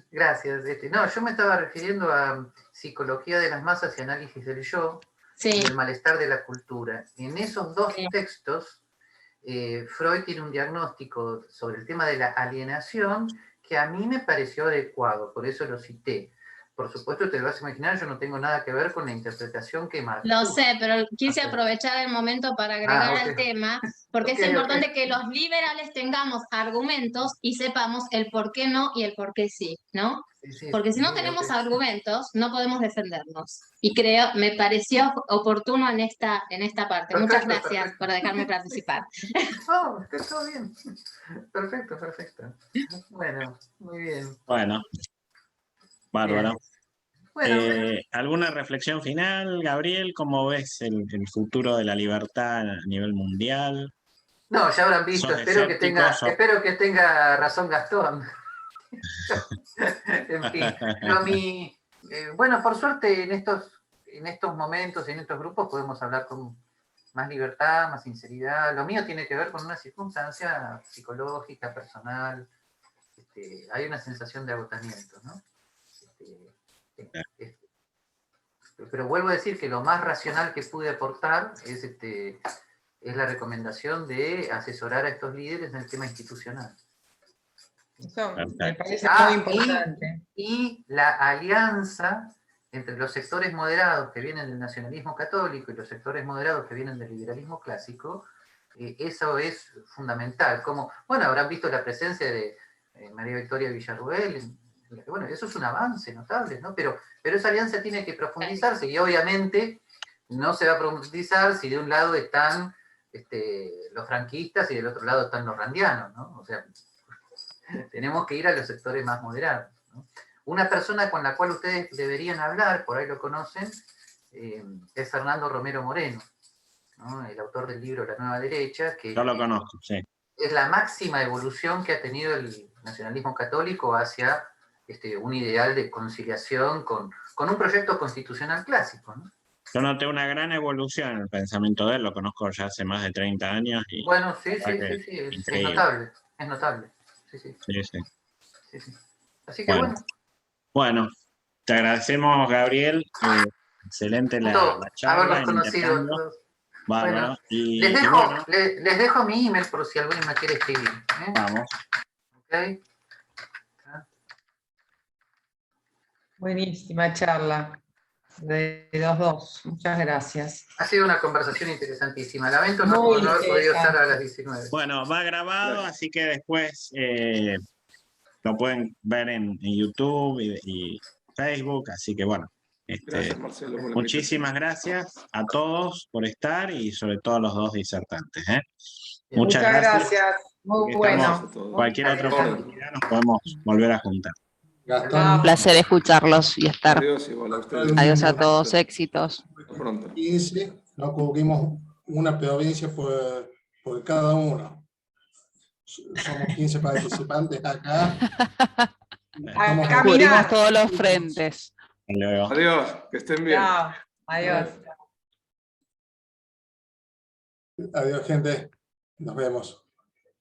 gracias. No, yo me estaba refiriendo a Psicología de las Masas y Análisis del Yo, sí, y el malestar de la cultura. En esos 2 textos, Freud tiene un diagnóstico sobre el tema de la alienación que a mí me pareció adecuado, por eso lo cité. Por supuesto, te lo vas a imaginar, yo no tengo nada que ver con la interpretación que marca. lo sé, pero quise aprovechar el momento para agregar al tema, porque es importante que los liberales tengamos argumentos y sepamos el por qué no y el por qué sí, ¿no? Sí, porque si no tenemos argumentos, no podemos defendernos. Y me pareció oportuno en esta parte. Perfecto, muchas gracias perfecto. por dejarme participar. No, está todo bien. Perfecto. Bueno, muy bien. Bueno, bárbaro. Bueno, ¿Alguna reflexión final, Gabriel? ¿Cómo ves el futuro de la libertad a nivel mundial? no, ya habrán visto, espero que tenga razón Gastón. En fin, bueno, por suerte en estos momentos, en estos grupos podemos hablar con más libertad, más sinceridad. Lo mío tiene que ver con una circunstancia psicológica, personal. Hay una sensación de agotamiento, ¿no? Pero vuelvo a decir que lo más racional que pude aportar es la recomendación de asesorar a estos líderes en el tema institucional. Eso me parece muy importante. Y la alianza entre los sectores moderados que vienen del nacionalismo católico y los sectores moderados que vienen del liberalismo clásico, eso es fundamental. Como, bueno, habrán visto la presencia de María Victoria Villarruel. Bueno, eso es un avance notable, ¿no? Pero esa alianza tiene que profundizarse y obviamente no se va a profundizar si de un lado están los franquistas y del otro lado están los randianos, ¿no? O sea, tenemos que ir a los sectores más moderados, ¿no? Una persona con la cual ustedes deberían hablar, por ahí lo conocen, es Fernando Romero Moreno, ¿no? El autor del libro La Nueva Derecha, que yo lo conozco, sí. Es la máxima evolución que ha tenido el nacionalismo católico hacia un ideal de conciliación con un proyecto constitucional clásico, ¿no? Yo noté una gran evolución en el pensamiento de él, lo conozco ya hace más de 30 años. Y bueno, sí, es notable. Sí. Así que bueno. Bueno, te agradecemos, Gabriel. Excelente la charla. Haberlos conocido todos. Bueno, les dejo mi email por si alguien me quiere escribir. Vamos. Okay. Buenísima charla de los dos. Muchas gracias. Ha sido una conversación interesantísima. Lamento no haber podido estar a las 19. Bueno, va grabado, así que después lo pueden ver en YouTube y Facebook. Así que bueno, gracias, Marcelo, por muchísimas gracias a todos por estar y sobre todo a los dos disertantes. Muchas gracias. Muy bueno. Cualquier otra oportunidad nos podemos volver a juntar. Un placer escucharlos y estar. Adiós, igual a ustedes. Adiós a todos, éxitos. Hasta pronto. 15, no cubrimos una provincia por cada uno. Somos 15 participantes acá. Cubrimos todos los frentes. Adiós, que estén bien. Chao. Adiós. Adiós, gente. Nos vemos.